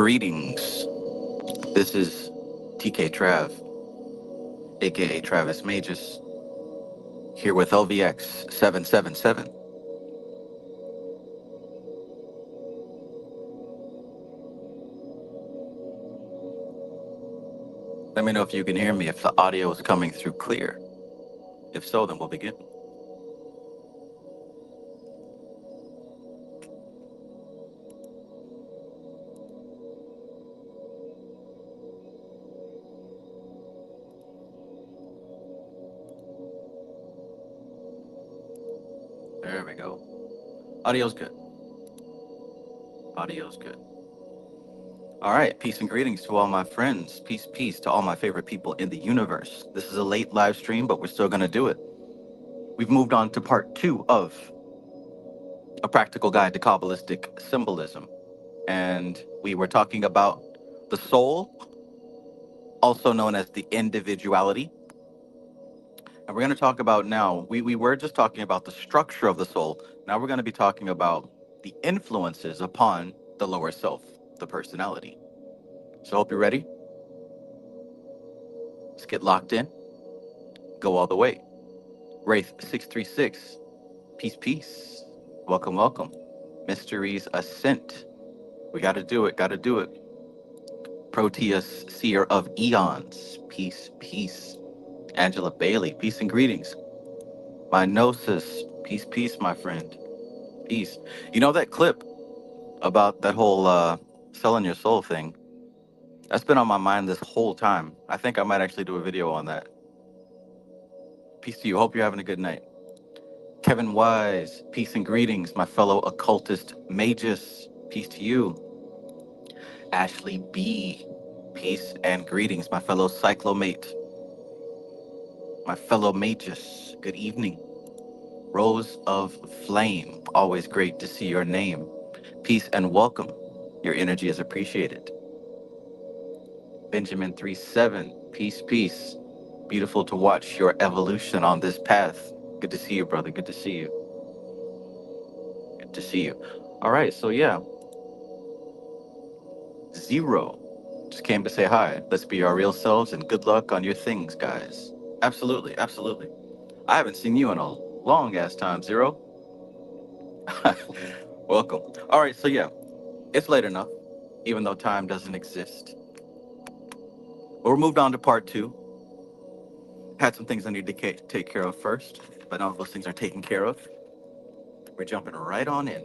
Greetings. This is TK Trav, aka Travis Magus, here with LVX777. Let me know if you can hear me, if the audio is coming through clear. If so, then we'll begin. There we go. Audio's good. Audio's good. All right, peace and greetings to all my friends. Peace, peace to all my favorite people in the universe. This is a late live stream, but we're still going to do it. We've moved on to part 2 of A Practical Guide to Qabalistic Symbolism. And we were talking about the soul, also known as the individuality. And we're going to talk about now, we were just talking about the structure of the soul. Now we're going to be talking about the influences upon the lower self, the personality. So hope you're ready. Let's get locked in. Go all the way. Wraith636, peace, peace. Welcome, welcome. Mysteries Ascent. We got to do it, got to do it. Proteus, Seer of Eons, peace, peace. Angela Bailey, peace and greetings. My Gnosis, peace, peace, my friend. Peace. You know that clip about that whole selling your soul thing? That's been on my mind this whole time. I think I might actually do a video on that. Peace to you. Hope you're having a good night. Kevin Wise, peace and greetings, my fellow occultist Magus. Peace to you. Ashley B, peace and greetings, my fellow cyclomate. My fellow Magus, good evening. Rose of Flame, always great to see your name. Peace and welcome. Your energy is appreciated. Benjamin 37, peace, peace. Beautiful to watch your evolution on this path. Good to see you, brother. Good to see you. Good to see you. All right, so yeah. Zero just came to say hi. Let's be our real selves and good luck on your things, guys. Absolutely, absolutely. I haven't seen you in a long ass time, Zero. Welcome. All right, so yeah, it's late enough, even though time doesn't exist. But we're moved on to part 2. Had some things I need to take care of first, but now those things are taken care of. We're jumping right on in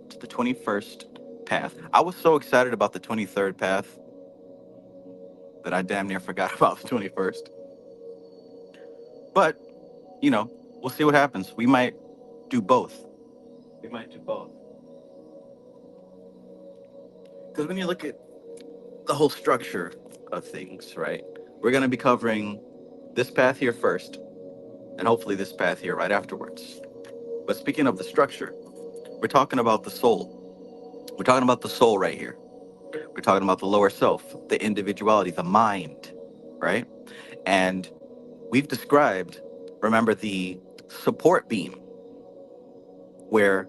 to the 21st path. I was so excited about the 23rd path that I damn near forgot about the 21st. But, you know, we'll see what happens. We might do both. We might do both. Because when you look at the whole structure of things, right, we're going to be covering this path here first, and hopefully this path here right afterwards. But speaking of the structure, we're talking about the soul. We're talking about the soul right here. We're talking about the lower self, the individuality, the mind, right? And we've described, remember, the support beam, where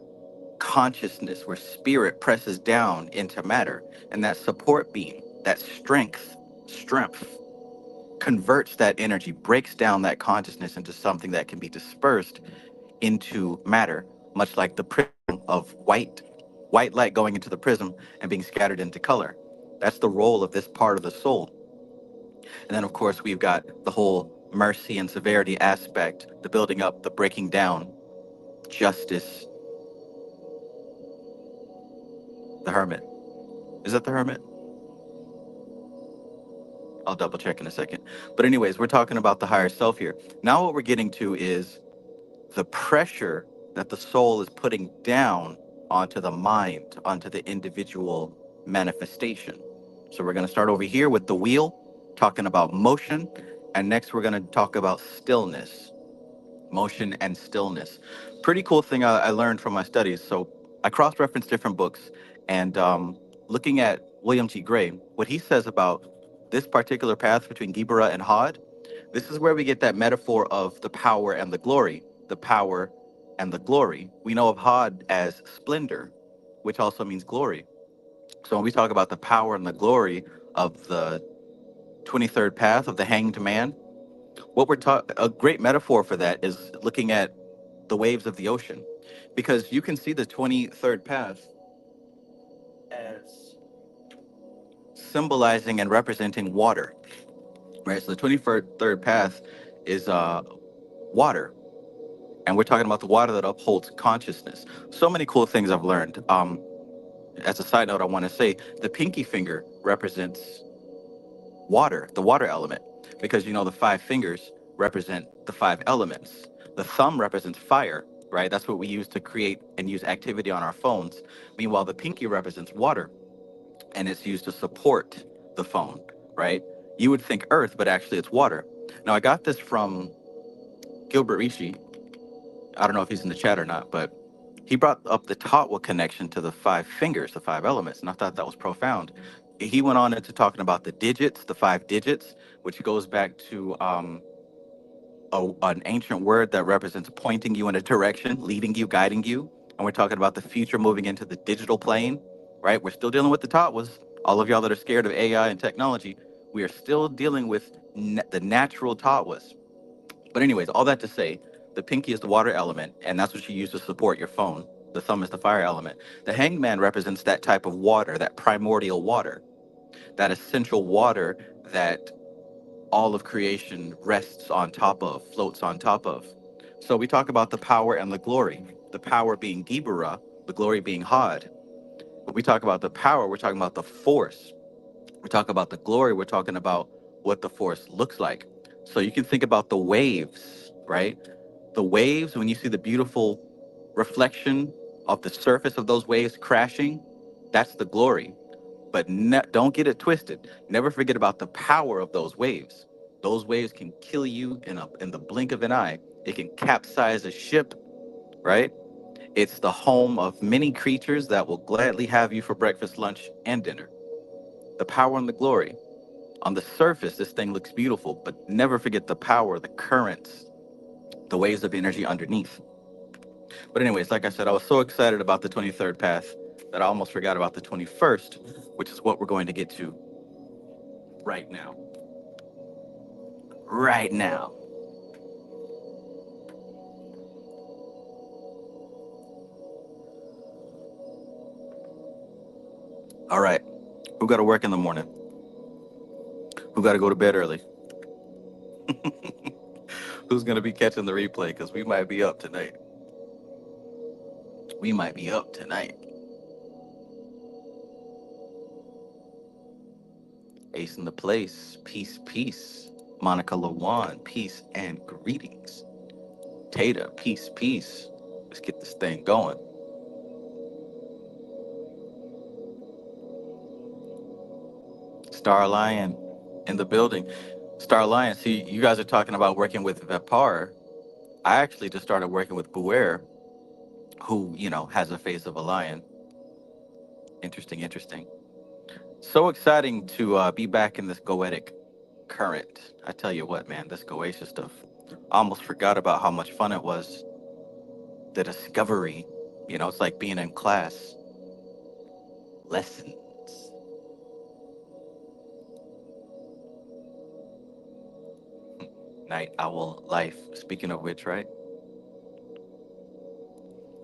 consciousness, where spirit presses down into matter, and that support beam, that strength converts that energy, breaks down that consciousness into something that can be dispersed into matter, much like the prism of white light going into the prism and being scattered into color. That's the role of this part of the soul. And then, of course, we've got the whole mercy and severity aspect, the building up, the breaking down, justice. The Hermit. Is that the Hermit? I'll double check in a second. But anyways, we're talking about the higher self here. Now what we're getting to is the pressure that the soul is putting down onto the mind, onto the individual manifestation. So we're going to start over here with the wheel, talking about motion. And next we're going to talk about stillness. Motion and stillness. Pretty cool thing I learned from my studies. So I cross-referenced different books, and looking at William T. Gray, what he says about this particular path between Gibera and Hod, this is where we get that metaphor of the power and the glory. The power and the glory. We know of Hod as splendor, which also means glory. So when we talk about the power and the glory of the 23rd path of the hanged man, what we're talking, a great metaphor for that is looking at the waves of the ocean, because you can see the 23rd path as symbolizing and representing water, right? So the 23rd path is water, and we're talking about the water that upholds consciousness. So many cool things I've learned. As a side note, I want to say the pinky finger represents water, the water element, because you know the five fingers represent the five elements. The thumb represents fire, right? That's what we use to create and use activity on our phones. Meanwhile, the pinky represents water, and it's used to support the phone, right? You would think earth, but actually it's water. Now, I got this from Gilbert Rishi. I don't know if he's in the chat or not, but he brought up the Tatwa connection to the five fingers, the five elements, and I thought that was profound. He went on into talking about the digits, the five digits, which goes back to an ancient word that represents pointing you in a direction, leading you, guiding you. And we're talking about the future moving into the digital plane, right? We're still dealing with the Tatwas. All of y'all that are scared of AI and technology, we are still dealing with the natural Tatwas. But anyways, all that to say, the pinky is the water element, and that's what you use to support your phone. The thumb is the fire element. The hanged man represents that type of water, that primordial water, that essential water that all of creation rests on top of, floats on top of. So we talk about the power and the glory, the power being Gibura, the glory being Had. When we talk about the power, we're talking about the force. We talk about the glory, we're talking about what the force looks like. So you can think about the waves, right? The waves, when you see the beautiful reflection of the surface of those waves crashing, that's the glory. But don't get it twisted. Never forget about the power of those waves. Those waves can kill you in the blink of an eye. It can capsize a ship, right? It's the home of many creatures that will gladly have you for breakfast, lunch, and dinner. The power and the glory. On the surface, this thing looks beautiful, but never forget the power, the currents, the waves of energy underneath. But anyways, like I said, I was so excited about the 23rd path that I almost forgot about the 21st, which is what we're going to get to right now. Right now. All right. Who got to work in the morning? Who got to go to bed early? Who's going to be catching the replay? Because we might be up tonight. We might be up tonight. Ace in the place. Peace, peace. Monica Lawan, peace and greetings. Tata, peace, peace. Let's get this thing going. Star Lion in the building. Star Lion, see, you guys are talking about working with Vepar. I actually just started working with Buer, who, you know, has a face of a lion. Interesting, interesting. So exciting to be back in this goetic current. I tell you what, man, this Goetia stuff. I almost forgot about how much fun it was. The discovery, you know, it's like being in class. Lessons. Night owl life. Speaking of which, right?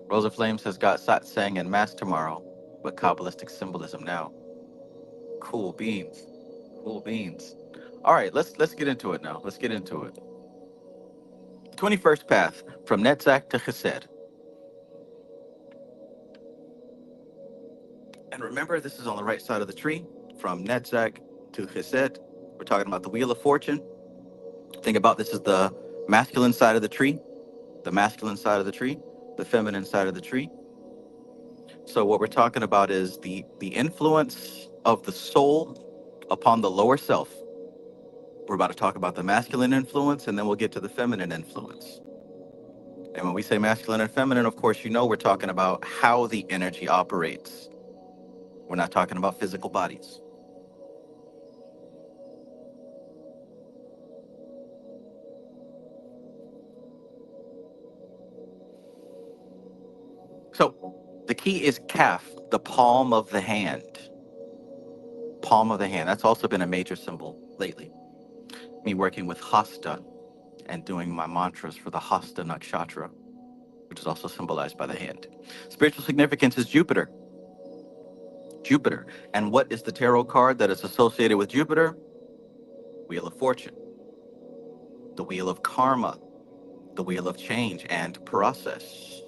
Rosa Flames has got satsang and mass tomorrow, but Kabbalistic symbolism now. Cool beans. Cool beans. All right, let's get into it now. Let's get into it. 21st path from Netzach to Chesed. And remember, this is on the right side of the tree, from Netzach to Chesed. We're talking about the Wheel of Fortune. Think about this as the masculine side of the tree, the masculine side of the tree, the feminine side of the tree. So what we're talking about is the influence of the soul upon the lower self. We're about to talk about the masculine influence, and then we'll get to the feminine influence. And when we say masculine and feminine, of course, you know we're talking about how the energy operates. We're not talking about physical bodies. So the key is Kaph, the palm of the hand. palm of the hand. That's also been a major symbol lately. Me working with Hasta and doing my mantras for the Hasta Nakshatra, which is also symbolized by the hand. Spiritual significance is Jupiter. Jupiter. And what is the tarot card that is associated with Jupiter? Wheel of Fortune, the Wheel of Karma, the Wheel of Change and Process.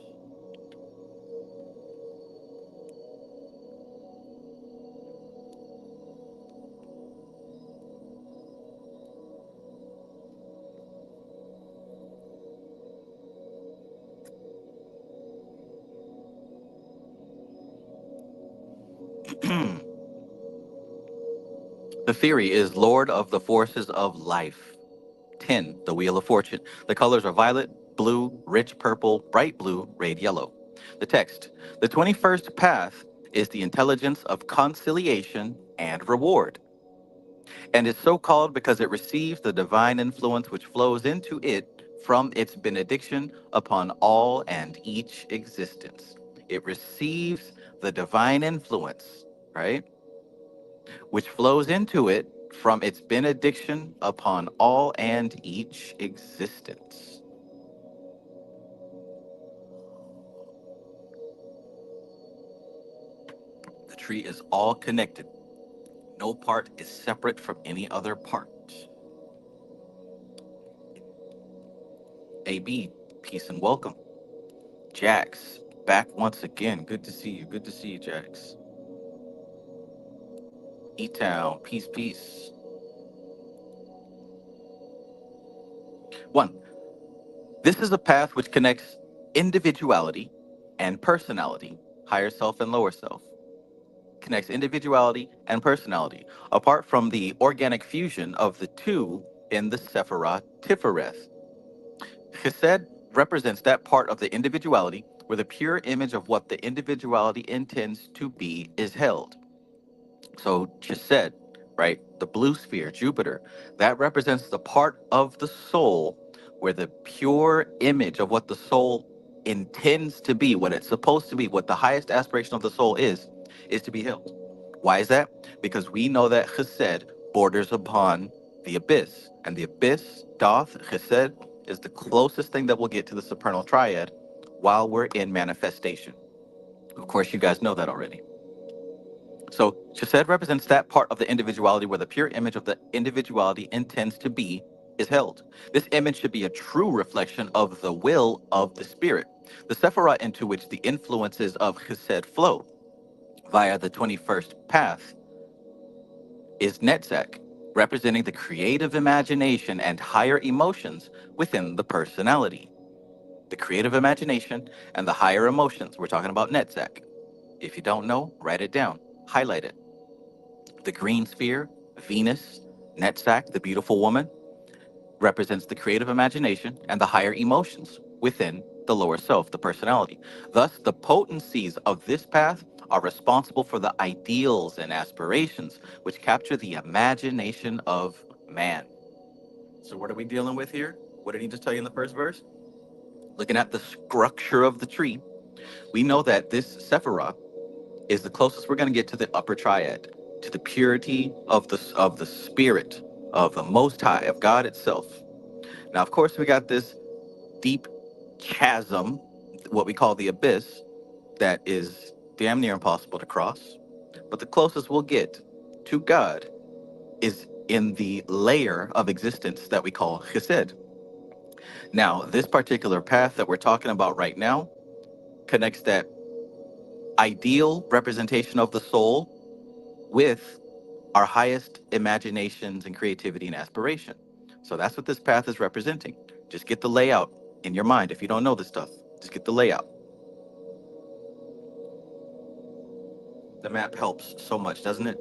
The theory is Lord of the Forces of Life. 10, the Wheel of Fortune. The colors are violet, blue, rich purple, bright blue, red, yellow. The text, the 21st path is the intelligence of conciliation and reward, and is so called because it receives the divine influence which flows into it from its benediction upon all and each existence. It receives the divine influence, right, which flows into it from its benediction upon all and each existence. The tree is all connected. No part is separate from any other part. AB, peace and welcome. Jax, back once again. Good to see you. Good to see you, Jax. E-Town, peace, peace. 1. This is a path which connects individuality and personality, higher self and lower self. Connects individuality and personality, apart from the organic fusion of the two in the Sephirah Tifereth. Chesed represents that part of the individuality where the pure image of what the individuality intends to be is held. So Chesed, right, the blue sphere, Jupiter, that represents the part of the soul where the pure image of what the soul intends to be, what it's supposed to be, what the highest aspiration of the soul is to be held. Why is that? Because we know that Chesed borders upon the abyss, and the abyss, Doth, Chesed, is the closest thing that will get to the supernal triad while we're in manifestation. Of course, you guys know that already. So Chesed represents that part of the individuality where the pure image of the individuality intends to be is held. This image should be a true reflection of the will of the spirit, the Sephirah into which the influences of Chesed flow via the 21st path is Netzach, representing the creative imagination and higher emotions within the personality. The creative imagination and the higher emotions. We're talking about Netzach. If you don't know, write it down, highlight it. The green sphere, Venus, Netzach, the beautiful woman, represents the creative imagination and the higher emotions within the lower self, the personality. Thus, the potencies of this path are responsible for the ideals and aspirations which capture the imagination of man. So what are we dealing with here? What did he just tell you in the first verse? Looking at the structure of the tree, we know that this Sephirah is the closest we're going to get to the upper triad, to the purity of the spirit of the Most High, of God itself. Now, of course, we got this deep chasm, what we call the abyss, that is damn near impossible to cross. But the closest we'll get to God is in the layer of existence that we call Chesed. Now, this particular path that we're talking about right now connects that ideal representation of the soul with our highest imaginations and creativity and aspiration. So that's what this path is representing. Just get the layout in your mind. If you don't know this stuff, just get the layout. The map helps so much, doesn't it?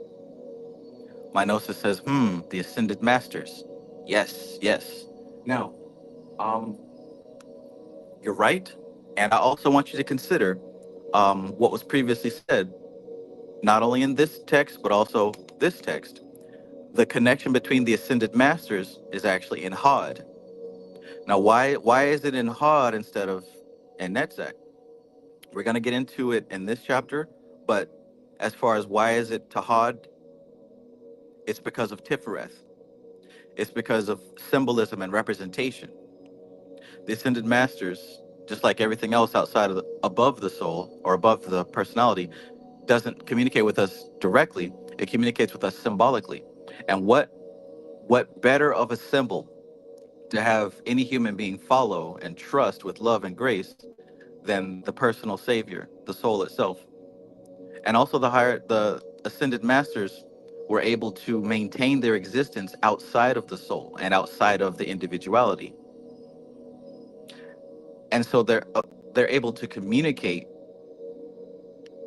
My gnosis says, the ascended masters. Yes, yes. Now, you're right. And I also want you to consider what was previously said, not only in this text, but also this text. The connection between the ascended masters is actually in Hod. Now, why is it in Hod instead of in Netzach? We're going to get into it in this chapter, but as far as why is it to Hod It's because of Tifereth. It's because of symbolism and representation. The ascended masters, just like everything else outside of above the soul or above the personality, doesn't communicate with us directly. It communicates with us symbolically. And what better of a symbol to have any human being follow and trust with love and grace than the personal savior, the soul itself. And also the ascended masters were able to maintain their existence outside of the soul and outside of the individuality. And so they're able to communicate,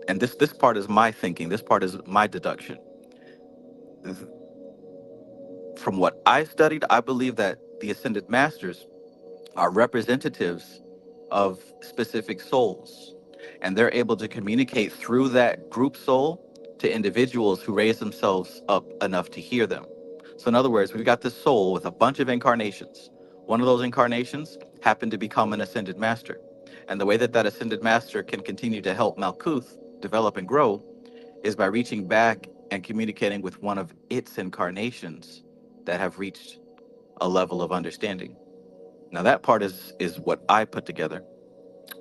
and this part is my thinking, this part is my deduction. From what I studied, I believe that the ascended masters are representatives of specific souls, and they're able to communicate through that group soul to individuals who raise themselves up enough to hear them. So in other words, we've got this soul with a bunch of incarnations. One of those incarnations happened to become an ascended master, and the way that that ascended master can continue to help Malkuth develop and grow is by reaching back and communicating with one of its incarnations that have reached a level of understanding. Now that part is what I put together,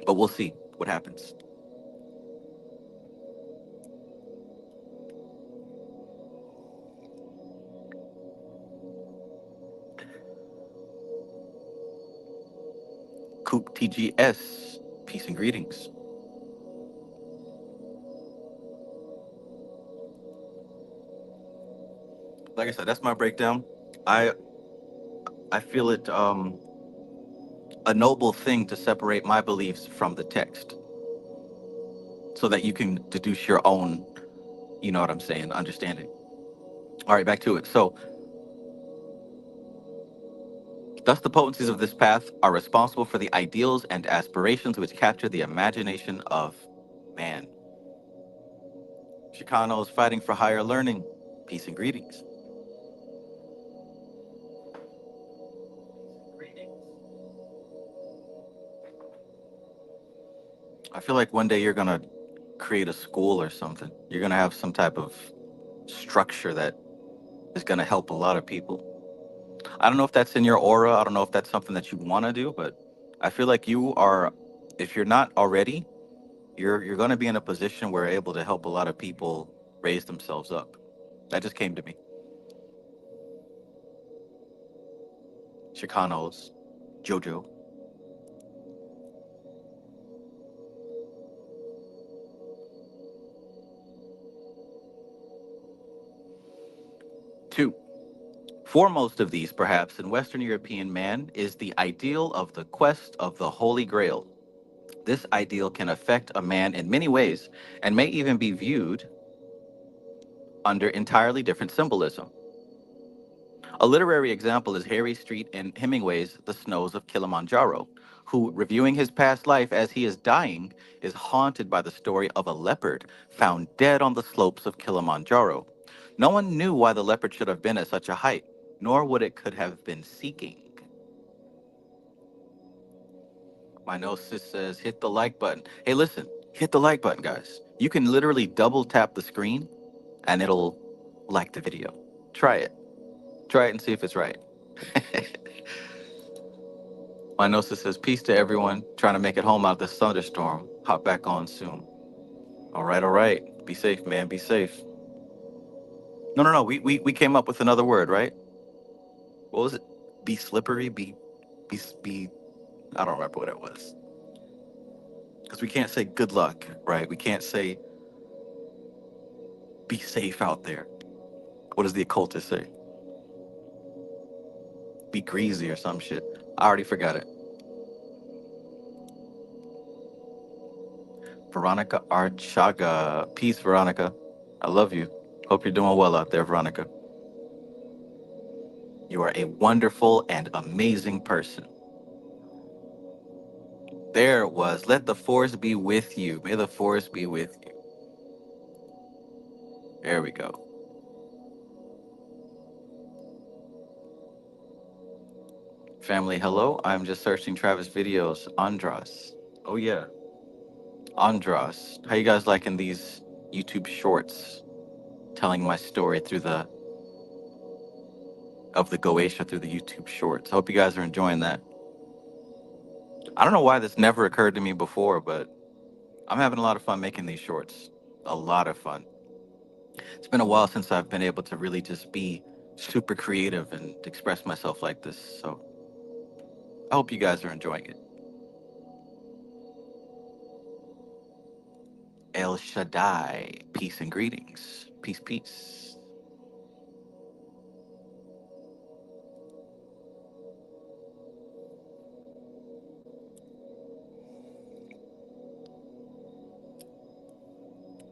but we'll see what happens. Coop TGS, peace and greetings. Like I said, that's my breakdown. I I feel it a noble thing to separate my beliefs from the text, so that you can deduce your own, you know what I'm saying, understanding. All right, back to it. So, thus the potencies of this path are responsible for the ideals and aspirations which capture the imagination of man. Chicano is fighting for higher learning. Peace and greetings. I feel like one day you're gonna create a school or something. You're gonna have some type of structure that is gonna help a lot of people. I don't know if that's in your aura. I don't know if that's something that you want to do, but I feel like you are. If you're not already, you're gonna be in a position where you're able to help a lot of people raise themselves up. That just came to me. Chicanos, Jojo. 2. Foremost of these, perhaps, in Western European man is the ideal of the quest of the Holy Grail. This ideal can affect a man in many ways and may even be viewed under entirely different symbolism. A literary example is Harry Street in Hemingway's The Snows of Kilimanjaro, who, reviewing his past life as he is dying, is haunted by the story of a leopard found dead on the slopes of Kilimanjaro. No one knew why the leopard should have been at such a height, nor what it could have been seeking. My gnosis says, hit the like button. Hey, listen, hit the like button, guys. You can literally double tap the screen and it'll like the video. Try it. Try it and see if it's right. My gnosis says, peace to everyone trying to make it home out of this thunderstorm. Hop back on soon. All right, all right. Be safe, man. Be safe. No, no, no. We came up with another word, right? What was it? Be slippery? Be I don't remember what it was. Because we can't say good luck, right? We can't say be safe out there. What does the occultist say? Be greasy or some shit. I already forgot it. Veronica Archaga. Peace, Veronica. I love you. Hope you're doing well out there, Veronica. You are a wonderful and amazing person. There it was. Let the force be with you. May the force be with you. There we go. Family, hello. I'm just searching Travis videos. Andras. Oh, yeah. Andras. How you guys liking these YouTube shorts telling my story through the of the Goetia through the YouTube Shorts. Hope you guys are enjoying that. I don't know why this never occurred to me before, but I'm having a lot of fun making these shorts. A lot of fun. It's been a while since I've been able to really just be super creative and express myself like this. So I hope you guys are enjoying it. El Shaddai, peace and greetings. Peace, peace.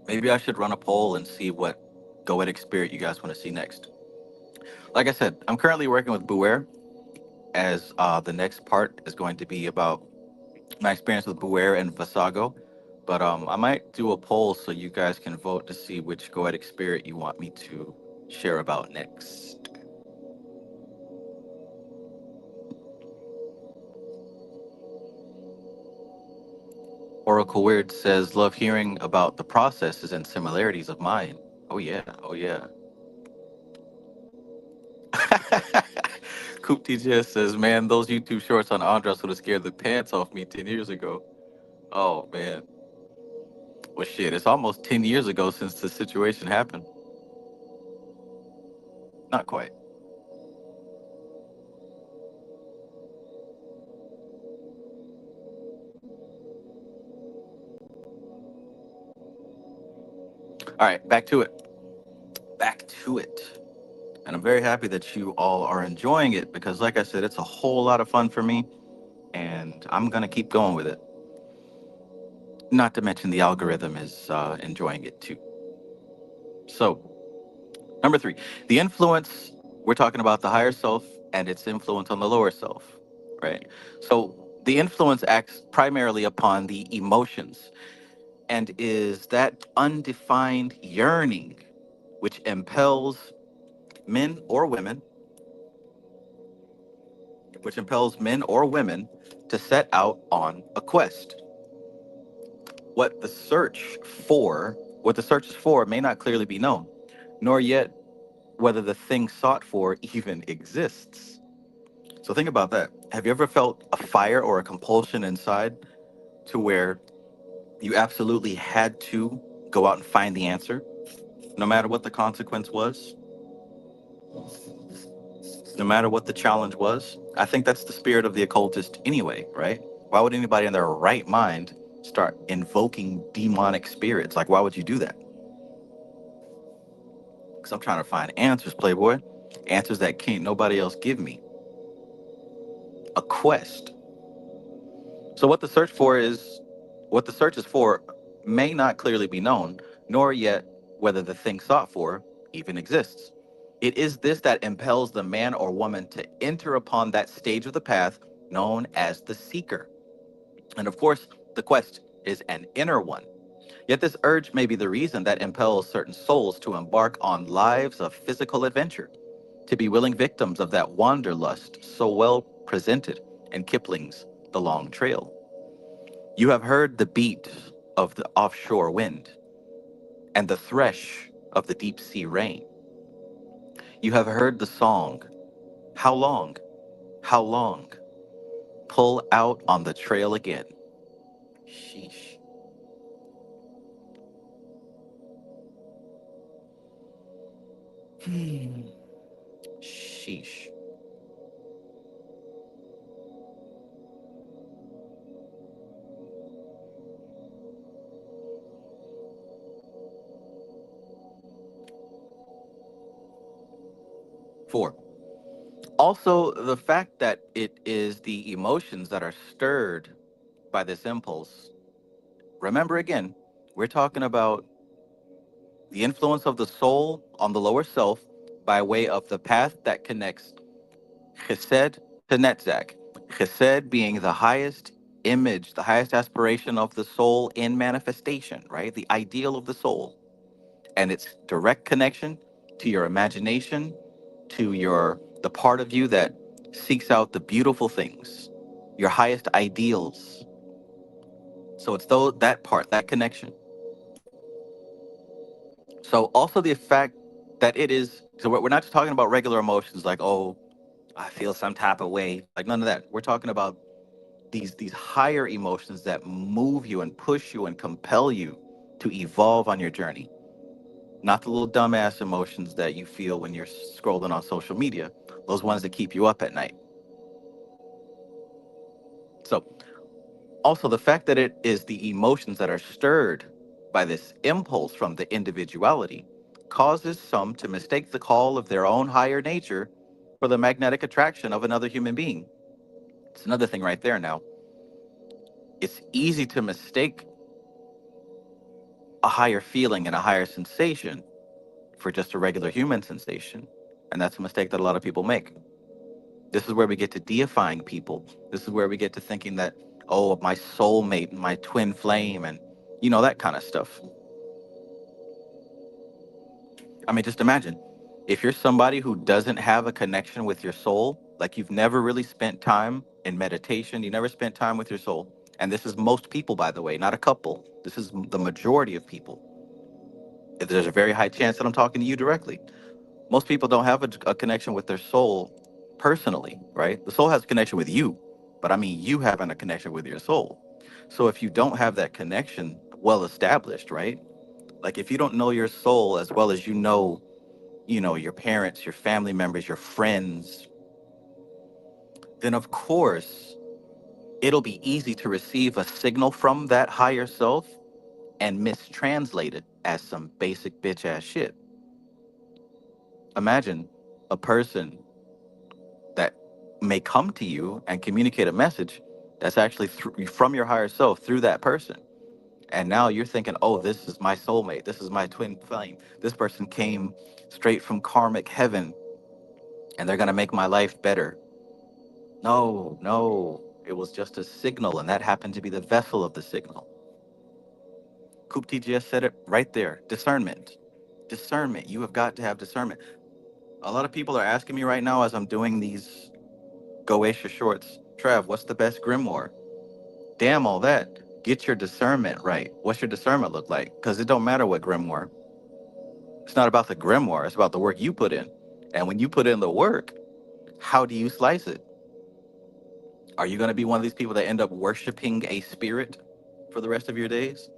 Maybe I should run a poll and see what Goetic spirit you guys want to see next. Like I said, I'm currently working with Buer, as the next part is going to be about my experience with Buer and Vasago. But I might do a poll so you guys can vote to see which Goetic spirit you want me to share about next. Oracle Weird says, love hearing about the processes and similarities of mine. Oh yeah, oh yeah. Coop TGS says, man, those YouTube shorts on Andros would have scared the pants off me 10 years ago. Oh man. Well shit, it's almost 10 years ago since the situation happened. Not quite. All right, back to it. Back to it. And I'm very happy that you all are enjoying it because, like I said, it's a whole lot of fun for me, and I'm going to keep going with it. Not to mention the algorithm is enjoying it too. So, number 3, the influence, we're talking about the higher self and its influence on the lower self, right? So, the influence acts primarily upon the emotions and is that undefined yearning which impels men or women to set out on a quest. What the what the search is for may not clearly be known, nor yet whether the thing sought for even exists. So think about that. Have you ever felt a fire or a compulsion inside to where you absolutely had to go out and find the answer, no matter what the consequence was, no matter what the challenge was? I think that's the spirit of the occultist anyway, right? Why would anybody in their right mind start invoking demonic spirits? Like, why would you do that? Because I'm trying to find answers, Playboy. Answers that can't nobody else give me. A quest. So what the search is for may not clearly be known, nor yet whether the thing sought for even exists. It is this that impels the man or woman to enter upon that stage of the path known as the seeker. And of course, the quest is an inner one. Yet this urge may be the reason that impels certain souls to embark on lives of physical adventure, to be willing victims of that wanderlust so well presented in Kipling's The Long Trail. You have heard the beat of the offshore wind and the thresh of the deep sea rain. You have heard the song, How long? How long? Pull out on the trail again. Sheesh. Hmm. Sheesh. 4. Also, the fact that it is the emotions that are stirred by this impulse. Remember again, we're talking about the influence of the soul on the lower self by way of the path that connects Chesed to Netzach. Chesed being the highest image, the highest aspiration of the soul in manifestation, right? The ideal of the soul. And its direct connection to your imagination, to the part of you that seeks out the beautiful things, your highest ideals. So it's that part, that connection. So also the fact that it is. So we're not just talking about regular emotions like, oh, I feel some type of way. Like none of that. We're talking about these higher emotions that move you and push you and compel you to evolve on your journey. Not the little dumbass emotions that you feel when you're scrolling on social media. Those ones that keep you up at night. So also the fact that it is the emotions that are stirred by this impulse from the individuality causes some to mistake the call of their own higher nature for the magnetic attraction of another human being. It's another thing right there now. It's easy to mistake a higher feeling and a higher sensation for just a regular human sensation. And that's a mistake that a lot of people make. This is where we get to deifying people. This is where we get to thinking that, oh, my soulmate, my twin flame, and that kind of stuff. I mean, just imagine if you're somebody who doesn't have a connection with your soul, like you've never really spent time in meditation, you never spent time with your soul. And this is most people, by the way, not a couple. This is the majority of people. There's a very high chance that I'm talking to you directly. Most people don't have a connection with their soul personally, right? The soul has a connection with you, but I mean, you having a connection with your soul. So if you don't have that connection well established, right? Like if you don't know your soul as well as your parents, your family members, your friends, then of course it'll be easy to receive a signal from that higher self and mistranslate it as some basic bitch ass shit. Imagine a person that may come to you and communicate a message that's actually from your higher self through that person. And now you're thinking, oh, this is my soulmate. This is my twin flame. This person came straight from karmic heaven and they're going to make my life better. No, no. It was just a signal, and that happened to be the vessel of the signal. Kupti just said it right there. Discernment. Discernment. You have got to have discernment. A lot of people are asking me right now as I'm doing these Goetia shorts, Trev, what's the best grimoire? Damn all that. Get your discernment right. What's your discernment look like? Because it don't matter what grimoire. It's not about the grimoire. It's about the work you put in. And when you put in the work, how do you slice it? Are you going to be one of these people that end up worshiping a spirit for the rest of your days?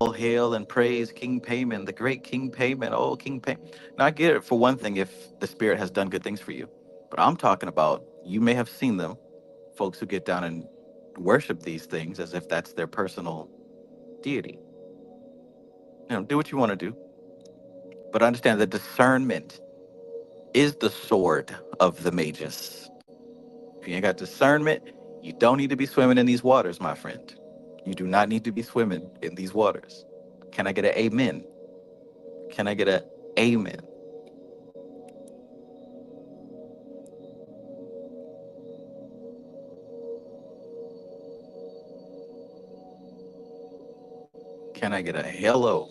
All hail and praise King Payman, the great King Payman. Oh, King Payman. Now, I get it for one thing if the spirit has done good things for you. But I'm talking about, you may have seen them, folks who get down and worship these things as if that's their personal deity. Do what you want to do. But understand that discernment is the sword of the magus. If you ain't got discernment, you don't need to be swimming in these waters, my friend. You do not need to be swimming in these waters. Can I get an amen? Can I get an amen? Can I get a hello?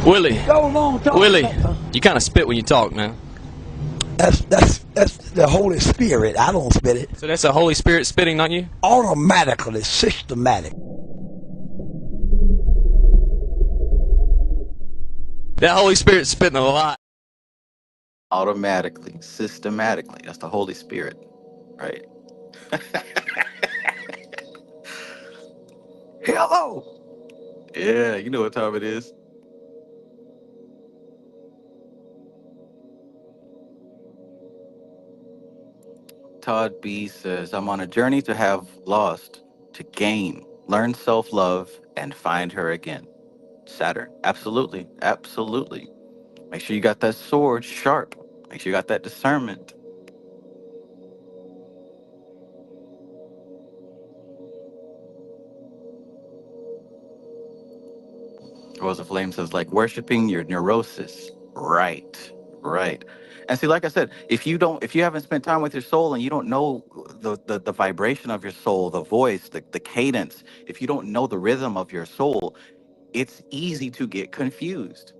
Willie, Willie, you kind of spit when you talk, man. That's the Holy Spirit. I don't spit it. So that's the Holy Spirit spitting, not you? Automatically, systematic. That Holy Spirit spitting a lot. Automatically, systematically. That's the Holy Spirit, right? Hello. Yeah, you know what time it is. Todd B says, I'm on a journey to have lost, to gain, learn self-love, and find her again. Saturn. Absolutely. Absolutely. Make sure you got that sword sharp. Make sure you got that discernment. Rosa Flame says, like worshiping your neurosis. Right. Right. And see, like I said, if you haven't spent time with your soul and you don't know the vibration of your soul, the voice, the cadence, if you don't know the rhythm of your soul, it's easy to get confused.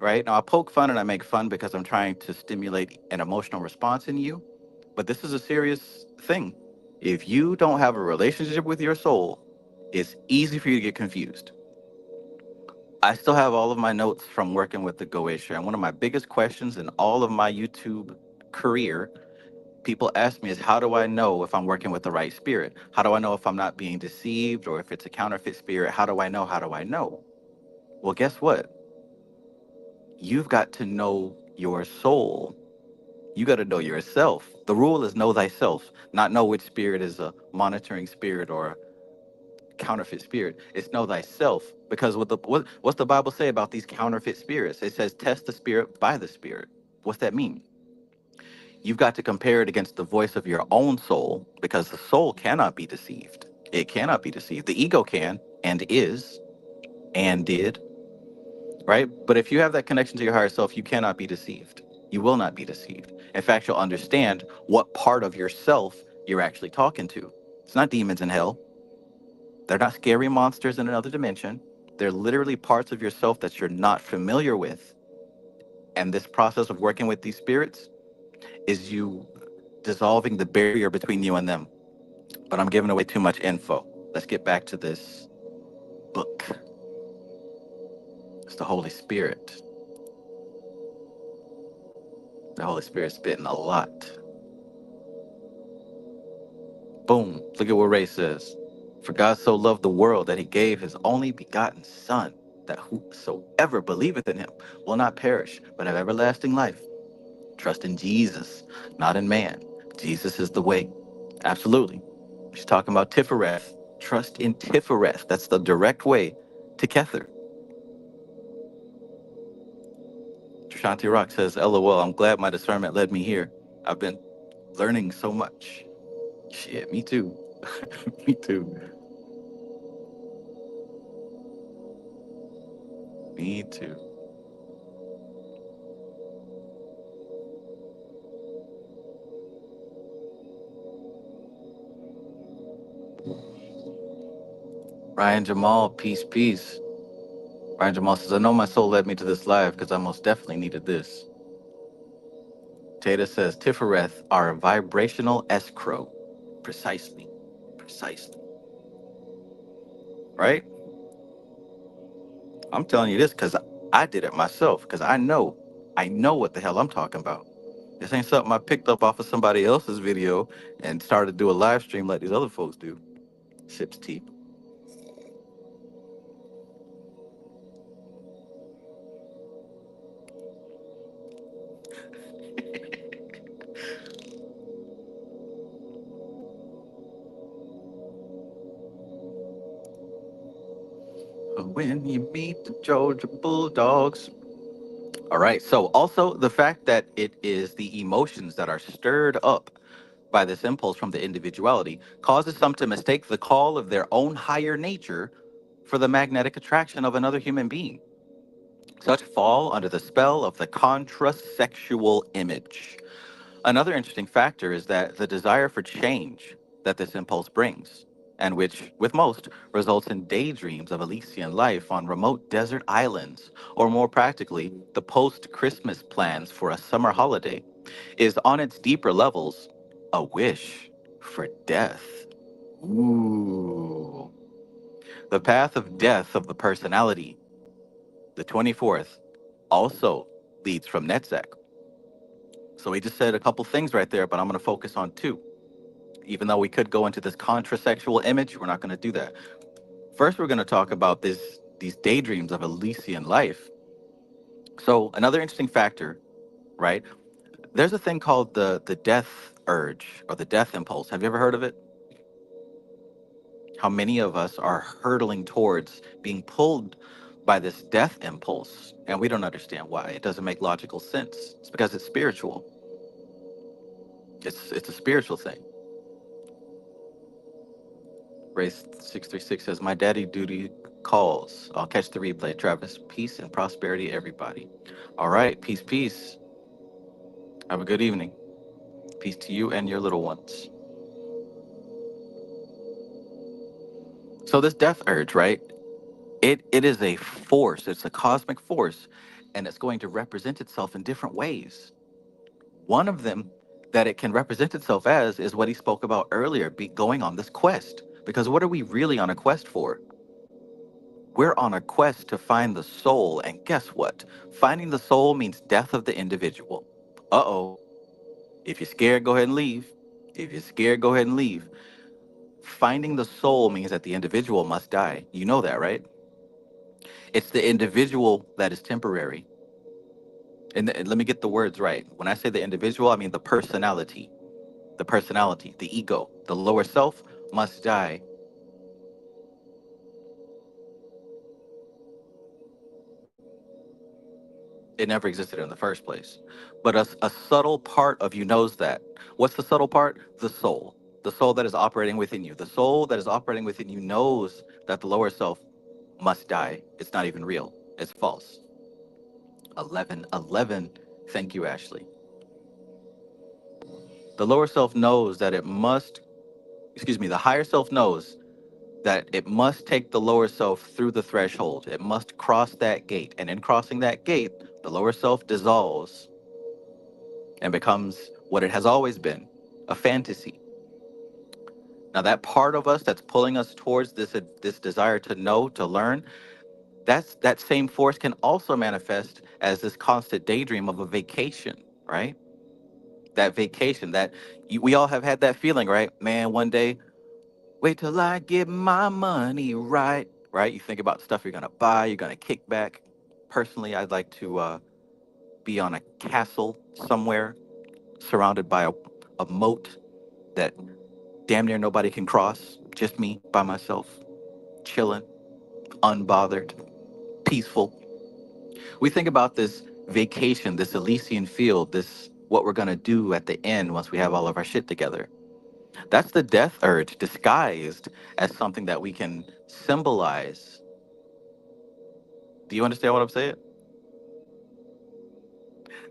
Right? Now I poke fun and I make fun because I'm trying to stimulate an emotional response in you. But this is a serious thing. If you don't have a relationship with your soul, it's easy for you to get confused. I still have all of my notes from working with the Goetia. And one of my biggest questions in all of my YouTube career, people ask me, is how do I know if I'm working with the right spirit? How do I know if I'm not being deceived or if it's a counterfeit spirit? How do I know? How do I know? Well, guess what? You've got to know your soul. You got to know yourself. The rule is know thyself, not know which spirit is a monitoring spirit or a counterfeit spirit. It's know thyself. Because what's the Bible say about these counterfeit spirits? It says test the spirit by the spirit. What's that mean? You've got to compare it against the voice of your own soul, because the soul cannot be deceived. It cannot be deceived. The ego can and is and did, right? But if you have that connection to your higher self, you cannot be deceived. You will not be deceived. In fact, you'll understand what part of yourself you're actually talking to. It's not demons in hell. They're not scary monsters in another dimension. They're literally parts of yourself that you're not familiar with. And this process of working with these spirits is you dissolving the barrier between you and them. But I'm giving away too much info. Let's get back to this book. It's the Holy Spirit. The Holy Spirit's spitting a lot. Boom. Look at what Ray says. For God so loved the world that he gave his only begotten Son, that whosoever believeth in him will not perish, but have everlasting life. Trust in Jesus, not in man. Jesus is the way. Absolutely. She's talking about Tifereth. Trust in Tifereth. That's the direct way to Kether. Shanti Rock says, LOL, I'm glad my discernment led me here. I've been learning so much. Shit, me too. Me too. Me too. Ryan Jamal, peace, peace. Ryan Jamal says, I know my soul led me to this live because I most definitely needed this. Tata says, Tifereth are a vibrational escrow. Precisely. Precisely. Right? I'm telling you this because I did it myself, because I know what the hell I'm talking about. This ain't something I picked up off of somebody else's video and started to do a live stream like these other folks do. Sips tea. When you meet the Georgia Bulldogs. All right. So also the fact that it is the emotions that are stirred up by this impulse from the individuality causes some to mistake the call of their own higher nature for the magnetic attraction of another human being. Such fall under the spell of the contrasexual image. Another interesting factor is that the desire for change that this impulse brings, and which, with most, results in daydreams of Elysian life on remote desert islands, or more practically, the post Christmas plans for a summer holiday, is on its deeper levels a wish for death. Ooh. The path of death of the personality, the 24th, also leads from Netzach. So we just said a couple things right there, but I'm going to focus on two. Even though we could go into this contrasexual image, we're not going to do that. First, we're going to talk about these daydreams of Elysian life. So another interesting factor, right? There's a thing called the death urge or the death impulse. Have you ever heard of it? How many of us are hurtling towards being pulled by this death impulse, and we don't understand why. It doesn't make logical sense. It's because it's spiritual. It's a spiritual thing. Race 636 says, my daddy duty calls. I'll catch the replay. Travis, peace and prosperity, everybody. All right, peace, peace. Have a good evening. Peace to you and your little ones. So this death urge, right? It is a force. It's a cosmic force, and it's going to represent itself in different ways. One of them that it can represent itself as is what he spoke about earlier, be going on this quest. Because what are we really on a quest for? We're on a quest to find the soul, and guess what? Finding the soul means death of the individual. Uh-oh. If you're scared, go ahead and leave. If you're scared, go ahead and leave. Finding the soul means that the individual must die. You know that, right? It's the individual that is temporary. And let me get the words right. When I say the individual, I mean the personality. The personality, the ego, the lower self must die. It never existed in the first place. But a subtle part of you knows that. What's the subtle part? The soul. The soul that is operating within you. The soul that is operating within you knows that the lower self must die. It's not even real. It's false. 1111. Thank you, Ashley. The lower self knows that it must, excuse me, the higher self knows that it must take the lower self through the threshold. It must cross that gate. And in crossing that gate, the lower self dissolves and becomes what it has always been, a fantasy. Now, that part of us that's pulling us towards this desire to know, to learn, that same force can also manifest as this constant daydream of a vacation, right? That vacation that we all have had that feeling, right? Man, one day, wait till I get my money right, right? You think about stuff you're gonna buy, you're gonna kick back. Personally, I'd like to be on a castle somewhere, surrounded by a moat that damn near nobody can cross. Just me by myself, chilling, unbothered, peaceful. We think about this vacation, this Elysian field, this what we're gonna do at the end once we have all of our shit together. That's the death urge disguised as something that we can symbolize. Do you understand what I'm saying?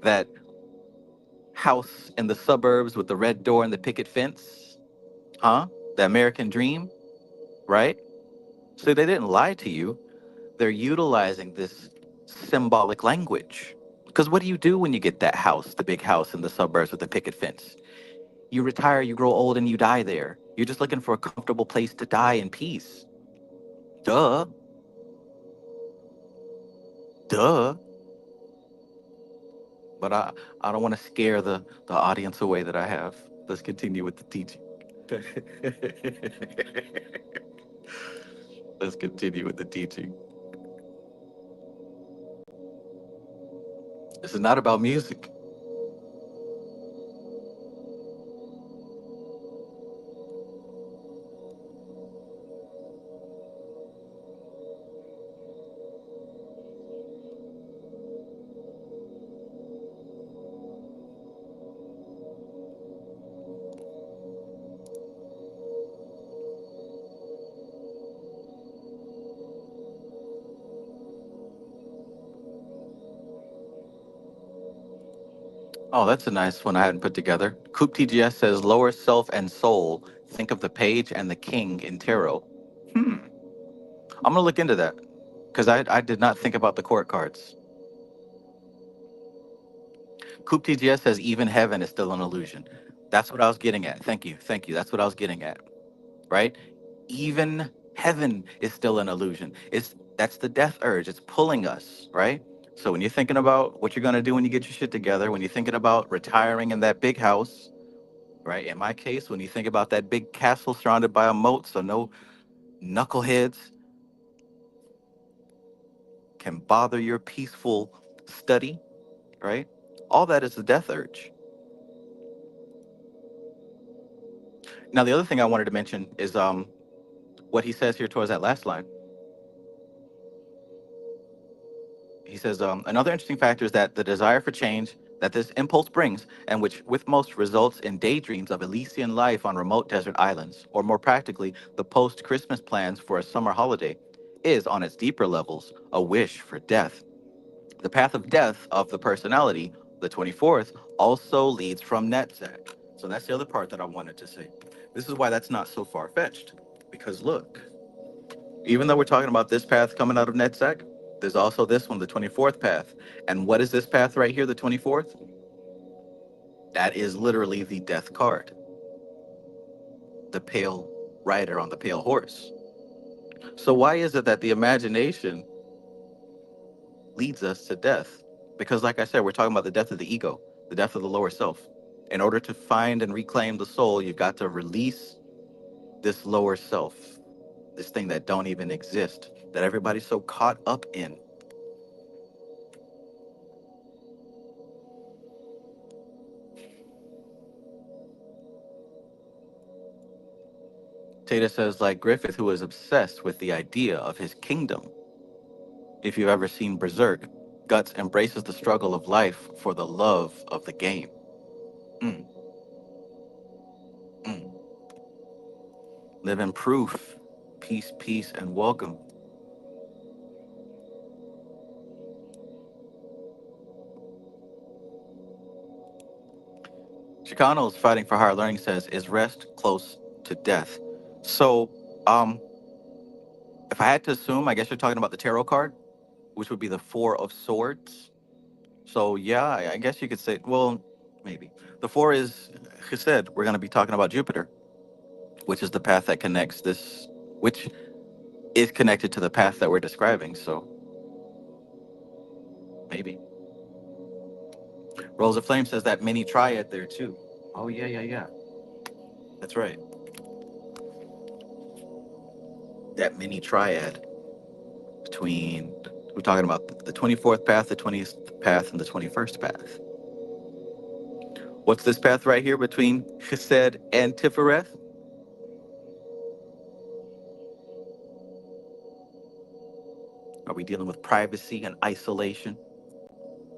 That house in the suburbs with the red door and the picket fence, huh? The American dream, right? So they didn't lie to you. They're utilizing this symbolic language. Because what do you do when you get that house, the big house in the suburbs with the picket fence? You retire, you grow old, and you die there. You're just looking for a comfortable place to die in peace. Duh. Duh. But I don't want to scare the audience away that I have. Let's continue with the teaching. Let's continue with the teaching. This is not about music. Oh, that's a nice one I hadn't put together. Coop TGS says lower self and soul. Think of the page and the king in tarot. Hmm. I'm gonna look into that because I did not think about the court cards. Coop TGS says even heaven is still an illusion. That's what I was getting at. Thank you. Thank you. That's what I was getting at. Right? Even heaven is still an illusion. That's the death urge. It's pulling us, right? So when you're thinking about what you're gonna do when you get your shit together, when you're thinking about retiring in that big house, right? In my case, when you think about that big castle surrounded by a moat, so no knuckleheads can bother your peaceful study, right? All that is the death urge. Now, the other thing I wanted to mention is what he says here towards that last line. He says, another interesting factor is that the desire for change that this impulse brings, and which with most results in daydreams of Elysian life on remote desert islands, or more practically, the post-Christmas plans for a summer holiday, is on its deeper levels a wish for death. The path of death of the personality, the 24th, also leads from Netzach. So that's the other part that I wanted to say. This is why that's not so far-fetched. Because look, even though we're talking about this path coming out of Netzach, there's also this one, the 24th path. And what is this path right here, the 24th? That is literally the death card. The pale rider on the pale horse. So why is it that the imagination leads us to death? Because like I said, we're talking about the death of the ego, the death of the lower self. In order to find and reclaim the soul, you've got to release this lower self, this thing that don't even exist, that everybody's so caught up in. Tata says, like Griffith, who is obsessed with the idea of his kingdom. If you've ever seen Berserk, Guts embraces the struggle of life for the love of the game. Mm, mm. Live in proof. Peace, peace, and welcome. Chicano's Fighting for Higher Learning says, is rest close to death? So, if I had to assume, I guess you're talking about the tarot card, which would be the Four of Swords. So, yeah, I guess you could say, well, maybe. The four is Chesed. We're going to be talking about Jupiter, which is the path that connects this, which is connected to the path that we're describing. So, maybe. Rose of Flame says that mini triad there, too. Oh, yeah, yeah, yeah. That's right. That mini triad between, we're talking about the 24th path, the 20th path, and the 21st path. What's this path right here between Chesed and Tifereth? Are we dealing with privacy and isolation?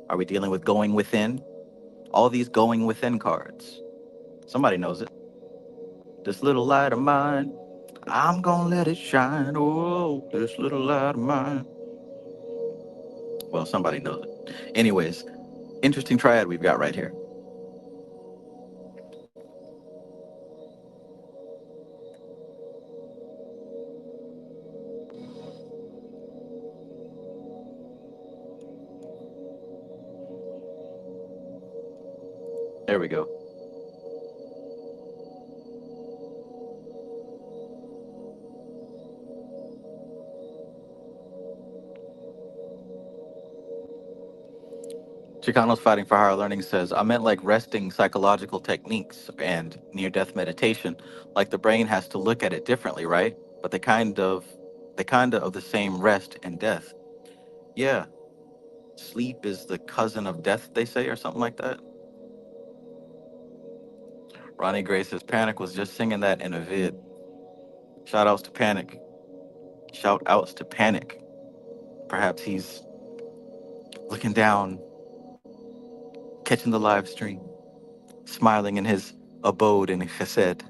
Are we dealing with going within? All these going within cards. Somebody knows it. This little light of mine, I'm gonna let it shine. Oh, this little light of mine. Well, somebody knows it. Anyways, interesting triad we've got right here. There we go. Chicano's Fighting for Higher Learning says, I meant like resting psychological techniques and near-death meditation. Like the brain has to look at it differently, right? But they kind of the same rest and death. Yeah, sleep is the cousin of death, they say, or something like that. Ronnie Gray says, Panic was just singing that in a vid. Shout outs to Panic. Shout outs to Panic. Perhaps he's looking down, catching the live stream, smiling in his abode in Chesed.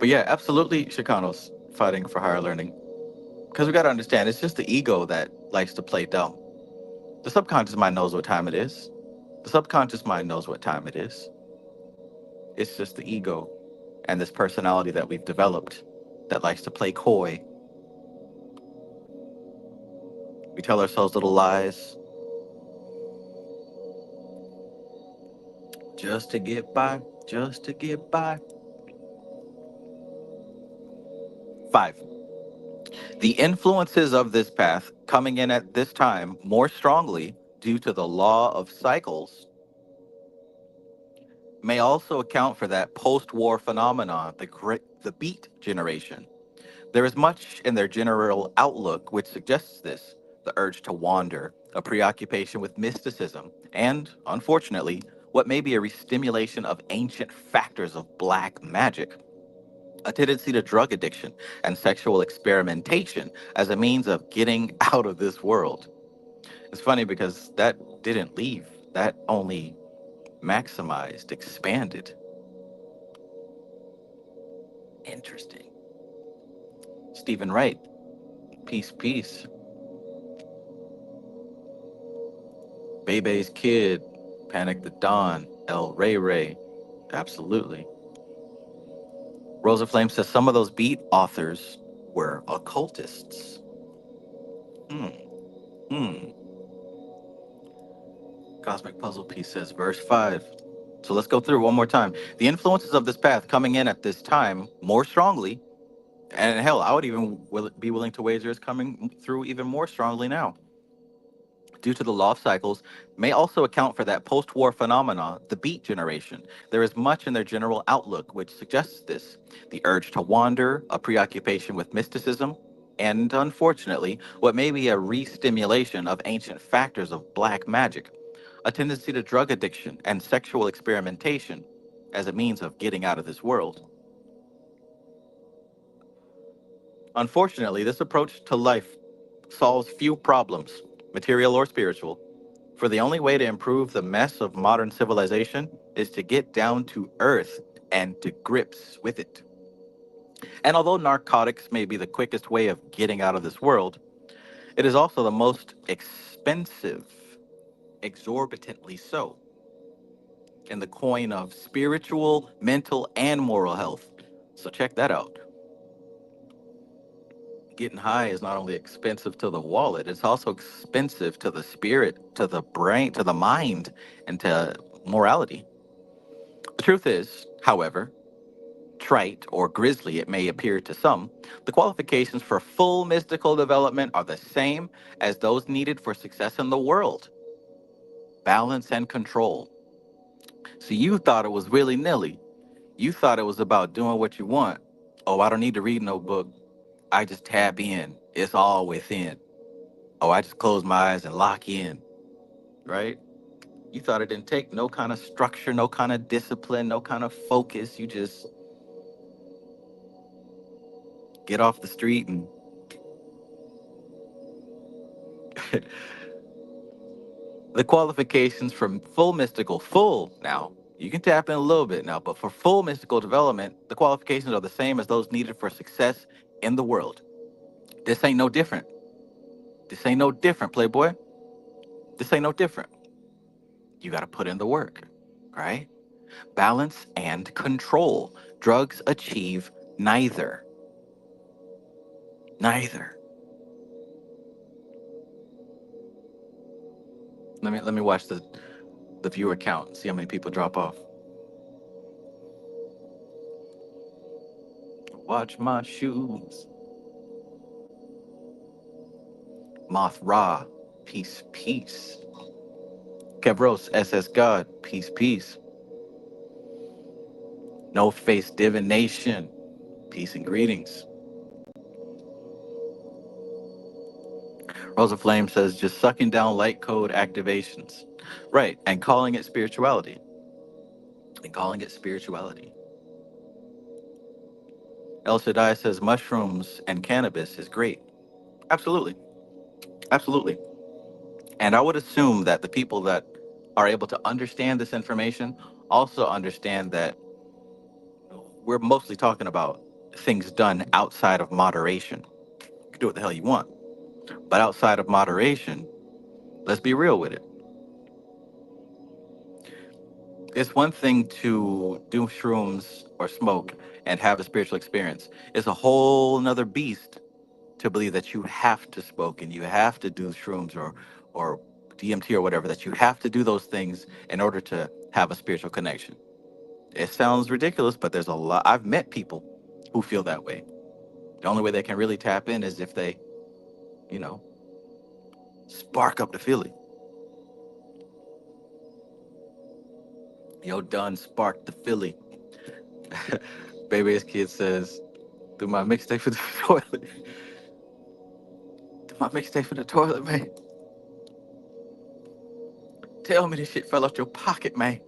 But yeah, absolutely, Chicanos Fighting for Higher Learning. Because we got to understand, it's just the ego that likes to play dumb. The subconscious mind knows what time it is. The subconscious mind knows what time it is. It's just the ego and this personality that we've developed that likes to play coy. We tell ourselves little lies just to get by, just to get by. 5. The influences of this path coming in at this time more strongly due to the law of cycles may also account for that post-war phenomenon, the beat generation. There is much in their general outlook which suggests this, the urge to wander, a preoccupation with mysticism, and, unfortunately, what may be a restimulation of ancient factors of black magic, a tendency to drug addiction and sexual experimentation as a means of getting out of this world. It's funny because that didn't leave, that only maximized, expanded. Interesting. Stephen Wright, peace, peace. Bebe's Kid, Panic the Dawn, El Ray Ray, absolutely. Rosa Flame says some of those beat authors were occultists. Hmm, hmm. Cosmic Puzzle Piece says, verse 5. So let's go through it one more time. The influences of this path coming in at this time more strongly, and hell, I would even be willing to wager it's coming through even more strongly now, due to the law of cycles, may also account for that post-war phenomena, the Beat Generation. There is much in their general outlook which suggests this: the urge to wander, a preoccupation with mysticism, and unfortunately, what may be a re-stimulation of ancient factors of black magic, a tendency to drug addiction and sexual experimentation as a means of getting out of this world. Unfortunately, this approach to life solves few problems, material or spiritual, for the only way to improve the mess of modern civilization is to get down to earth and to grips with it. And although narcotics may be the quickest way of getting out of this world, it is also the most expensive, exorbitantly so, in the coin of spiritual, mental, and moral health. So check that out. Getting high is not only expensive to the wallet, it's also expensive to the spirit, to the brain, to the mind, and to morality. The truth is, however, trite or grisly it may appear to some, the qualifications for full mystical development are the same as those needed for success in the world: balance and control. So you thought it was willy-nilly. You thought it was about doing what you want. Oh, I don't need to read no book. I just tap in. It's all within. Oh, I just close my eyes and lock in, right? You thought it didn't take no kind of structure, no kind of discipline, no kind of focus. You just get off the street and the qualifications for full now, you can tap in a little bit now, but for full mystical development, the qualifications are the same as those needed for success in the world. This ain't no different. This ain't no different, Playboy. This ain't no different. You got to put in the work, right? Balance and control. Drugs achieve neither. Neither. Let me watch the viewer count and see how many people drop off. Watch my shoes. Moth Ra, peace, peace. Kevros, SS God, peace, peace. No Face Divination, peace and greetings. Rosa Flame says, just sucking down light code activations. Right, and calling it spirituality. And calling it spirituality. El Shaddai says, mushrooms and cannabis is great. Absolutely. Absolutely. And I would assume that the people that are able to understand this information also understand that we're mostly talking about things done outside of moderation. You can do what the hell you want. But outside of moderation, let's be real with it. It's one thing to do shrooms or smoke and have a spiritual experience. It's a whole nother beast to believe that you have to smoke and you have to do shrooms or DMT or whatever, that you have to do those things in order to have a spiritual connection. It sounds ridiculous, but there's a lot. I've met people who feel that way. The only way they can really tap in is if they, you know, spark up the feeling. Yo, done sparked the Philly. Baby's kid says, do my mixtape for the toilet. Do my mixtape for the toilet, man. Tell me this shit fell out your pocket, man.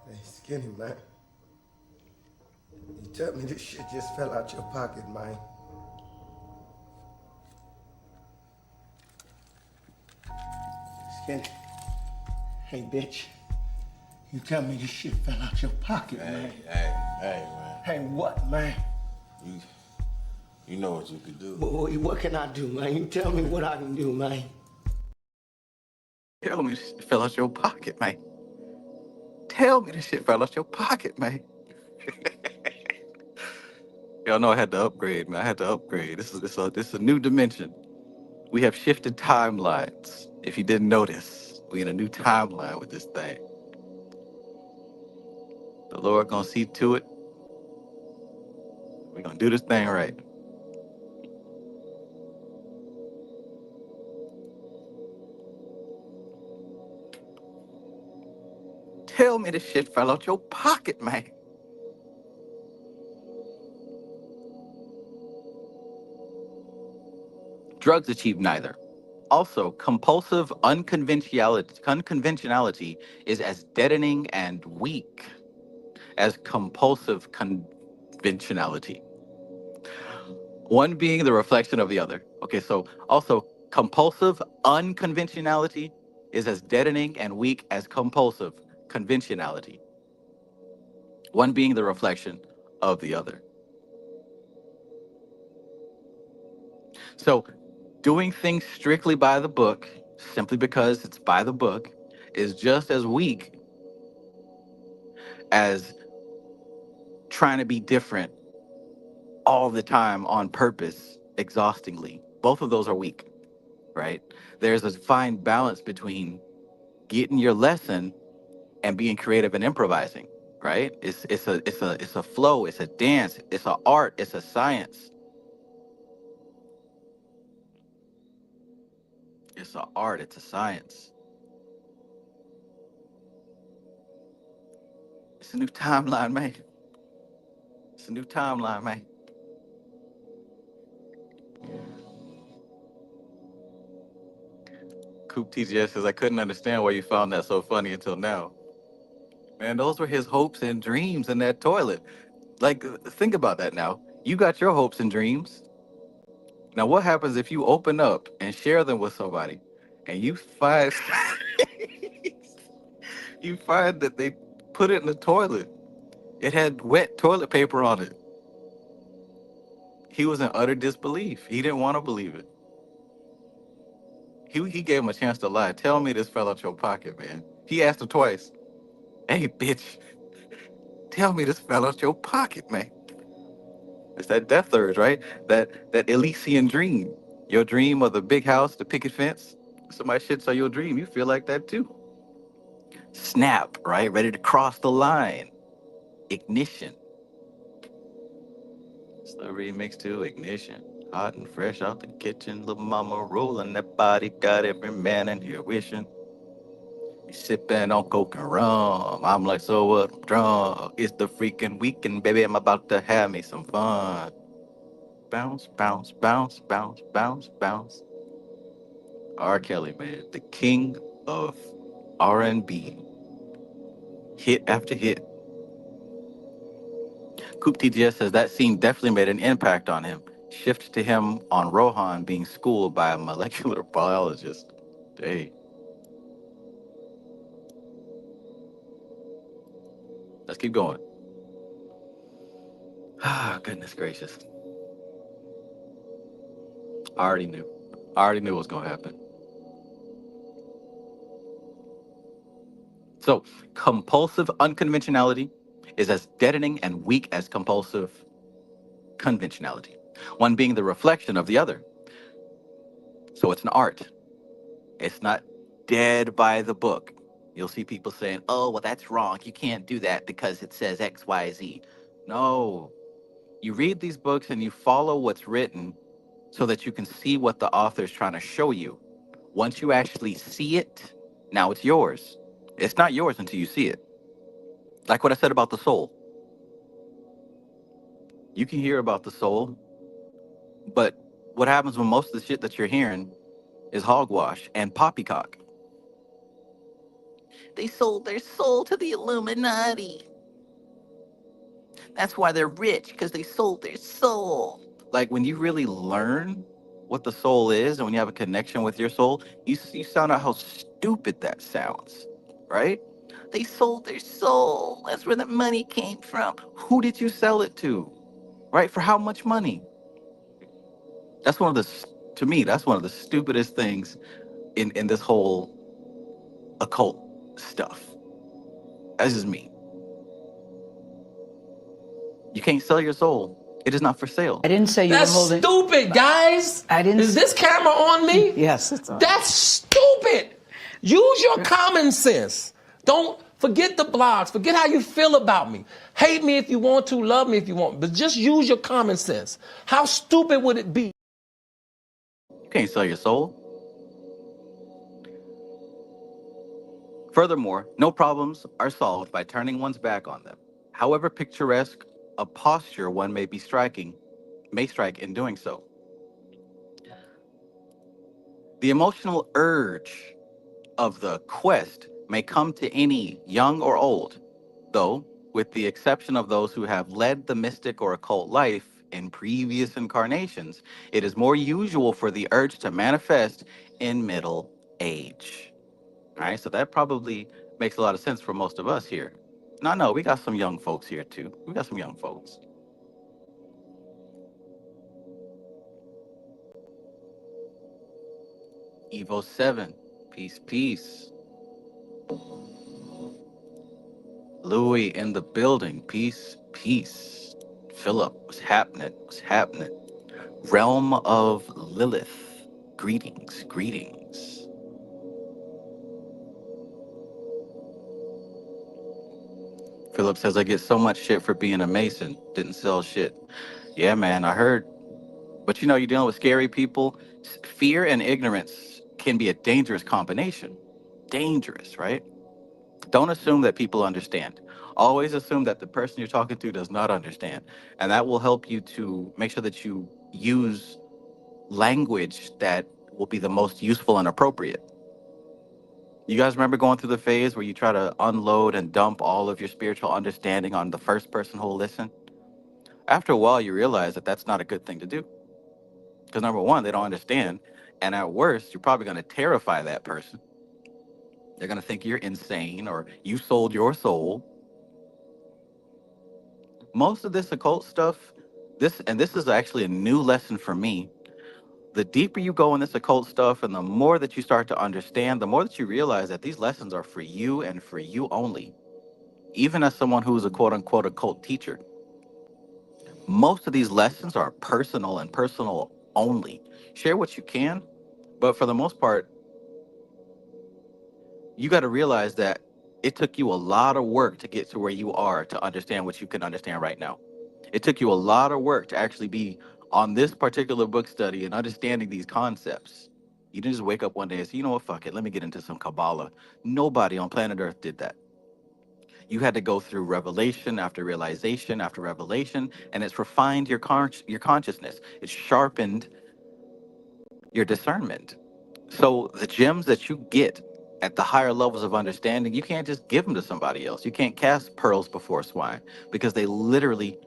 Hey, Skinny, man. You tell me this shit just fell out your pocket, man. Skinny. Hey, bitch. You tell me this shit fell out your pocket, man. Hey, man. Hey, what, man? You know what you could do. What can I do, man? You tell me what I can do, man. Tell me this shit fell out your pocket, man. Tell me this shit fell out your pocket, man. Y'all know I had to upgrade, man. I had to upgrade. This is a new dimension. We have shifted timelines. If you didn't notice, we in a new timeline with this thing. The Lord gonna see to it. We're gonna do this thing right. Tell me this shit fell out your pocket, man. Drugs achieve neither. Also, compulsive unconventionality is as deadening and weak as compulsive conventionality. One being the reflection of the other. Okay, so also compulsive unconventionality is as deadening and weak as compulsive conventionality. One being the reflection of the other. So doing things strictly by the book, simply because it's by the book, is just as weak as trying to be different all the time on purpose, exhaustingly. Both of those are weak, right? There's a fine balance between getting your lesson and being creative and improvising, right? It's a flow, it's a dance, it's an art, it's a science. It's an art, it's a science. It's a new timeline, man. It's a new timeline, man. Coop TGS says, I couldn't understand why you found that so funny until now. Man, those were his hopes and dreams in that toilet. Like, think about that now. You got your hopes and dreams. Now, what happens if you open up and share them with somebody and you find you find that they put it in the toilet? It had wet toilet paper on it. He was in utter disbelief. He didn't want to believe it. He gave him a chance to lie. Tell me this fell out your pocket, man. He asked him twice. Hey, bitch, tell me this fell out your pocket, man. It's that death urge, right? That Elysian dream. Your dream of the big house, the picket fence. Somebody shits on your dream. You feel like that too. Snap, right? Ready to cross the line. Ignition. It's the remix to Ignition. Hot and fresh out the kitchen. Little mama rolling that body. Got every man in here wishing. You sipping on coke and rum. I'm like, so what? I'm drunk. It's the freaking weekend, baby. I'm about to have me some fun. Bounce, bounce, bounce, bounce, bounce, bounce. R. Kelly, man, the king of R&B. Hit after hit. Coop TGS says that scene definitely made an impact on him. Shift to him on Rohan being schooled by a molecular biologist. Hey. Let's keep going. Ah, goodness gracious. I already knew what was going to happen. So, compulsive unconventionality is as deadening and weak as compulsive conventionality, one being the reflection of the other. So it's an art. It's not dead by the book. You'll see people saying, oh, well, that's wrong. You can't do that because it says X, Y, Z. No. You read these books and you follow what's written so that you can see what the author's trying to show you. Once you actually see it, now it's yours. It's not yours until you see it. Like what I said about the soul. You can hear about the soul, but what happens when most of the shit that you're hearing is hogwash and poppycock? They sold their soul to the Illuminati. That's why they're rich, because they sold their soul. Like when you really learn what the soul is and when you have a connection with your soul, you sound out how stupid that sounds, right? They sold their soul. That's where the money came from. Who did you sell it to? Right? For how much money? That's to me, that's one of the stupidest things in this whole occult stuff. That's just me. You can't sell your soul. It is not for sale. I didn't say you That's were holding. stupid, guys. I didn't. Is this camera on me? Yes, it's on. That's stupid. Use your common sense. Don't Forget the blogs. Forget how you feel about me. Hate me if you want to, love me if you want, but just use your common sense. How stupid would it be? You can't sell your soul. Furthermore, no problems are solved by turning one's back on them. However picturesque a posture one may strike in doing so. The emotional urge of the quest may come to any young or old, though, with the exception of those who have led the mystic or occult life in previous incarnations, it is more usual for the urge to manifest in middle age. All right, so that probably makes a lot of sense for most of us here. No, we got some young folks here too. We got some young folks. Evo 7, peace, peace. Louis in the building, peace, peace. Philip, what's happening? What's happening? Realm of Lilith, greetings, greetings. Philip says, I get so much shit for being a Mason. Didn't sell shit. Yeah, man, I heard. But you know, you're dealing with scary people. Fear and ignorance can be a dangerous combination. Dangerous, right? Don't assume that people understand. Always assume that the person you're talking to does not understand. And that will help you to make sure that you use language that will be the most useful and appropriate. You guys remember going through the phase where you try to unload and dump all of your spiritual understanding on the first person who will listen? After a while, you realize that that's not a good thing to do. Because number one, they don't understand. And at worst, you're probably going to terrify that person. They're going to think you're insane or you sold your soul. Most of this occult stuff, this is actually a new lesson for me. The deeper you go in this occult stuff and the more that you start to understand, the more that you realize that these lessons are for you and for you only. Even as someone who's a quote unquote occult teacher, most of these lessons are personal and personal only. Share what you can, but for the most part, you got to realize that it took you a lot of work to get to where you are to understand what you can understand right now. It took you a lot of work to actually be on this particular book study and understanding these concepts. You didn't just wake up one day and say, you know what, fuck it, let me get into some Kabbalah. Nobody on planet Earth did that. You had to go through revelation after realization after revelation, and it's refined your consciousness. It's sharpened your discernment. So the gems that you get at the higher levels of understanding, you can't just give them to somebody else. You can't cast pearls before swine because they literally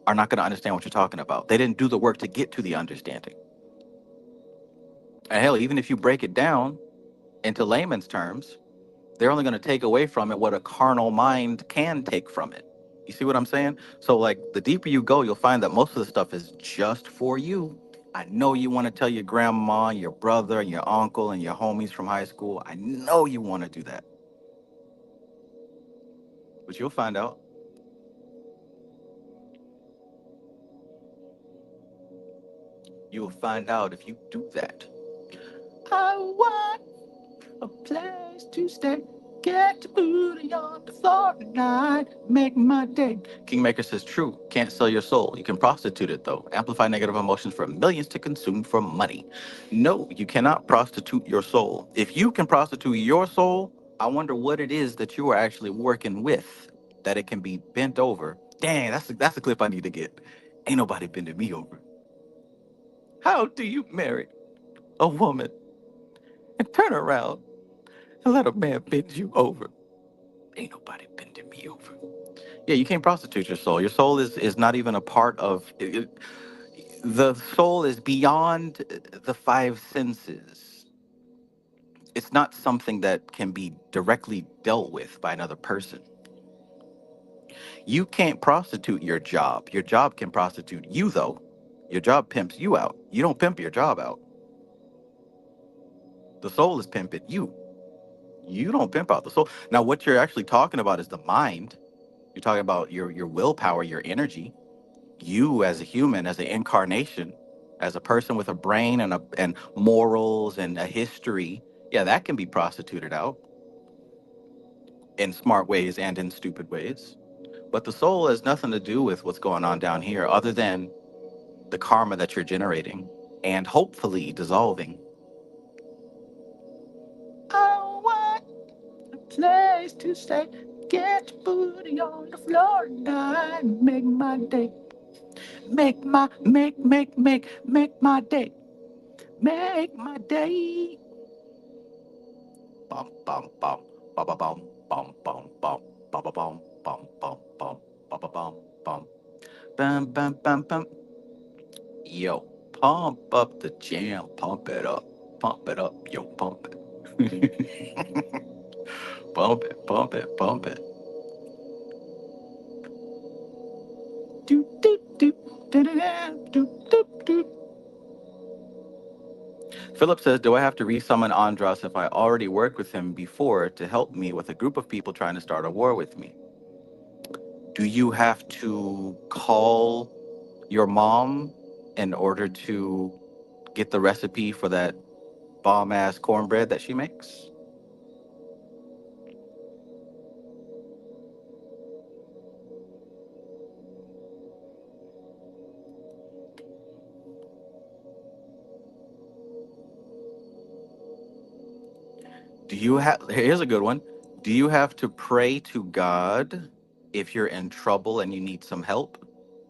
are not going to understand what you're talking about. They didn't do the work to get to the understanding. And hell, even if you break it down into layman's terms, they're only going to take away from it what a carnal mind can take from it. You see what I'm saying? So like the deeper you go, you'll find that most of the stuff is just for you. I know you want to tell your grandma, your brother, and your uncle, and your homies from high school. I know you want to do that. But you'll find out. You'll find out if you do that. I want a place to stay. Get the booty on the floor tonight. Make my day. Kingmaker says, true. Can't sell your soul. You can prostitute it, though. Amplify negative emotions for millions to consume for money. No, you cannot prostitute your soul. If you can prostitute your soul, I wonder what it is that you are actually working with, that it can be bent over. Dang, that's a clip I need to get. Ain't nobody bending me over. How do you marry a woman and turn around and let a man bend you over? Ain't nobody bending me over. Yeah, you can't prostitute your soul. Your soul is not even a part of it. The soul is beyond the five senses. It's not something that can be directly dealt with by another person. You can't prostitute your job. Your job can prostitute you, though. Your job pimps you out. You don't pimp your job out. The soul is pimping you. You don't pimp out the soul. Now, what you're actually talking about is the mind. You're talking about your willpower, your energy. You as a human, as an incarnation, as a person with a brain and morals and a history, yeah, that can be prostituted out. in smart ways and in stupid ways. But the soul has nothing to do with what's going on down here other than the karma that you're generating and hopefully dissolving. I want a place to stay. Get your booty on the floor tonight. Make my day. Make my day. Make my day. Bum bum bum bum bum bum bum bum bum bum bum bum bum bum bum bum bum bum bum bum. Yo, pump up the jam, pump it up, yo, pump it. Pump it, pump it, pump it. Do, do, do, do, do, do, do, do. Philip says, do I have to resummon Andras if I already worked with him before to help me with a group of people trying to start a war with me? Do you have to call your mom in order to get the recipe for that bomb-ass cornbread that she makes? Do you have, here's a good one. Do you have to pray to God if you're in trouble and you need some help?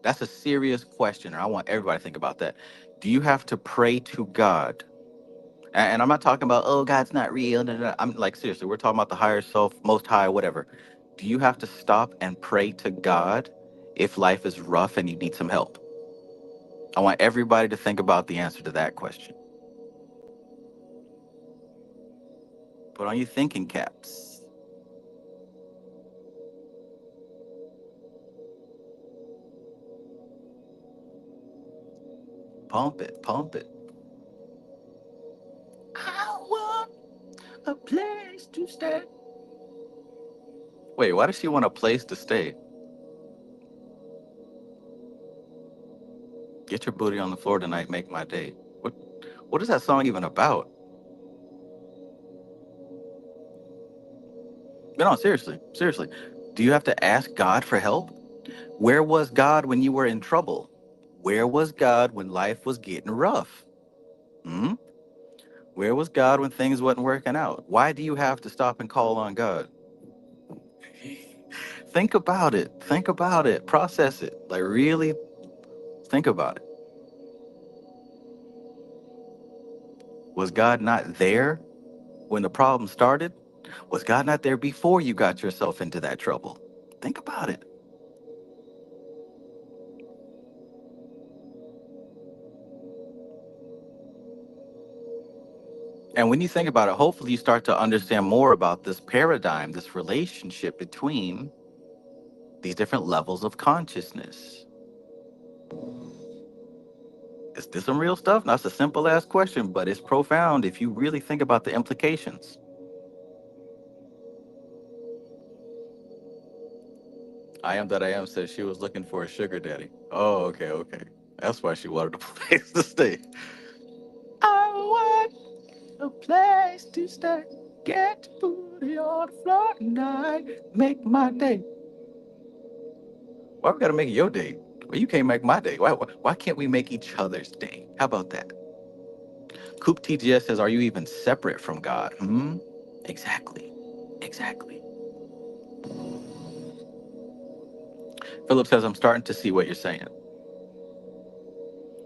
That's a serious question, and I want everybody to think about that. Do you have to pray to God? And I'm not talking about, oh, God's not real. I'm like, seriously, we're talking about the higher self, most high, whatever. Do you have to stop and pray to God if life is rough and you need some help? I want everybody to think about the answer to that question. Put on your thinking caps. Pump it, pump it. I want a place to stay. Wait, why does she want a place to stay? Get your booty on the floor tonight, make my day. What is that song even about? No, seriously, seriously. Do you have to ask God for help? Where was God when you were in trouble? Where was God when life was getting rough? Hmm? Where was God when things wasn't working out? Why do you have to stop and call on God? Think about it. Think about it. Process it. Like, really think about it. Was God not there when the problem started? Was God not there before you got yourself into that trouble? Think about it. And when you think about it, hopefully you start to understand more about this paradigm, this relationship between these different levels of consciousness. Is this some real stuff? That's a simple ass question, but it's profound if you really think about the implications. I am that I am says she was looking for a sugar daddy. Oh, okay, okay. That's why she wanted a place to stay. I want a place to stay. Get booty on the floor tonight. Make my day. Why we gotta make your day? Well, you can't make my day. Why can't we make each other's day? How about that? Coop TGS says, are you even separate from God? Exactly. Exactly. Philip says, I'm starting to see what you're saying.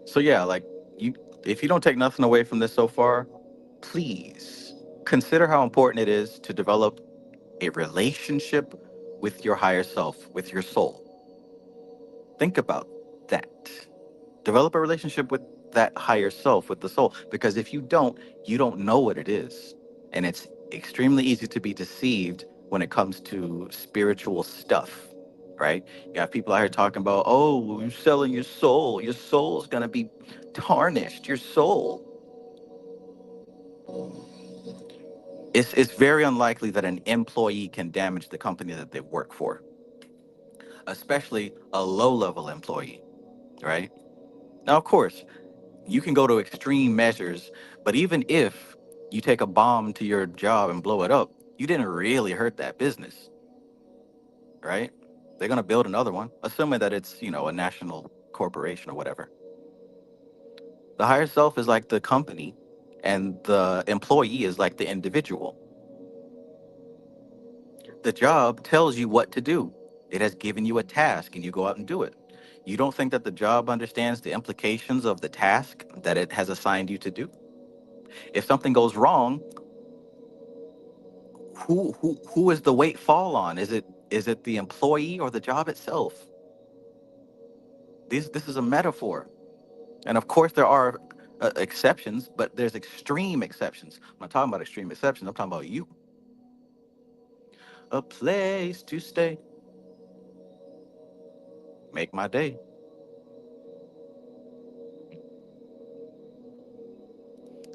So yeah, like if you don't take nothing away from this so far, please consider how important it is to develop a relationship with your higher self, with your soul. Think about that. Develop a relationship with that higher self, with the soul, because if you don't know what it is. And it's extremely easy to be deceived when it comes to spiritual stuff, right? You got people out here talking about, oh, you're selling your soul. Your soul's going to be tarnished. Your soul. It's very unlikely that an employee can damage the company that they work for, especially a low-level employee, right? Now, of course, you can go to extreme measures, but even if you take a bomb to your job and blow it up, You didn't really hurt that business, right? They're going to build another one, assuming that it's, a national corporation or whatever. The higher self is like the company, and the employee is like the individual. The job tells you what to do. It has given you a task, and you go out and do it. You don't think that the job understands the implications of the task that it has assigned you to do? If something goes wrong, who is the weight fall on? Is it the employee or the job itself? This is a metaphor, and of course there are exceptions, but there's extreme exceptions. I'm not talking about extreme exceptions. I'm talking about you. A place to stay. Make my day.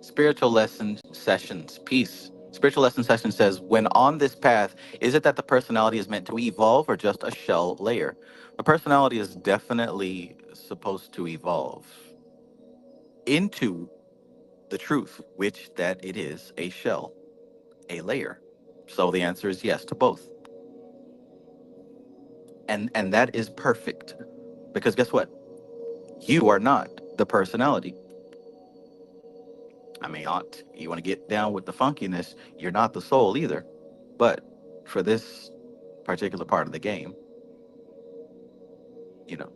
Spiritual lesson sessions. Peace. Spiritual lesson session says, when on this path, is it that the personality is meant to evolve or just a shell layer? The personality is definitely supposed to evolve into the truth, which that it is a shell, a layer. So the answer is yes to both. And that is perfect. Because guess what? You are not the personality. I mean, you want to get down with the funkiness, you're not the soul either. But for this particular part of the game, you know.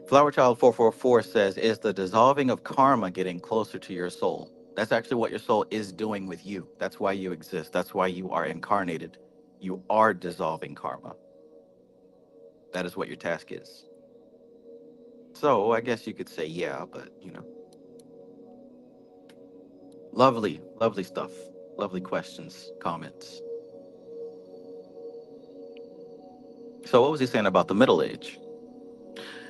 Flower Child 444 says, is the dissolving of karma getting closer to your soul? That's actually what your soul is doing with you. That's why you exist. That's why you are incarnated. You are dissolving karma. That is what your task is. So I guess you could say, yeah, but lovely, lovely stuff. Lovely questions, comments. So what was he saying about the middle age?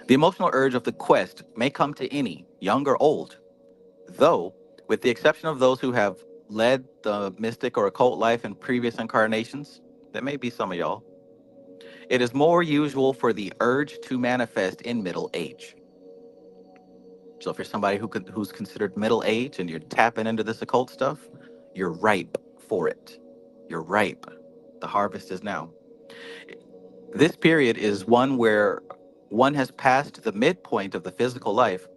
The emotional urge of the quest may come to any, young or old, though, with the exception of those who have led the mystic or occult life in previous incarnations, that may be some of y'all, it is more usual for the urge to manifest in middle age. So if you're somebody who's considered middle age and you're tapping into this occult stuff, you're ripe for it. You're ripe. The harvest is now. This period is one where one has passed the midpoint of the physical life.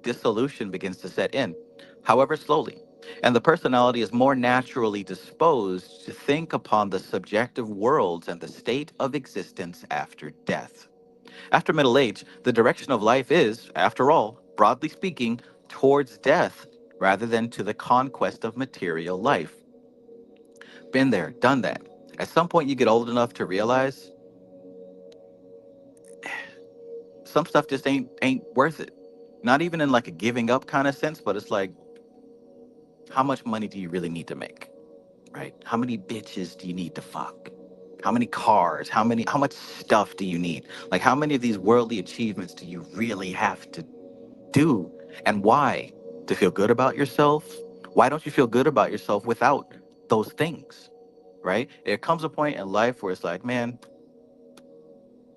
Dissolution begins to set in, however slowly, and the personality is more naturally disposed to think upon the subjective worlds and the state of existence after death. After middle age, the direction of life is, after all, broadly speaking, towards death rather than to the conquest of material life. Been there, done that. At some point you get old enough to realize some stuff just ain't worth it. Not even in like a giving up kind of sense, but it's like, how much money do you really need to make? Right? How many bitches do you need to fuck? How many cars? How much stuff do you need? Like, how many of these worldly achievements do you really have to do? And why? To feel good about yourself? Why don't you feel good about yourself without those things? Right? There comes a point in life where it's like, man,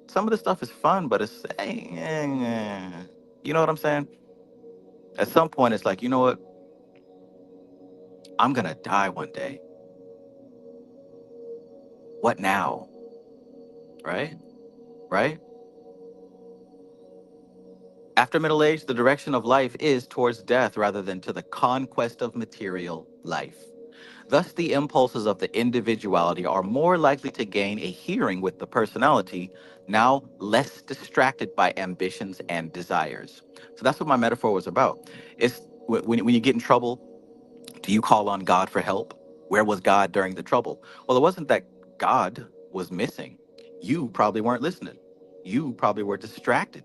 some of this stuff is fun, but it's, you know what I'm saying? At some point, it's like, you know what? I'm gonna die one day. What now? Right? Right? After middle age, the direction of life is towards death rather than to the conquest of material life. Thus, the impulses of the individuality are more likely to gain a hearing with the personality, now less distracted by ambitions and desires. So that's what my metaphor was about. It's when you get in trouble, do you call on God for help? Where was God during the trouble? Well, it wasn't that God was missing. You probably weren't listening. You probably were distracted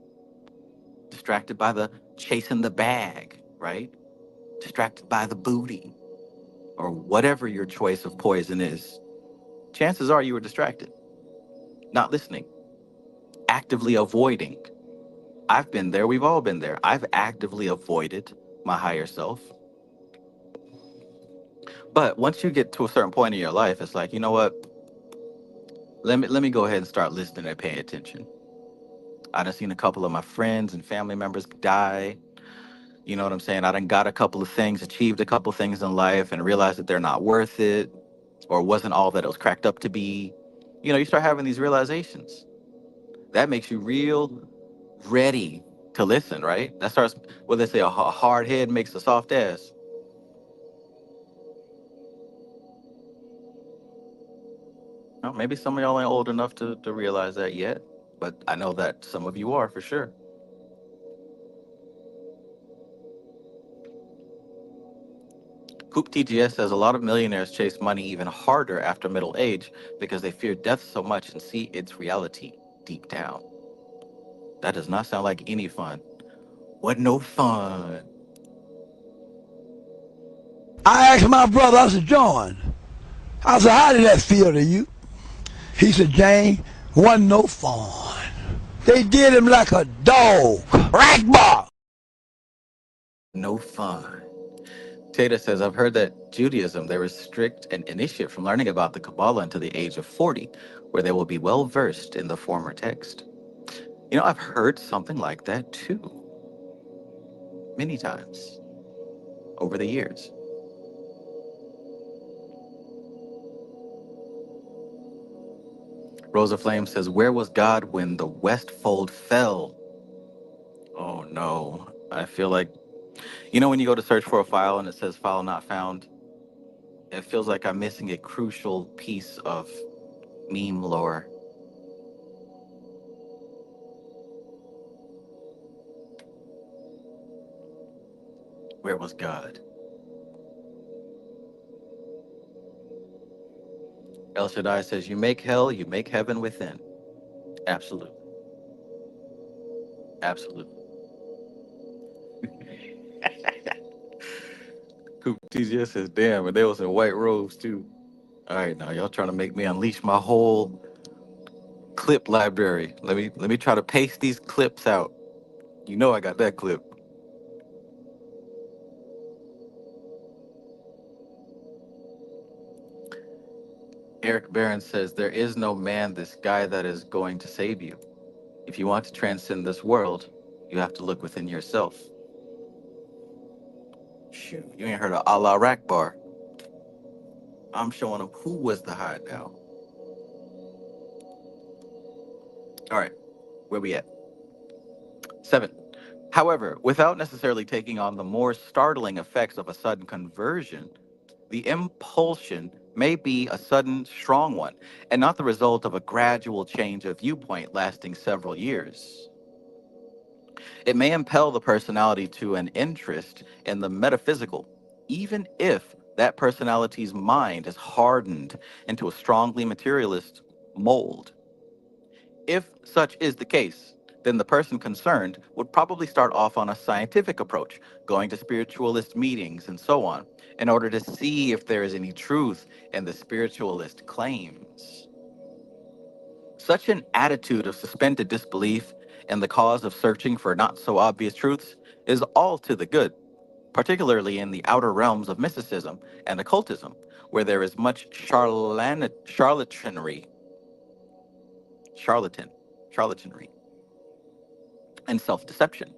by the chasing the bag, right? Distracted by the booty or whatever your choice of poison is. Chances are you were distracted, not listening, actively avoiding. I've been there. We've all been there. I've actively avoided my higher self. But once you get to a certain point in your life, it's like, you know what? Let me go ahead and start listening and paying attention. I done seen a couple of my friends and family members die. You know what I'm saying? I done got a couple of things, achieved a couple of things in life, and realized that they're not worth it, or wasn't all that it was cracked up to be. You know, you start having these realizations. That makes you real ready to listen, right? That starts, what they say, a hard head makes a soft ass. Well, maybe some of y'all ain't old enough to realize that yet, but I know that some of you are for sure. Coop TGS says a lot of millionaires chase money even harder after middle age because they fear death so much and see its reality deep down. That does not sound like any fun. What no fun. I asked my brother, I said, John, I said, how did that feel to you? He said, Jane, wasn't no fun. They did him like a dog. Rackbar. No fun. Tata says, I've heard that Judaism, they restrict an initiate from learning about the Kabbalah until the age of 40, where they will be well versed in the former text. You know, I've heard something like that too, many times over the years. Rosa Flame says, where was God when the West Fold fell? Oh no. I feel like, you know, when you go to search for a file and it says file not found, it feels like I'm missing a crucial piece of meme lore. Where was God? El Shaddai says, you make hell, you make heaven within. Absolutely. Absolutely. Coop TGS says, damn, and they was in white robes too. All right, now y'all trying to make me unleash my whole clip library. Let me try to paste these clips out. You know I got that clip. Eric Barron says, there is no man, this guy that is going to save you. If you want to transcend this world, you have to look within yourself. Shoot, you ain't heard of Allah Rakbar. I'm showing them who was the hideout. All right, where we at? 7. However, without necessarily taking on the more startling effects of a sudden conversion, the impulsion may be a sudden, strong one, and not the result of a gradual change of viewpoint lasting several years. It may impel the personality to an interest in the metaphysical, even if that personality's mind is hardened into a strongly materialist mold. If such is the case, then the person concerned would probably start off on a scientific approach, going to spiritualist meetings and so on, in order to see if there is any truth in the spiritualist claims. Such an attitude of suspended disbelief in the cause of searching for not so obvious truths is all to the good, particularly in the outer realms of mysticism and occultism, where there is much charlatanry, and self-deception.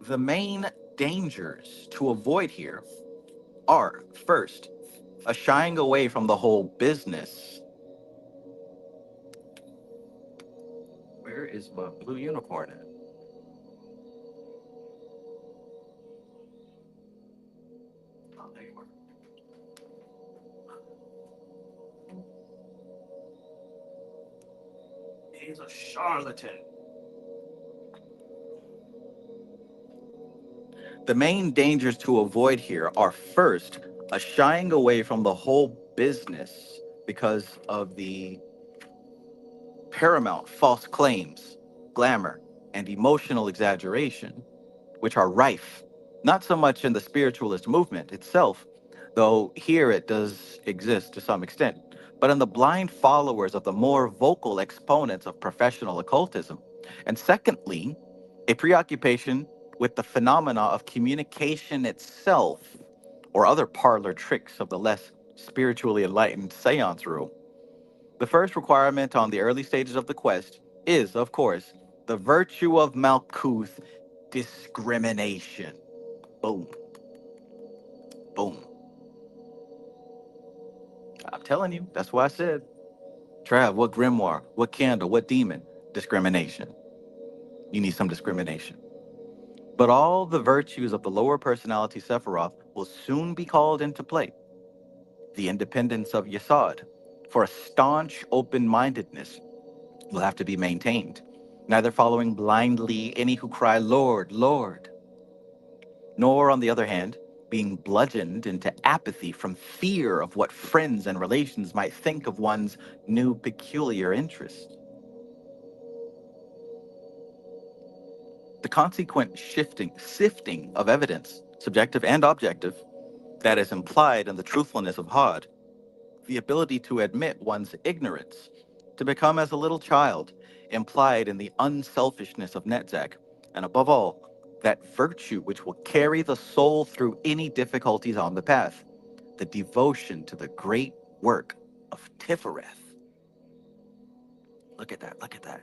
The main dangers to avoid here are, first, a shying away from the whole business. Where is my blue unicorn at? Oh, there you are. He's a charlatan. The main dangers to avoid here are, first, a shying away from the whole business because of the paramount false claims, glamour, and emotional exaggeration, which are rife, not so much in the spiritualist movement itself, though here it does exist to some extent, but in the blind followers of the more vocal exponents of professional occultism. And secondly, a preoccupation with the phenomena of communication itself, or other parlor tricks of the less spiritually enlightened seance room. The first requirement on the early stages of the quest is, of course, the virtue of Malkuth discrimination. Boom. Boom. I'm telling you, that's why I said, Trav, what grimoire, what candle, what demon? Discrimination. You need some discrimination. But all the virtues of the lower personality Sephiroth will soon be called into play. The independence of Yesod, for a staunch open-mindedness, will have to be maintained, neither following blindly any who cry, Lord, Lord, nor, on the other hand, being bludgeoned into apathy from fear of what friends and relations might think of one's new peculiar interest. The consequent sifting of evidence, subjective and objective, that is implied in the truthfulness of Hod, the ability to admit one's ignorance, to become as a little child, implied in the unselfishness of Netzach, and above all, that virtue which will carry the soul through any difficulties on the path, the devotion to the great work of Tifereth. Look at that, look at that.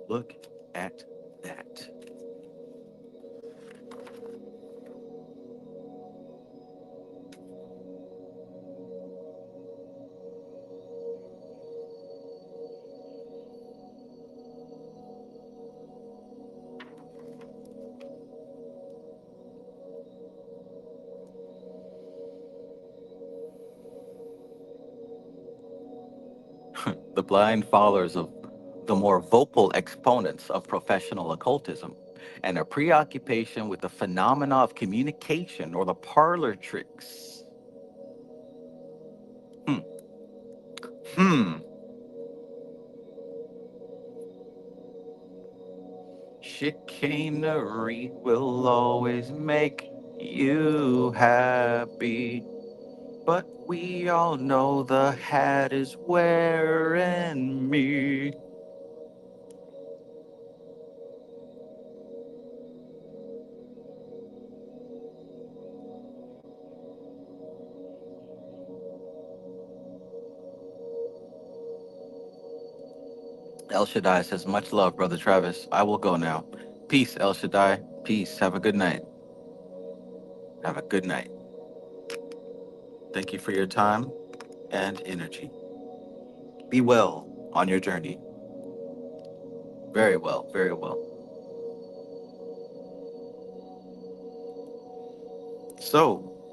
Look at that. The blind followers of the more vocal exponents of professional occultism and a preoccupation with the phenomena of communication or the parlor tricks. Chicanery will always make you happy, but we all know the hat is wearing me. El Shaddai says, much love, Brother Travis. I will go now. Peace, El Shaddai. Peace. Have a good night. Have a good night. Thank you for your time and energy. Be well on your journey. Very well, very well. So,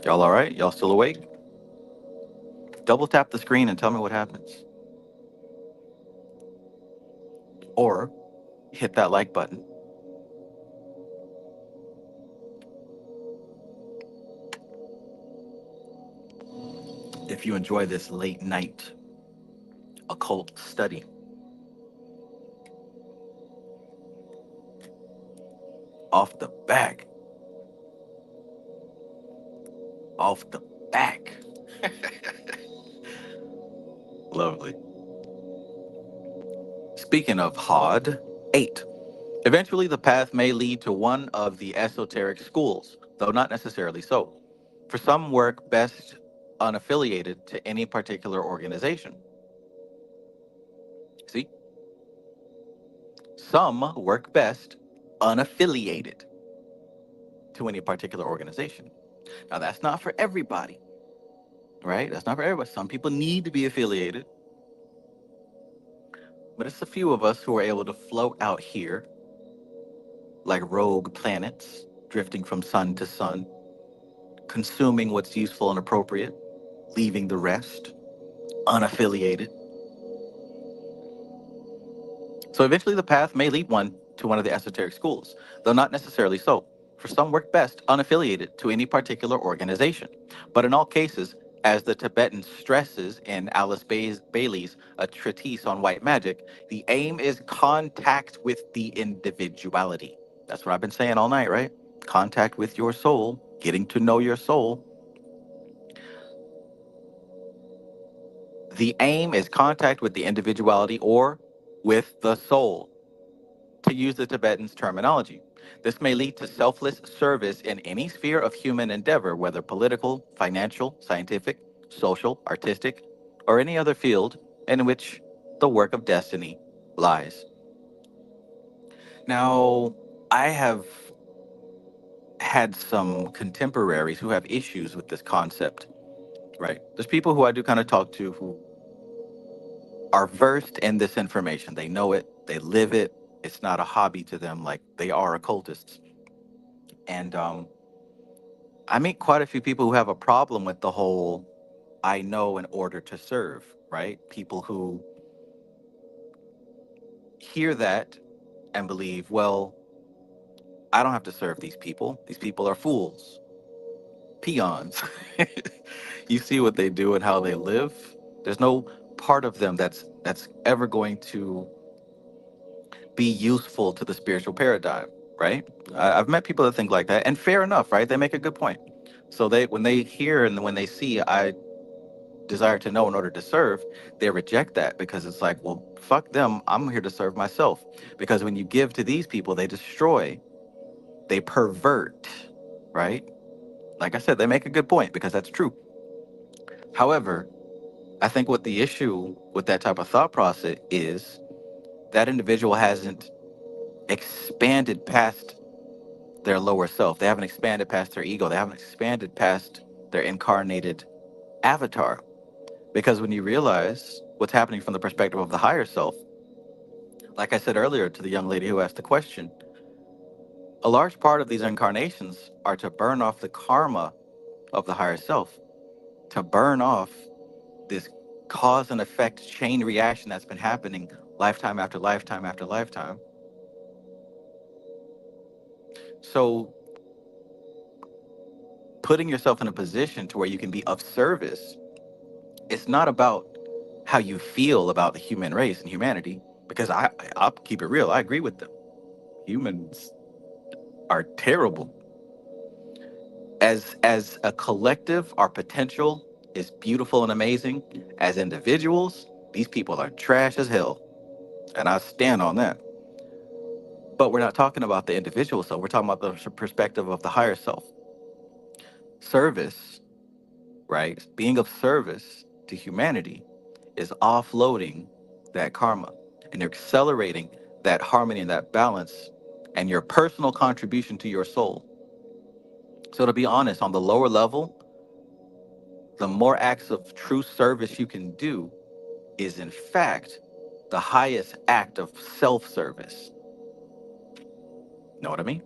y'all all right? Y'all still awake? Double tap the screen and tell me what happens. Or hit that like button. If you enjoy this late night occult study. Off the back. Off the back. Lovely. Speaking of Hod, 8. Eventually, the path may lead to one of the esoteric schools, though not necessarily so. For some work best unaffiliated to any particular organization. See? Some work best unaffiliated to any particular organization. Now, that's not for everybody, right? That's not for everybody. Some people need to be affiliated. But it's a few of us who are able to float out here like rogue planets, drifting from sun to sun, consuming what's useful and appropriate, leaving the rest, unaffiliated. So eventually the path may lead one to one of the esoteric schools, though not necessarily so. For some work best unaffiliated to any particular organization. But in all cases, as the Tibetan stresses in Alice Bailey's A Treatise on White Magic, the aim is contact with the individuality. That's what I've been saying all night, right? Contact with your soul, getting to know your soul. The aim is contact with the individuality or with the soul, to use the Tibetan's terminology. This may lead to selfless service in any sphere of human endeavor, whether political, financial, scientific, social, artistic, or any other field in which the work of destiny lies. Now, I have had some contemporaries who have issues with this concept, right? There's people who I do kind of talk to who are versed in this information. They know it, they live it. It's not a hobby to them, like they are occultists. And I meet quite a few people who have a problem with the whole I know in order to serve, right? People who hear that and believe, well, I don't have to serve these people. These people are fools, peons. You see what they do and how they live. There's no part of them that's ever going to be useful to the spiritual paradigm, right? I've met people that think like that, and fair enough, right? They make a good point. So they, when they hear and when they see I desire to know in order to serve, they reject that because it's like, well, fuck them. I'm here to serve myself. Because when you give to these people, they destroy, they pervert, right? Like I said, they make a good point because that's true. However, I think what the issue with that type of thought process is that individual hasn't expanded past their lower self. They haven't expanded past their ego. They haven't expanded past their incarnated avatar. Because when you realize what's happening from the perspective of the higher self, like I said earlier to the young lady who asked the question, a large part of these incarnations are to burn off the karma of the higher self, to burn off this cause and effect chain reaction that's been happening lifetime after lifetime after lifetime. So putting yourself in a position to where you can be of service, it's not about how you feel about the human race and humanity, because I'll keep it real. I agree with them. Humans are terrible. As a collective, our potential is beautiful and amazing. As individuals, these people are trash as hell. And I stand on that. But we're not talking about the individual self. We're talking about the perspective of the higher self. Service, right? Being of service to humanity is offloading that karma, and you're accelerating that harmony and that balance and your personal contribution to your soul. So to be honest, on the lower level, the more acts of true service you can do is in fact the highest act of self-service. Know what I mean?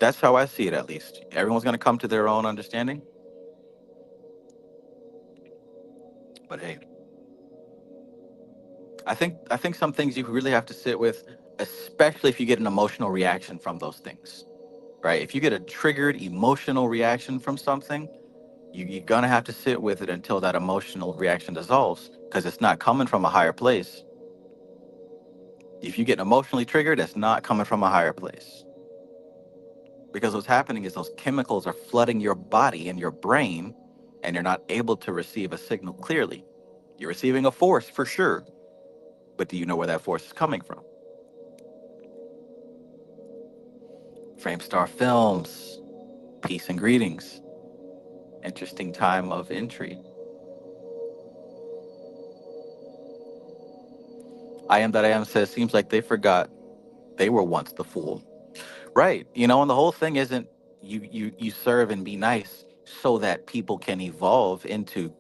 That's how I see it, at least. Everyone's going to come to their own understanding. But hey, I think some things you really have to sit with, especially if you get an emotional reaction from those things, right? If you get a triggered emotional reaction from something, you're gonna have to sit with it until that emotional reaction dissolves, because it's not coming from a higher place. If you get emotionally triggered, it's not coming from a higher place. Because what's happening is those chemicals are flooding your body and your brain, and you're not able to receive a signal clearly. You're receiving a force for sure, but do you know where that force is coming from? Framestar Films, peace and greetings. Interesting time of entry. I Am That I Am says, seems like they forgot they were once the fool. Right. You know, and the whole thing isn't you serve and be nice so that people can evolve into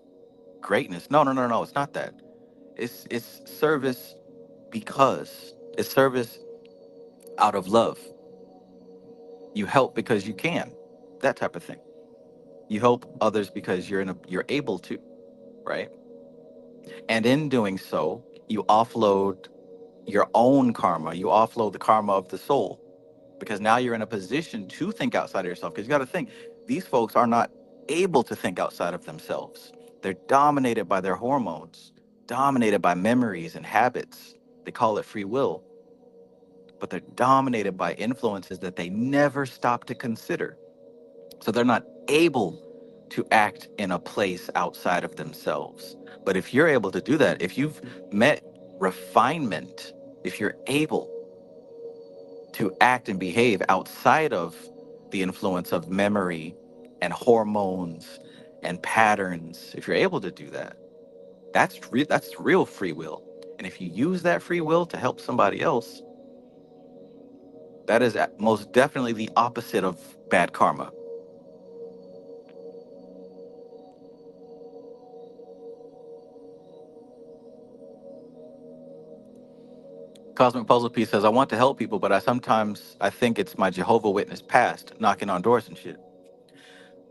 greatness. No. It's not that. It's service because it's service out of love. You help because you can. That type of thing. You help others because you're able to, right? And in doing so, you offload your own karma. You offload the karma of the soul, because now you're in a position to think outside of yourself. Because you got to think, these folks are not able to think outside of themselves. They're dominated by their hormones, dominated by memories and habits. They call it free will, but they're dominated by influences that they never stop to consider. So they're not able to act in a place outside of themselves. But if you're able to do that, if you've met refinement, if you're able to act and behave outside of the influence of memory and hormones and patterns, if you're able to do that, That's real free will. And if you use that free will to help somebody else, that is most definitely the opposite of bad karma. Cosmic Puzzle Piece says, I want to help people, but I think it's my Jehovah Witness past knocking on doors and shit.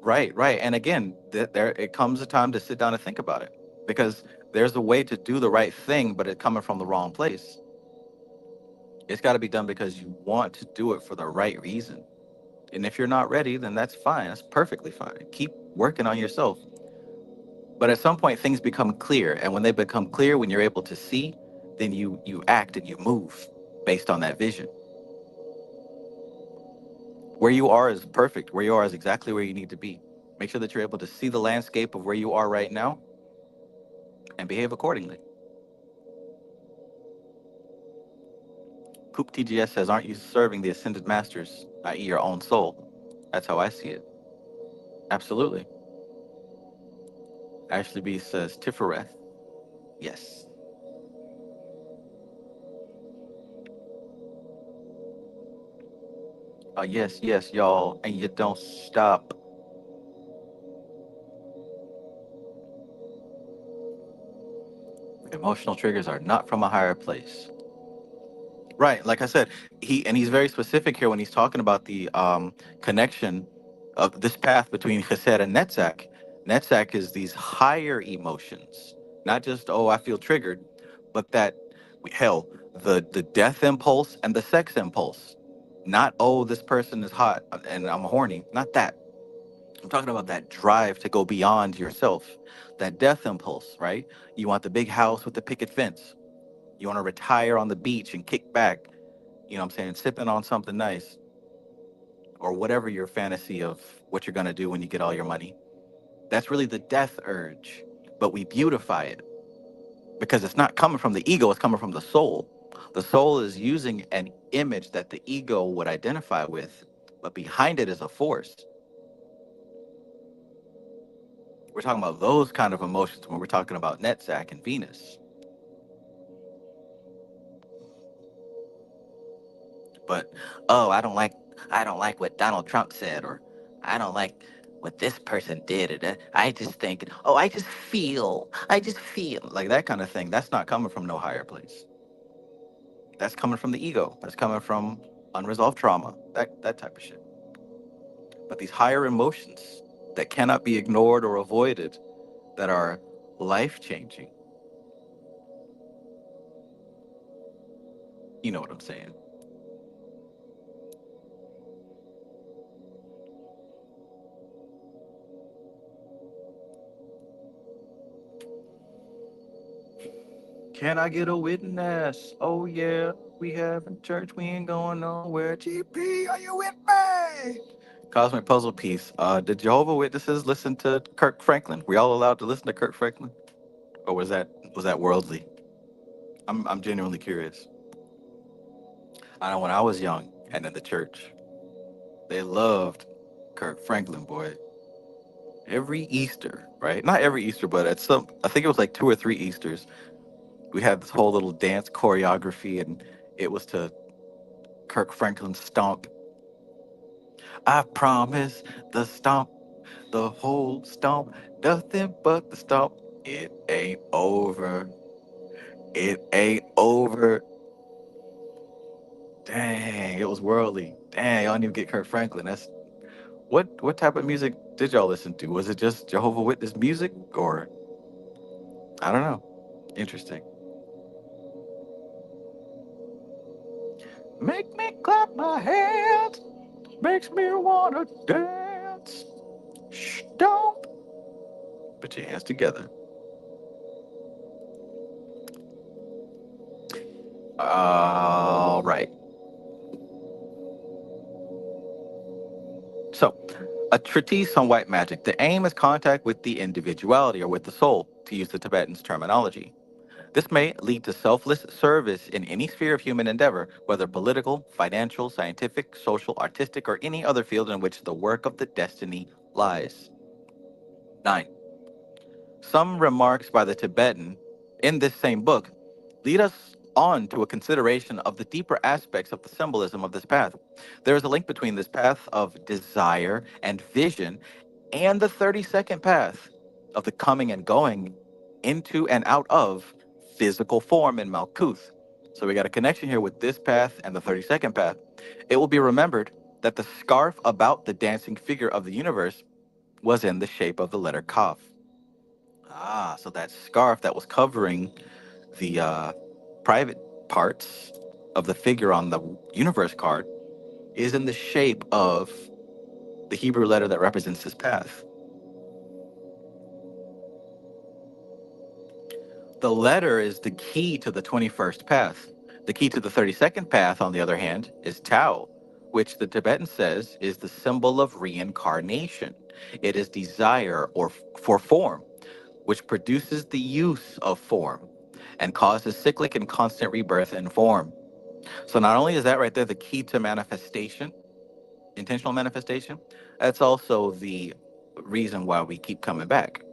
Right, right. And again, there it comes a time to sit down and think about it, because there's a way to do the right thing, but it's coming from the wrong place. It's got to be done because you want to do it for the right reason. And if you're not ready, then that's fine. That's perfectly fine. Keep working on yourself. But at some point, things become clear. And when they become clear, when you're able to see, then you act and you move based on that vision. Where you are is perfect. Where you are is exactly where you need to be. Make sure that you're able to see the landscape of where you are right now and behave accordingly. Coop TGS says, aren't you serving the ascended masters, i.e. your own soul? That's how I see it. Absolutely. Ashley B says, Tifereth. Yes. Yes, yes, y'all. And you don't stop. Emotional triggers are not from a higher place. Right, like I said, he's very specific here when he's talking about the connection of this path between Chesed and Netzach. Netzach is these higher emotions, not just, oh, I feel triggered, but that, hell, the death impulse and the sex impulse. Not, oh, this person is hot and I'm horny. Not that. I'm talking about that drive to go beyond yourself, that death impulse, right? You want the big house with the picket fence. You want to retire on the beach and kick back, you know what I'm saying, sipping on something nice, or whatever your fantasy of what you're going to do when you get all your money. That's really the death urge, but we beautify it because it's not coming from the ego, it's coming from the soul. The soul is using an image that the ego would identify with, but behind it is a force. We're talking about those kind of emotions when we're talking about Netzach and Venus. But, oh, I don't like what Donald Trump said, or I don't like what this person did. Or I just think, oh, I just feel like that kind of thing. That's not coming from no higher place. That's coming from the ego. That's coming from unresolved trauma, that type of shit. But these higher emotions that cannot be ignored or avoided, that are life-changing. You know what I'm saying? Can I get a witness? Oh yeah, we have in church, we ain't going nowhere. GP, are you with me? Cosmic Puzzle Piece. Did Jehovah Witnesses listen to Kirk Franklin? Were y'all allowed to listen to Kirk Franklin? Or was that worldly? I'm genuinely curious. I know when I was young and in the church, they loved Kirk Franklin, boy. Every Easter, right? Not every Easter, but I think it was like 2 or 3 Easters, we had this whole little dance choreography, and it was to Kirk Franklin's Stomp. I promise the stomp, the whole stomp, nothing but the stomp. It ain't over. It ain't over. Dang, it was worldly. Dang, y'all didn't even get Kirk Franklin. That's what type of music did y'all listen to? Was it just Jehovah Witness music, or I don't know. Interesting. Make me clap my hands, makes me wanna dance. Stomp. Put your hands together. All right. So, a treatise on white magic. The aim is contact with the individuality, or with the soul, to use the Tibetan's terminology. This may lead to selfless service in any sphere of human endeavor, whether political, financial, scientific, social, artistic, or any other field in which the work of the destiny lies. 9. Some remarks by the Tibetan in this same book lead us on to a consideration of the deeper aspects of the symbolism of this path. There is a link between this path of desire and vision and the 32nd path of the coming and going into and out of physical form in Malkuth. So we got a connection here with this path and the 32nd path. It will be remembered that the scarf about the dancing figure of the universe was in the shape of the letter Kaph. Ah, so that scarf that was covering the private parts of the figure on the universe card is in the shape of the Hebrew letter that represents this path. The letter is the key to the 21st path. The key to the 32nd path, on the other hand, is Tau, which the Tibetan says is the symbol of reincarnation. It is desire or for form, which produces the use of form and causes cyclic and constant rebirth in form. So not only is that right there the key to manifestation, intentional manifestation, that's also the reason why we keep coming back.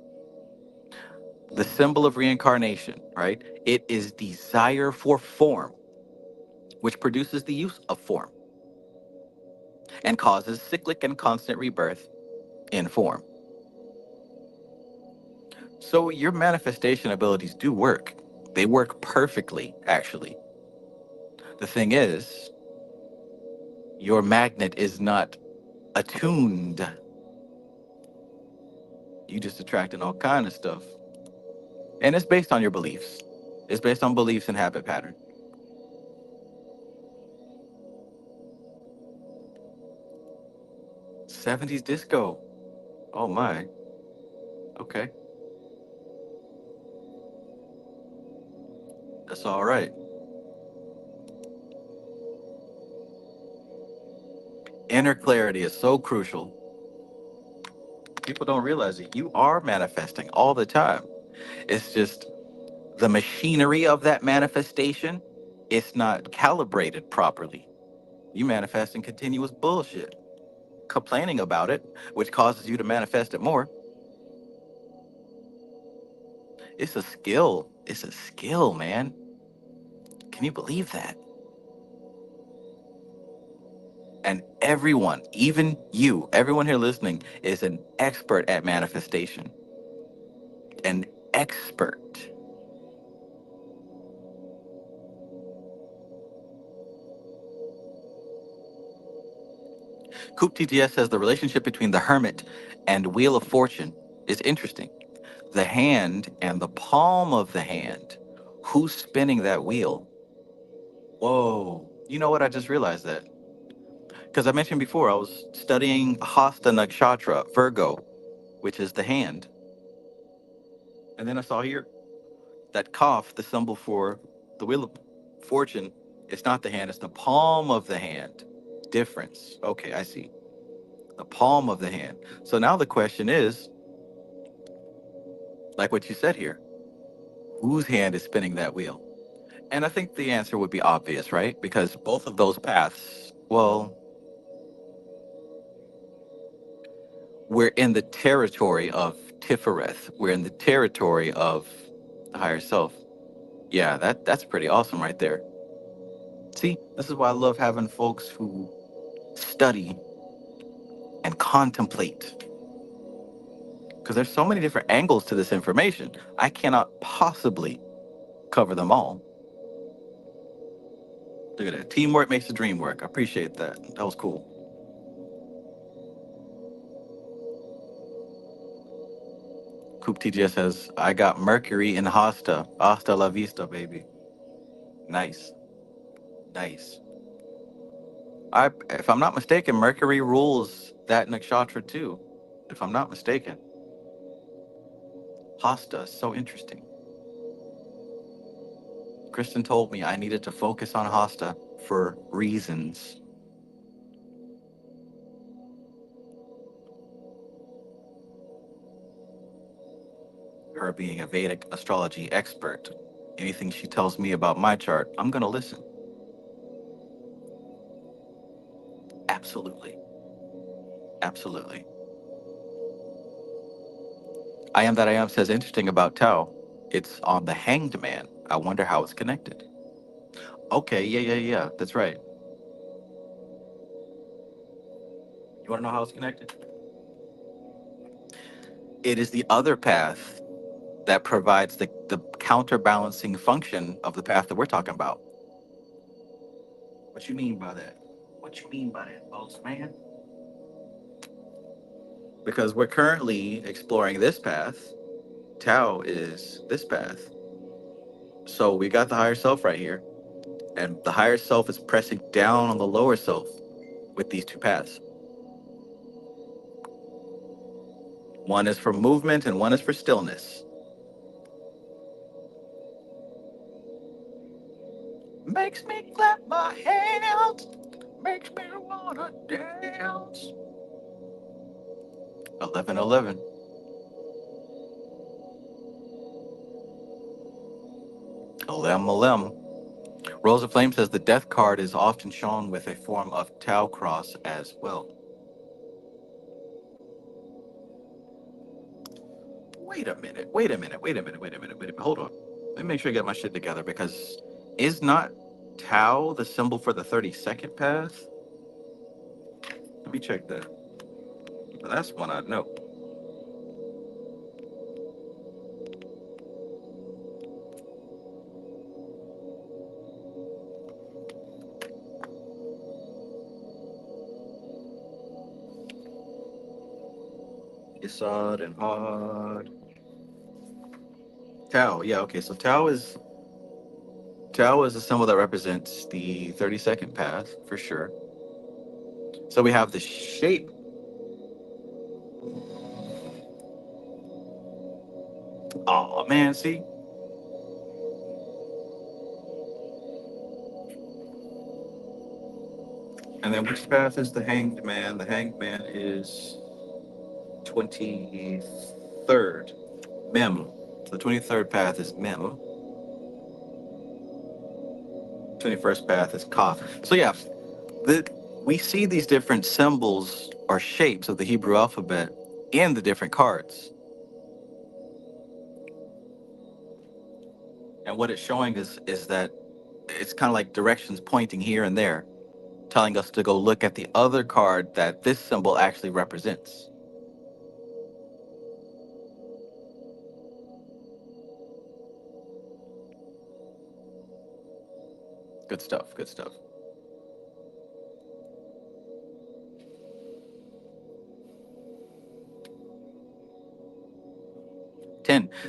The symbol of reincarnation, right? It is desire for form, which produces the use of form and causes cyclic and constant rebirth in form. So your manifestation abilities do work. They work perfectly, actually. The thing is, your magnet is not attuned. You just attracting all kind of stuff. And it's based on your beliefs. It's based on beliefs and habit pattern. '70s disco. Oh my. Okay. That's all right. Inner clarity is so crucial. People don't realize it. You are manifesting all the time. It's just the machinery of that manifestation, it's not calibrated properly. You manifesting continuous bullshit, complaining about it, which causes you to manifest it more. It's a skill. It's a skill, man. Can you believe that? And everyone, even you, everyone here listening, is an expert at manifestation. An expert. Coop TGS says the relationship between the Hermit and Wheel of Fortune is interesting. The hand and the palm of the hand. Who's spinning that wheel? Whoa. You know what? I just realized that. Because I mentioned before, I was studying Hasta Nakshatra, Virgo, which is the hand. And then I saw here that Kaph, the symbol for the Wheel of Fortune, it's not the hand, it's the palm of the hand. Difference. Okay, I see. The palm of the hand. So now the question is, like what you said here, whose hand is spinning that wheel? And I think the answer would be obvious, right? Because both of those paths, well, we're in the territory of Tifereth. We're in the territory of the higher self. Yeah, that's pretty awesome right there. See, this is why I love having folks who study and contemplate. Because there's so many different angles to this information. I cannot possibly cover them all. Look at that. Teamwork makes the dream work. I appreciate that. That was cool. Coop TGS says, I got Mercury in Hasta. Hasta la vista, baby. Nice. Nice. If I'm not mistaken, Mercury rules that nakshatra too. If I'm not mistaken. Hasta is so interesting. Kristen told me I needed to focus on Hasta for reasons. Her being a Vedic astrology expert, anything she tells me about my chart, I'm going to listen. Absolutely. Absolutely. I am that I am says interesting about Tao. It's on the hanged man. I wonder how it's connected. Okay, yeah. That's right. You want to know how it's connected? It is the other path that provides the counterbalancing function of the path that we're talking about. What you mean by that? What you mean by that, boss man? Because we're currently exploring this path. Tao is this path. So we got the higher self right here. And the higher self is pressing down on the lower self with these two paths. One is for movement and one is for stillness. Makes me clap my hands. Makes me wanna dance. 11:11. Alem. Rose of Flame says the death card is often shown with a form of Tau cross as well. Wait a minute. Hold on. Let me make sure I get my shit together, because is not Tau the symbol for the 32nd path? Let me check that. That's one I know. Yesod and Hod. Tau, yeah, okay. So Tau is a symbol that represents the 32nd path for sure. So we have the shape. Oh man, see? And then which path is the hanged man? The hanged man is 23rd. Mem. So the 23rd path is Mem. 21st path is Kaph. So yeah, we see these different symbols or shapes of the Hebrew alphabet in the different cards. And what it's showing is that it's kind of like directions pointing here and there, telling us to go look at the other card that this symbol actually represents. Good stuff, good stuff.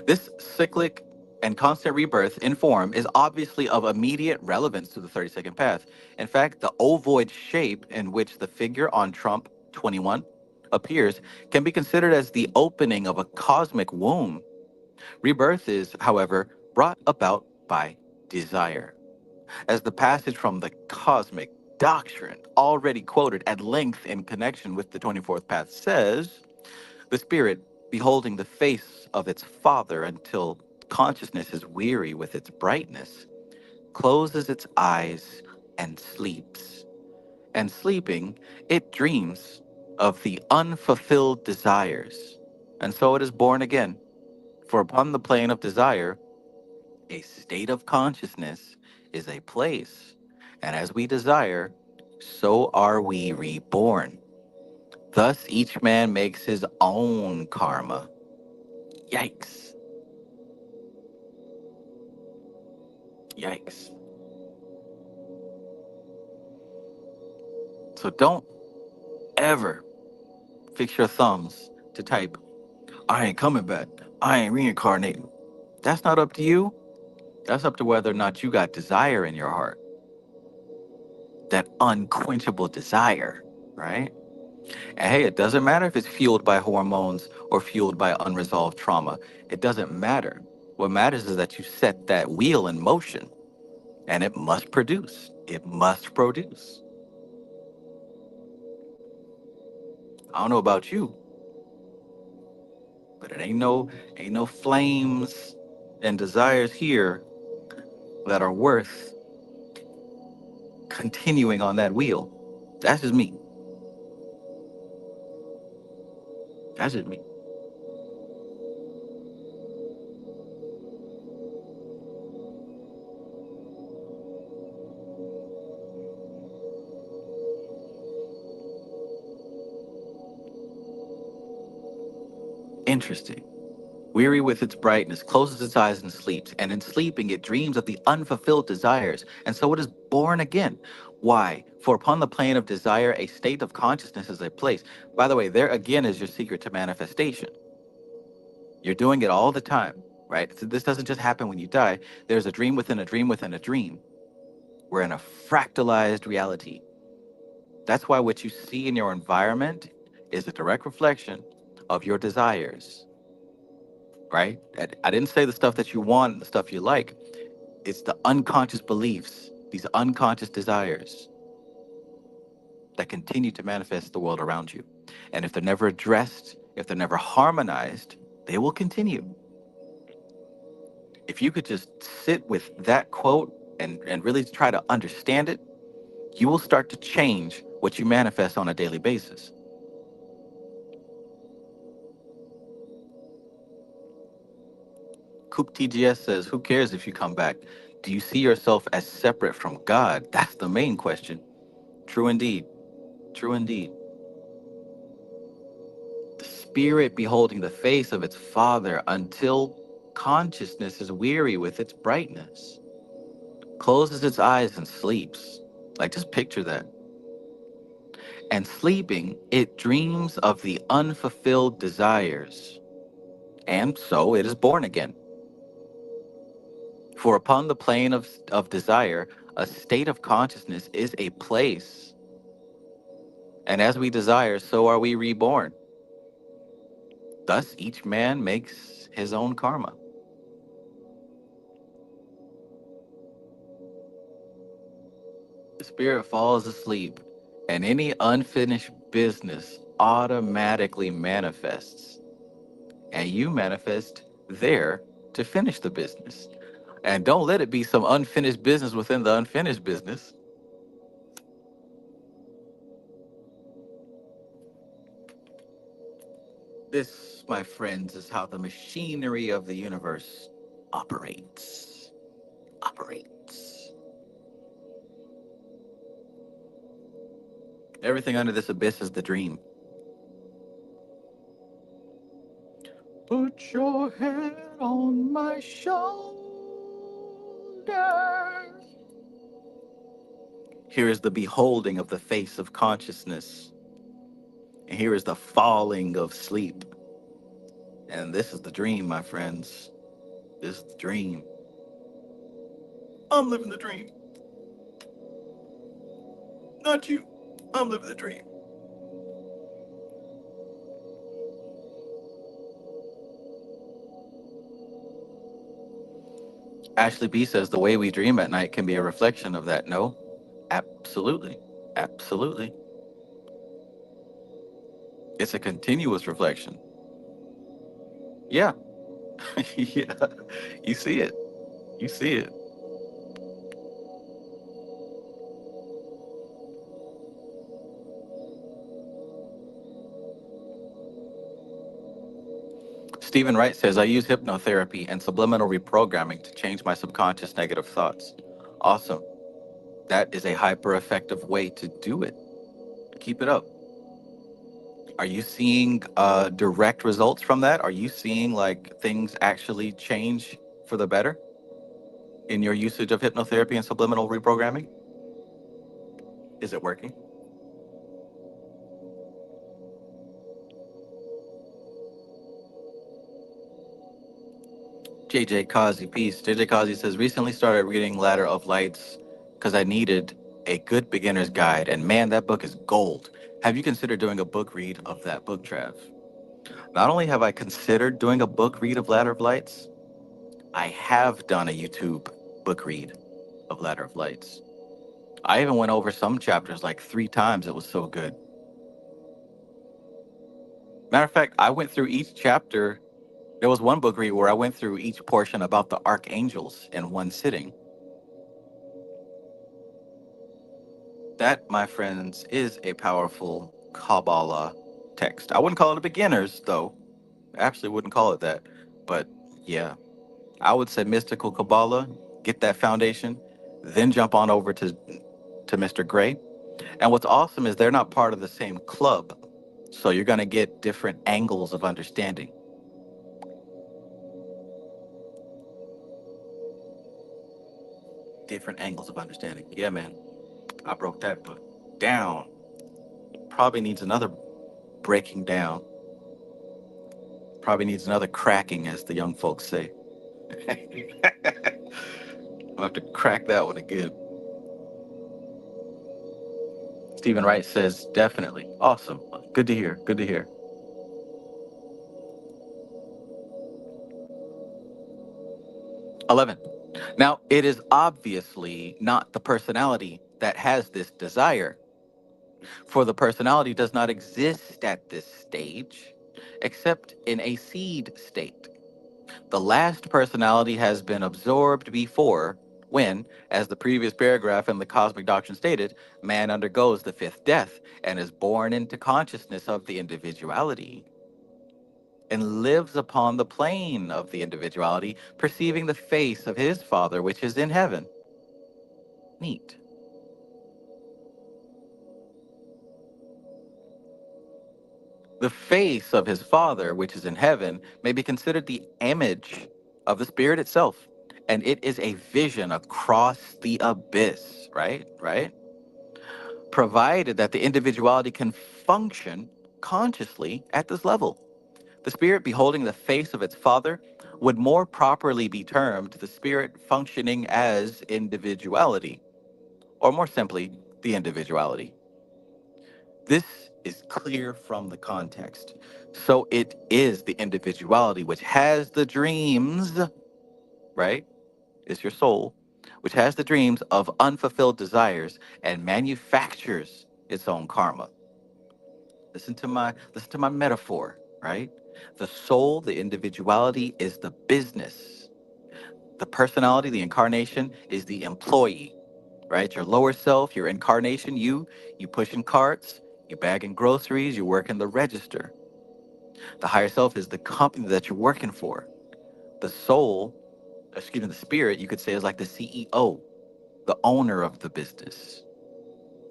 This cyclic and constant rebirth in form is obviously of immediate relevance to the 32nd path. In fact, the ovoid shape in which the figure on Trump 21 appears can be considered as the opening of a cosmic womb. Rebirth is, however, brought about by desire. As the passage from the cosmic doctrine, already quoted at length in connection with the 24th path, says, the spirit, beholding the face of its father until consciousness is weary with its brightness, closes its eyes and sleeps. And sleeping, it dreams of the unfulfilled desires. And so it is born again. For upon the plane of desire, a state of consciousness is a place. And as we desire, so are we reborn. Thus, each man makes his own karma. Yikes. Yikes. So don't ever fix your thumbs to type, I ain't coming back. I ain't reincarnating. That's not up to you. That's up to whether or not you got desire in your heart. That unquenchable desire, right? And hey, it doesn't matter if it's fueled by hormones or fueled by unresolved trauma. It doesn't matter. What matters is that you set that wheel in motion, and it must produce. It must produce. I don't know about you, but it ain't no flames and desires here that are worth continuing on that wheel. That's just me. That's just me. Interesting. Weary with its brightness, closes its eyes and sleeps. And in sleeping, it dreams of the unfulfilled desires. And so it is born again. Why? For upon the plane of desire, a state of consciousness is a place. By the way, there again is your secret to manifestation. You're doing it all the time, right? So this doesn't just happen when you die. There's a dream within a dream within a dream. We're in a fractalized reality. That's why what you see in your environment is a direct reflection of your desires, right? I didn't say the stuff that you want, the stuff you like. It's the unconscious beliefs, these unconscious desires that continue to manifest the world around you. And if they're never addressed, if they're never harmonized, they will continue. If you could just sit with that quote and really try to understand it, you will start to change what you manifest on a daily basis. Coop TGS says, who cares if you come back? Do you see yourself as separate from God? That's the main question. True indeed. True indeed. The spirit beholding the face of its Father until consciousness is weary with its brightness, closes its eyes and sleeps. Like, just picture that. And sleeping, it dreams of the unfulfilled desires, and so it is born again. For upon the plane of desire, a state of consciousness is a place. And as we desire, so are we reborn. Thus, each man makes his own karma. The spirit falls asleep, and any unfinished business automatically manifests. And you manifest there to finish the business. And don't let it be some unfinished business within the unfinished business. This, my friends, is how the machinery of the universe operates. Everything under this abyss is the dream. Put your head on my shoulder. Here is the beholding of the face of consciousness. And here is the falling of sleep. And this is the dream, my friends. This is the dream. I'm living the dream. Not you. I'm living the dream. Ashley B says the way we dream at night can be a reflection of that. No, absolutely. Absolutely. It's a continuous reflection. Yeah. Yeah. You see it. You see it. Stephen Wright says, I use hypnotherapy and subliminal reprogramming to change my subconscious negative thoughts. Awesome. That is a hyper effective way to do it. Keep it up. Are you seeing direct results from that? Are you seeing like things actually change for the better in your usage of hypnotherapy and subliminal reprogramming? Is it working? JJ Kazi, peace. JJ Kazi says, recently started reading Ladder of Lights because I needed a good beginner's guide. And man, that book is gold. Have you considered doing a book read of that book, Trav? Not only have I considered doing a book read of Ladder of Lights, I have done a YouTube book read of Ladder of Lights. I even went over some chapters like 3 times. It was so good. Matter of fact, I went through each chapter. There was one book read where I went through each portion about the archangels in one sitting. That, my friends, is a powerful Kabbalah text. I wouldn't call it a beginner's, though. I absolutely wouldn't call it that. But yeah, I would say mystical Kabbalah, get that foundation, then jump on over to Mr. Gray. And what's awesome is they're not part of the same club. So you're going to get different angles of understanding. Different angles of understanding. Yeah, man. I broke that book down. Probably needs another breaking down. Probably needs another cracking, as the young folks say. I'll have to crack that one again. Stephen Wright says, definitely. Awesome. Good to hear. Good to hear. $11. Now, it is obviously not the personality that has this desire, for the personality does not exist at this stage, except in a seed state. The last personality has been absorbed before, when, as the previous paragraph in the Cosmic Doctrine stated, man undergoes the fifth death and is born into consciousness of the individuality, and lives upon the plane of the individuality, perceiving the face of his Father which is in heaven. Neat. The face of his Father which is in heaven may be considered the image of the Spirit itself, and it is a vision across the abyss, right? Provided that the individuality can function consciously at this level. The Spirit beholding the face of its Father would more properly be termed the Spirit functioning as individuality, or more simply, the individuality. This is clear from the context. So it is the individuality which has the dreams, right? It's your soul, which has the dreams of unfulfilled desires and manufactures its own karma. Listen to my metaphor, right? The soul, the individuality, is the business. The personality, the incarnation, is the employee, right? Your lower self, your incarnation, you pushing carts, you bagging groceries, you working the register. The higher self is the company that you're working for. The soul, the spirit, you could say, is like the CEO, the owner of the business.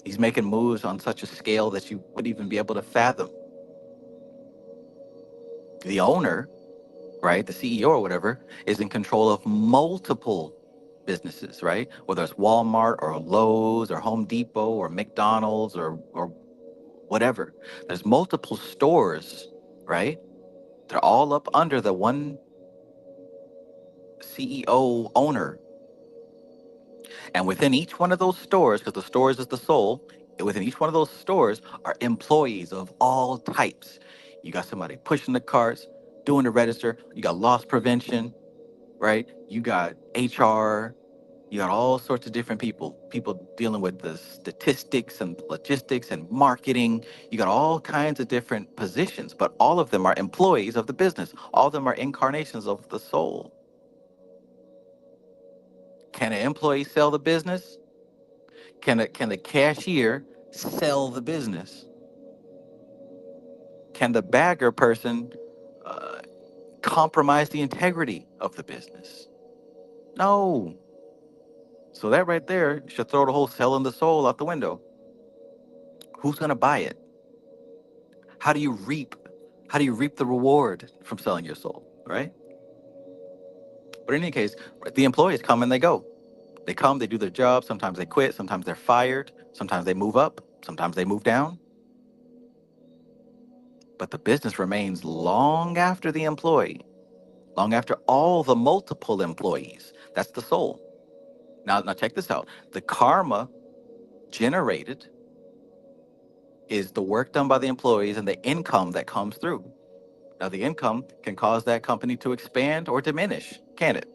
He's making moves on such a scale that you wouldn't even be able to fathom. The owner, right, the CEO or whatever, is in control of multiple businesses, right? Whether it's Walmart or Lowe's or Home Depot or McDonald's or whatever. There's multiple stores, right? They're all up under the one CEO owner. And within each one of those stores, because the stores is the soul, within each one of those stores are employees of all types. You got somebody pushing the carts, doing the register. You got loss prevention, right? You got HR. You got all sorts of different people dealing with the statistics and logistics and marketing. You got all kinds of different positions, but all of them are employees of the business. All of them are incarnations of the soul. Can an employee sell the business? Can the cashier sell the business? Can the bagger person compromise the integrity of the business? No. So that right there should throw the whole selling the soul out the window. Who's going to buy it? How do you reap the reward from selling your soul, right? But in any case, the employees come and they go. They come, they do their job. Sometimes they quit. Sometimes they're fired. Sometimes they move up. Sometimes they move down. But the business remains long after the employee, long after all the multiple employees. That's the soul. Now check this out. The karma generated is the work done by the employees and the income that comes through. Now, the income can cause that company to expand or diminish, can it?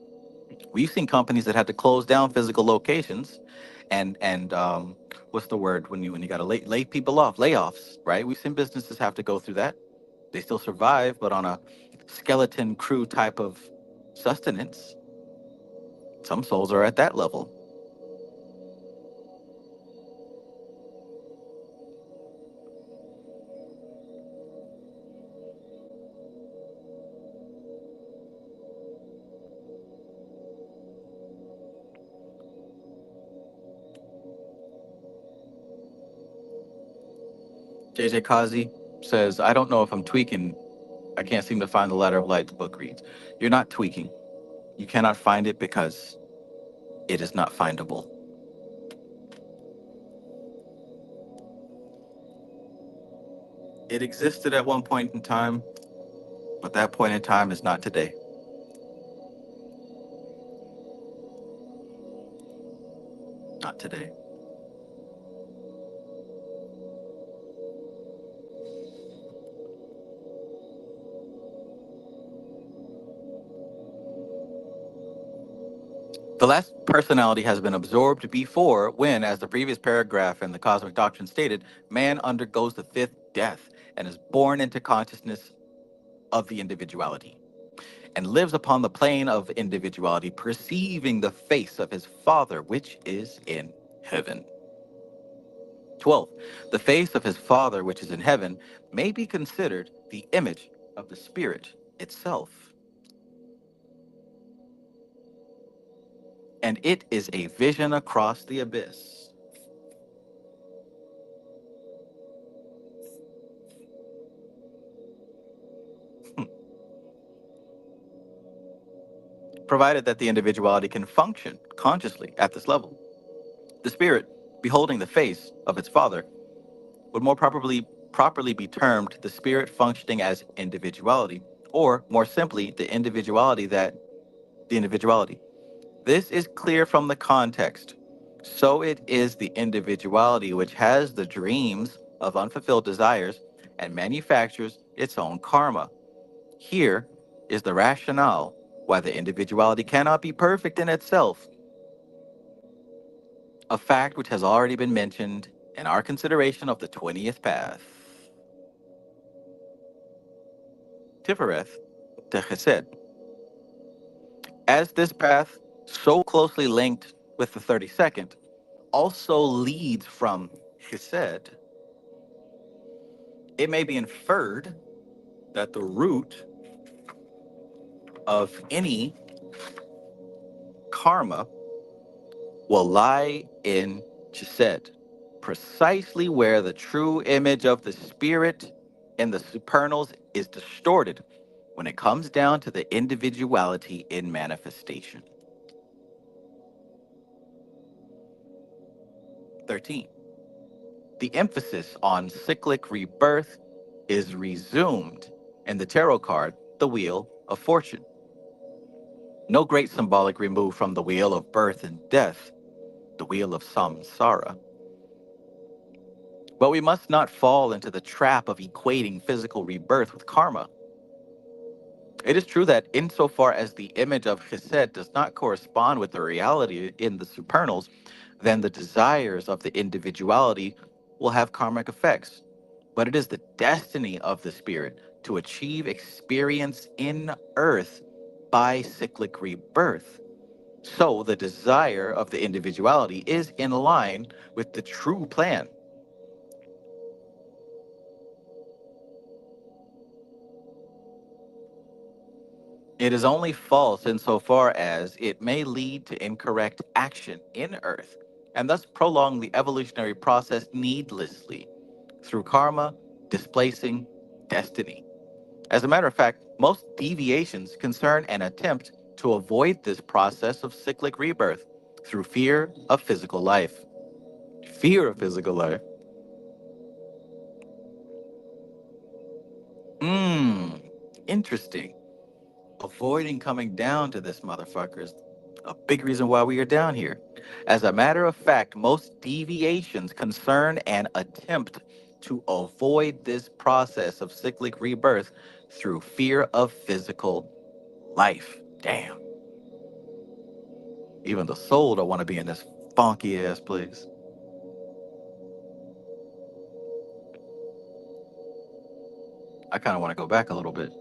We've seen companies that had to close down physical locations and what's the word when you got to lay people off, layoffs, right? We've seen businesses have to go through that. They still survive, but on a skeleton crew type of sustenance. Some souls are at that level. JJ Kazi says, I don't know if I'm tweaking. I can't seem to find the Ladder of Light the book reads. You're not tweaking. You cannot find it because it is not findable. It existed at one point in time, but that point in time is not today. Not today. The last personality has been absorbed before when, as the previous paragraph in the Cosmic Doctrine stated, man undergoes the fifth death and is born into consciousness of the individuality and lives upon the plane of individuality, perceiving the face of his Father, which is in heaven. 12. The face of his Father, which is in heaven, may be considered the image of the Spirit itself. And it is a vision across the abyss. Provided that the individuality can function consciously at this level. The spirit, beholding the face of its Father, would more properly be termed the spirit functioning as individuality, or more simply, the individuality. This is clear from the context. So it is the individuality which has the dreams of unfulfilled desires and manufactures its own karma. Here is the rationale why the individuality cannot be perfect in itself, a fact which has already been mentioned in our consideration of the 20th path. Tifereth to Chesed. As this path, so closely linked with the 32nd, also leads from Chesed, it may be inferred that the root of any karma will lie in Chesed, precisely where the true image of the spirit in the supernals is distorted when it comes down to the individuality in manifestation. 13. The emphasis on cyclic rebirth is resumed in the tarot card, the Wheel of Fortune. No great symbolic removed from the wheel of birth and death, the wheel of samsara. But we must not fall into the trap of equating physical rebirth with karma. It is true that insofar as the image of Chesed does not correspond with the reality in the supernals, then the desires of the individuality will have karmic effects. But it is the destiny of the spirit to achieve experience in earth by cyclic rebirth. So the desire of the individuality is in line with the true plan. It is only false insofar as it may lead to incorrect action in earth and thus prolong the evolutionary process needlessly through karma displacing destiny. As a matter of fact, most deviations concern an attempt to avoid this process of cyclic rebirth through fear of physical life. Fear of physical life. Interesting. Avoiding coming down to this motherfucker is a big reason why we are down here. As a matter of fact, most deviations concern an attempt to avoid this process of cyclic rebirth through fear of physical life. Damn. Even the soul don't want to be in this funky ass place. I kind of want to go back a little bit.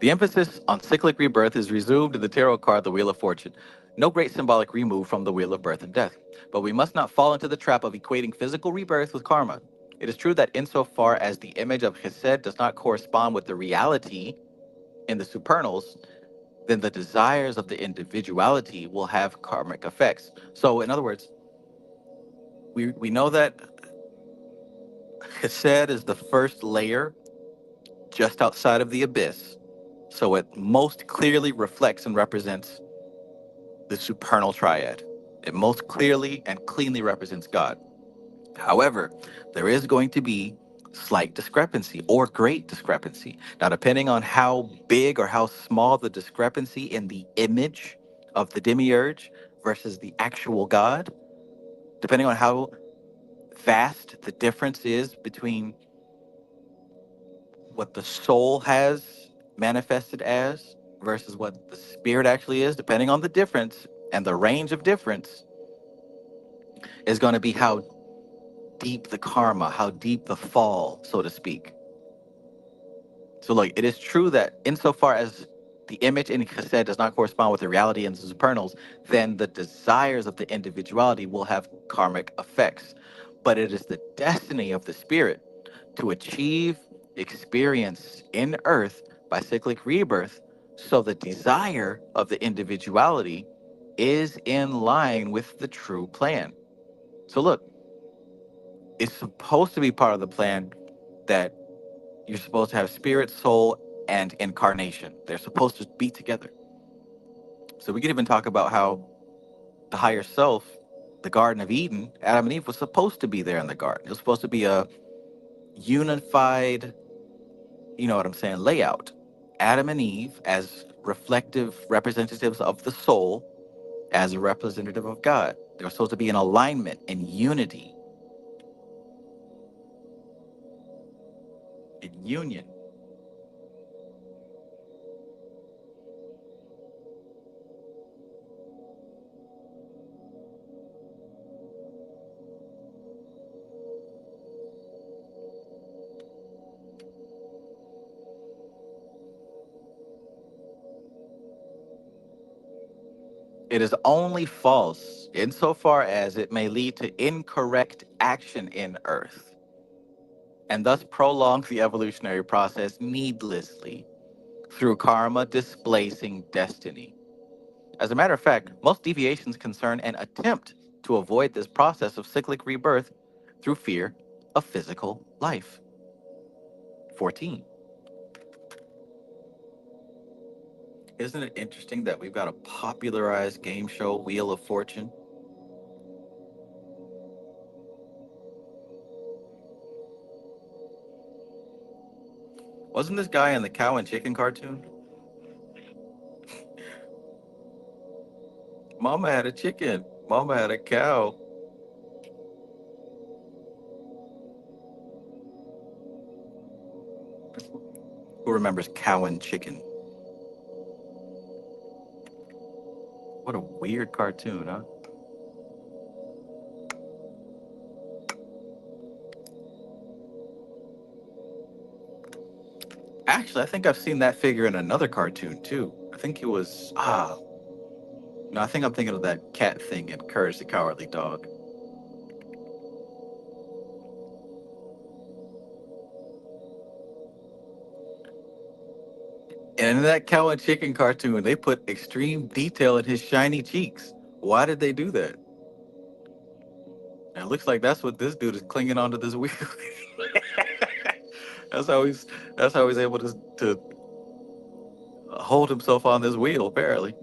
The emphasis on cyclic rebirth is resumed in the tarot card, the Wheel of Fortune. No great symbolic removed from the wheel of birth and death. But we must not fall into the trap of equating physical rebirth with karma. It is true that insofar as the image of Chesed does not correspond with the reality in the supernals, then the desires of the individuality will have karmic effects. So in other words, we know that Chesed is the first layer just outside of the abyss. So it most clearly reflects and represents the supernal triad. It most clearly and cleanly represents God. However, there is going to be slight discrepancy or great discrepancy. Now, depending on how big or how small the discrepancy in the image of the demiurge versus the actual God, depending on how vast the difference is between what the soul has manifested as versus what the spirit actually is, depending on the difference and the range of difference, is going to be how deep the karma, how deep the fall, so to speak. So, like, it is true that insofar as the image in Chesed does not correspond with the reality in the supernals, then the desires of the individuality will have karmic effects. But it is the destiny of the spirit to achieve experience in earth by cyclic rebirth, so the desire of the individuality is in line with the true plan. So, look, it's supposed to be part of the plan that you're supposed to have spirit, soul, and incarnation. They're supposed to be together. So we could even talk about how the higher self, the Garden of Eden, Adam and Eve was supposed to be there in the garden. It was supposed to be a unified, you know what I'm saying, layout. Adam and Eve as reflective representatives of the soul, as a representative of God. They were supposed to be in alignment and unity, in union. It is only false insofar as it may lead to incorrect action in Earth, and thus prolong the evolutionary process needlessly through karma displacing destiny. As a matter of fact, most deviations concern an attempt to avoid this process of cyclic rebirth through fear of physical life. 14. Isn't it interesting that we've got a popularized game show, Wheel of Fortune? Wasn't this guy in the cow and chicken cartoon? Mama had a chicken. Mama had a cow. Who remembers cow and chicken? What a weird cartoon, huh? Actually, I think I've seen that figure in another cartoon too. I think it was no, I think I'm thinking of that cat thing in Courage the Cowardly Dog. And in that cow and chicken cartoon, they put extreme detail in his shiny cheeks. Why did they do that? And it looks like that's what this dude is clinging onto this wheel. that's how he's that's how he's able to hold himself on this wheel, apparently.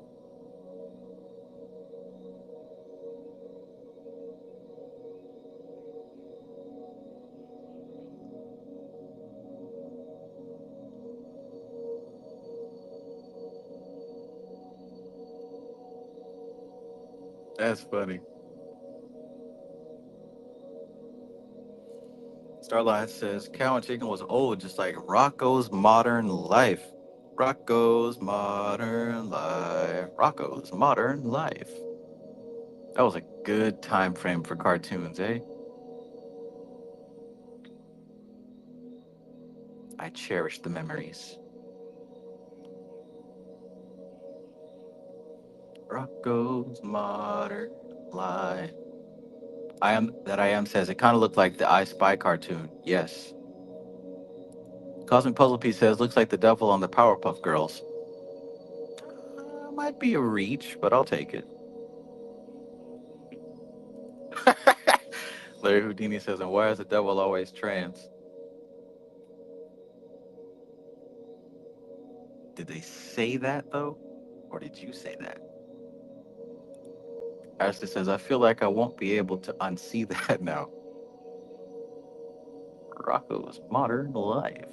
That's funny. Starlight says cow and chicken was old, just like Rocco's Modern Life. Rocco's Modern Life. Rocco's Modern Life. That was a good time frame for cartoons, eh? I cherish the memories. Rocco's Modern Life. I am says it kind of looked like the I Spy cartoon. Yes. Cosmic Puzzle Piece says looks like the devil on the Powerpuff Girls. Might be a reach, but I'll take it. Larry Houdini says, and why is the devil always trans? Did they say that though? Or did you say that? Ashley says, I feel like I won't be able to unsee that now. Rocco's Modern Life.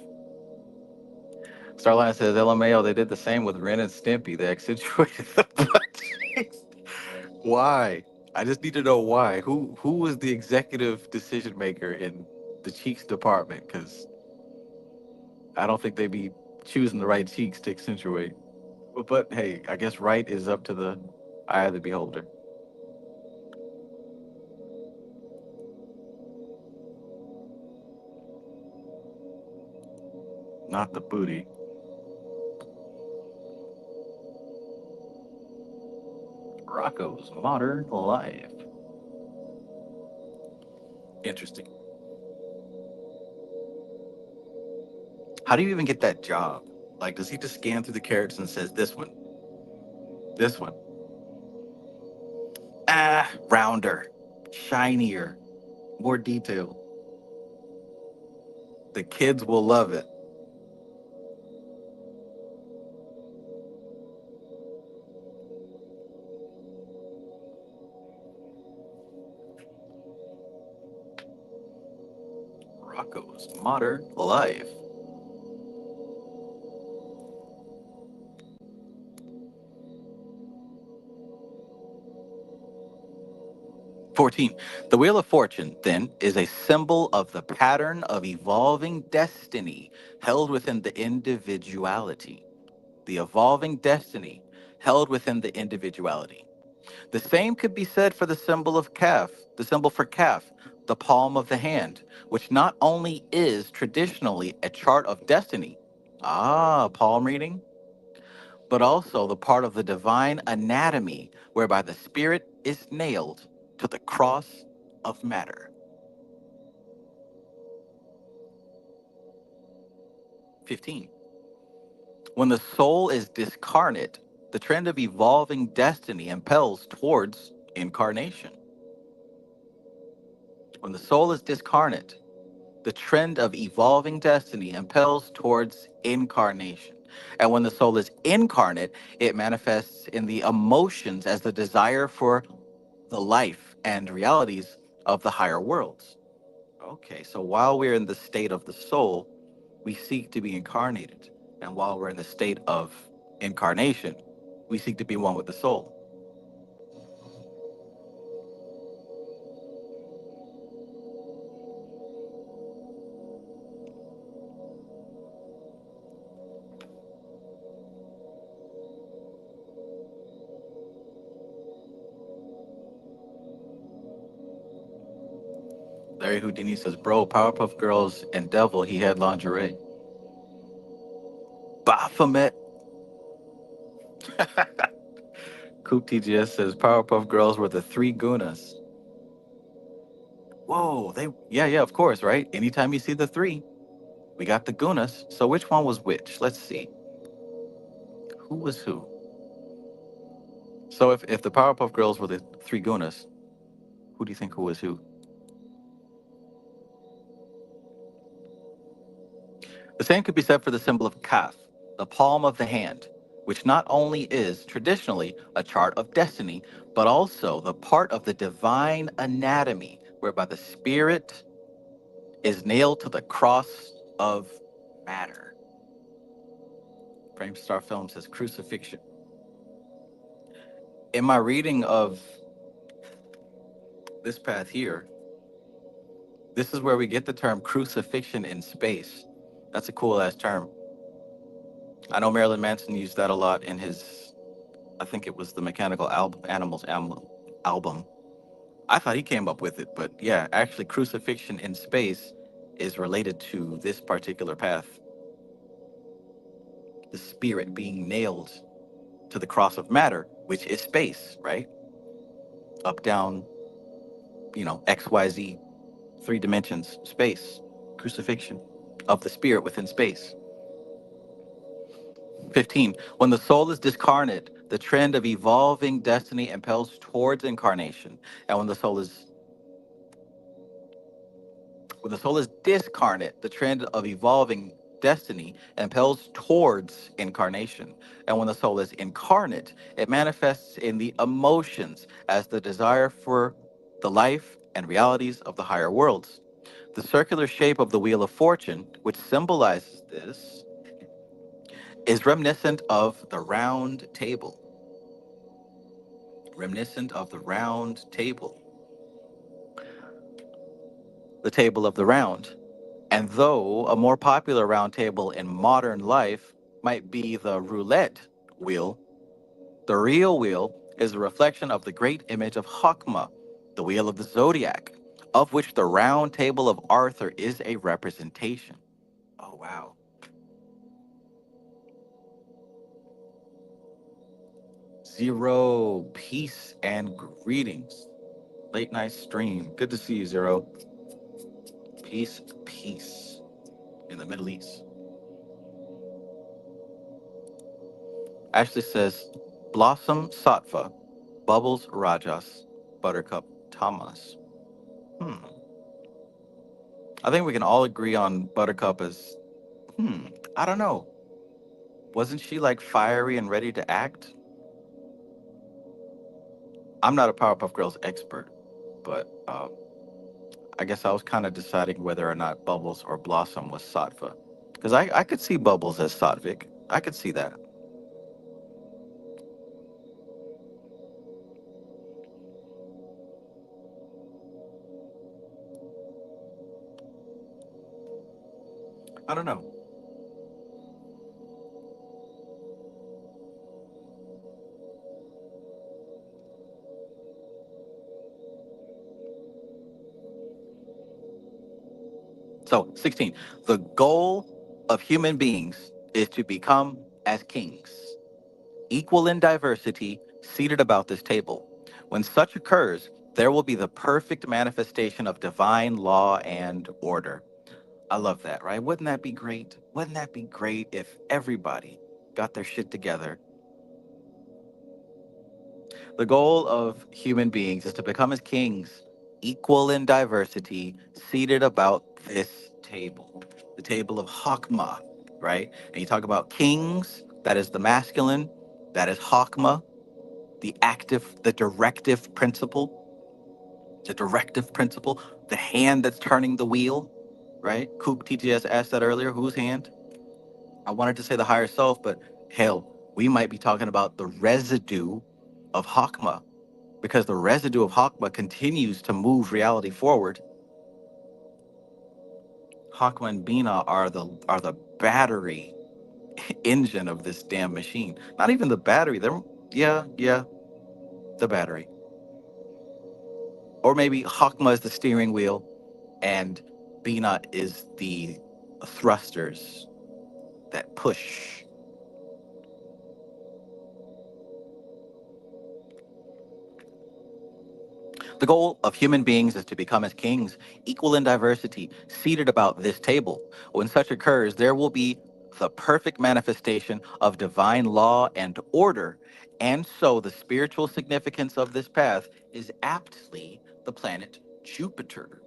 Starline says, LMAO, they did the same with Ren and Stimpy. They accentuated the butt cheeks. Why? I just need to know why. Who was the executive decision maker in the cheeks department? Because I don't think they'd be choosing the right cheeks to accentuate. But hey, I guess right is up to the eye of the beholder. Not the booty. Rocco's Modern Life. Interesting. How do you even get that job? Like, does he just scan through the characters and says, this one, this one? Ah, rounder, shinier, more detail. The kids will love it. Rocco's Modern Life. "14. The Wheel of Fortune, then, is a symbol of the pattern of evolving destiny held within the individuality. The evolving destiny held within the individuality. The same could be said for the symbol of Kaph, the symbol for Kaph, the palm of the hand, which not only is traditionally a chart of destiny, palm reading, but also the part of the divine anatomy whereby the spirit is nailed to the cross of matter." 15. When the soul is discarnate, the trend of evolving destiny impels towards incarnation. When the soul is discarnate, the trend of evolving destiny impels towards incarnation. And when the soul is incarnate, it manifests in the emotions as the desire for the life and realities of the higher worlds. Okay, so while we're in the state of the soul, we seek to be incarnated. And while we're in the state of incarnation, we seek to be one with the soul. Larry Houdini says, bro, Powerpuff Girls and Devil, he had lingerie. Baphomet. Coop TGS says, Powerpuff Girls were the three Gunas. Whoa, yeah, of course, right? Anytime you see the three, we got the Gunas. So which one was which? Let's see. Who was who? So if the Powerpuff Girls were the three Gunas, who do you think who was who? The same could be said for the symbol of Kaph, the palm of the hand, which not only is traditionally a chart of destiny, but also the part of the divine anatomy whereby the spirit is nailed to the cross of matter. Framestar Film says crucifixion. In my reading of this path here, this is where we get the term crucifixion in space. That's a cool ass term. I know Marilyn Manson used that a lot in his, I think it was the Mechanical Animals album. I thought he came up with it, but yeah, actually crucifixion in space is related to this particular path. The spirit being nailed to the cross of matter, which is space, right? Up, down, X, Y, Z, 3 dimensions, space, crucifixion of the spirit within space. 15. When the soul is discarnate, the trend of evolving destiny impels towards incarnation. And when the soul is discarnate, the trend of evolving destiny impels towards incarnation. And when the soul is incarnate, it manifests in the emotions as the desire for the life and realities of the higher worlds. The circular shape of the Wheel of Fortune, which symbolizes this, is reminiscent of the round table. Reminiscent of the round table. The table of the round. And though a more popular round table in modern life might be the roulette wheel, the real wheel is a reflection of the great image of Chokmah, the wheel of the zodiac, of which the round table of Arthur is a representation. Oh, wow. Zero, peace and greetings. Late night stream. Good to see you, Zero. Peace, peace in the Middle East. Ashley says, Blossom Sattva, Bubbles Rajas, Buttercup Tamas. I think we can all agree on Buttercup as, I don't know. Wasn't she like fiery and ready to act? I'm not a Powerpuff Girls expert, but I guess I was kind of deciding whether or not Bubbles or Blossom was Sattva. Because I could see Bubbles as Sattvic. I could see that. I don't know. So, 16. The goal of human beings is to become as kings, equal in diversity, seated about this table. When such occurs, there will be the perfect manifestation of divine law and order. I love that, right? Wouldn't that be great? Wouldn't that be great if everybody got their shit together? The goal of human beings is to become as kings, equal in diversity, seated about this table, the table of Chokmah, right? And you talk about kings, that is the masculine, that is Chokmah, the active, the directive principle, the hand that's turning the wheel, right? Coop TTS asked that earlier, whose hand? I wanted to say the higher self, but hell, we might be talking about the residue of Chokmah, because the residue of Chokmah continues to move reality forward. Chokmah and Bina are the battery engine of this damn machine. Not even the battery. Yeah, the battery. Or maybe Chokmah is the steering wheel, and Bina is the thrusters that push. The goal of human beings is to become as kings, equal in diversity, seated about this table. When such occurs, there will be the perfect manifestation of divine law and order. And so the spiritual significance of this path is aptly the planet Jupiter,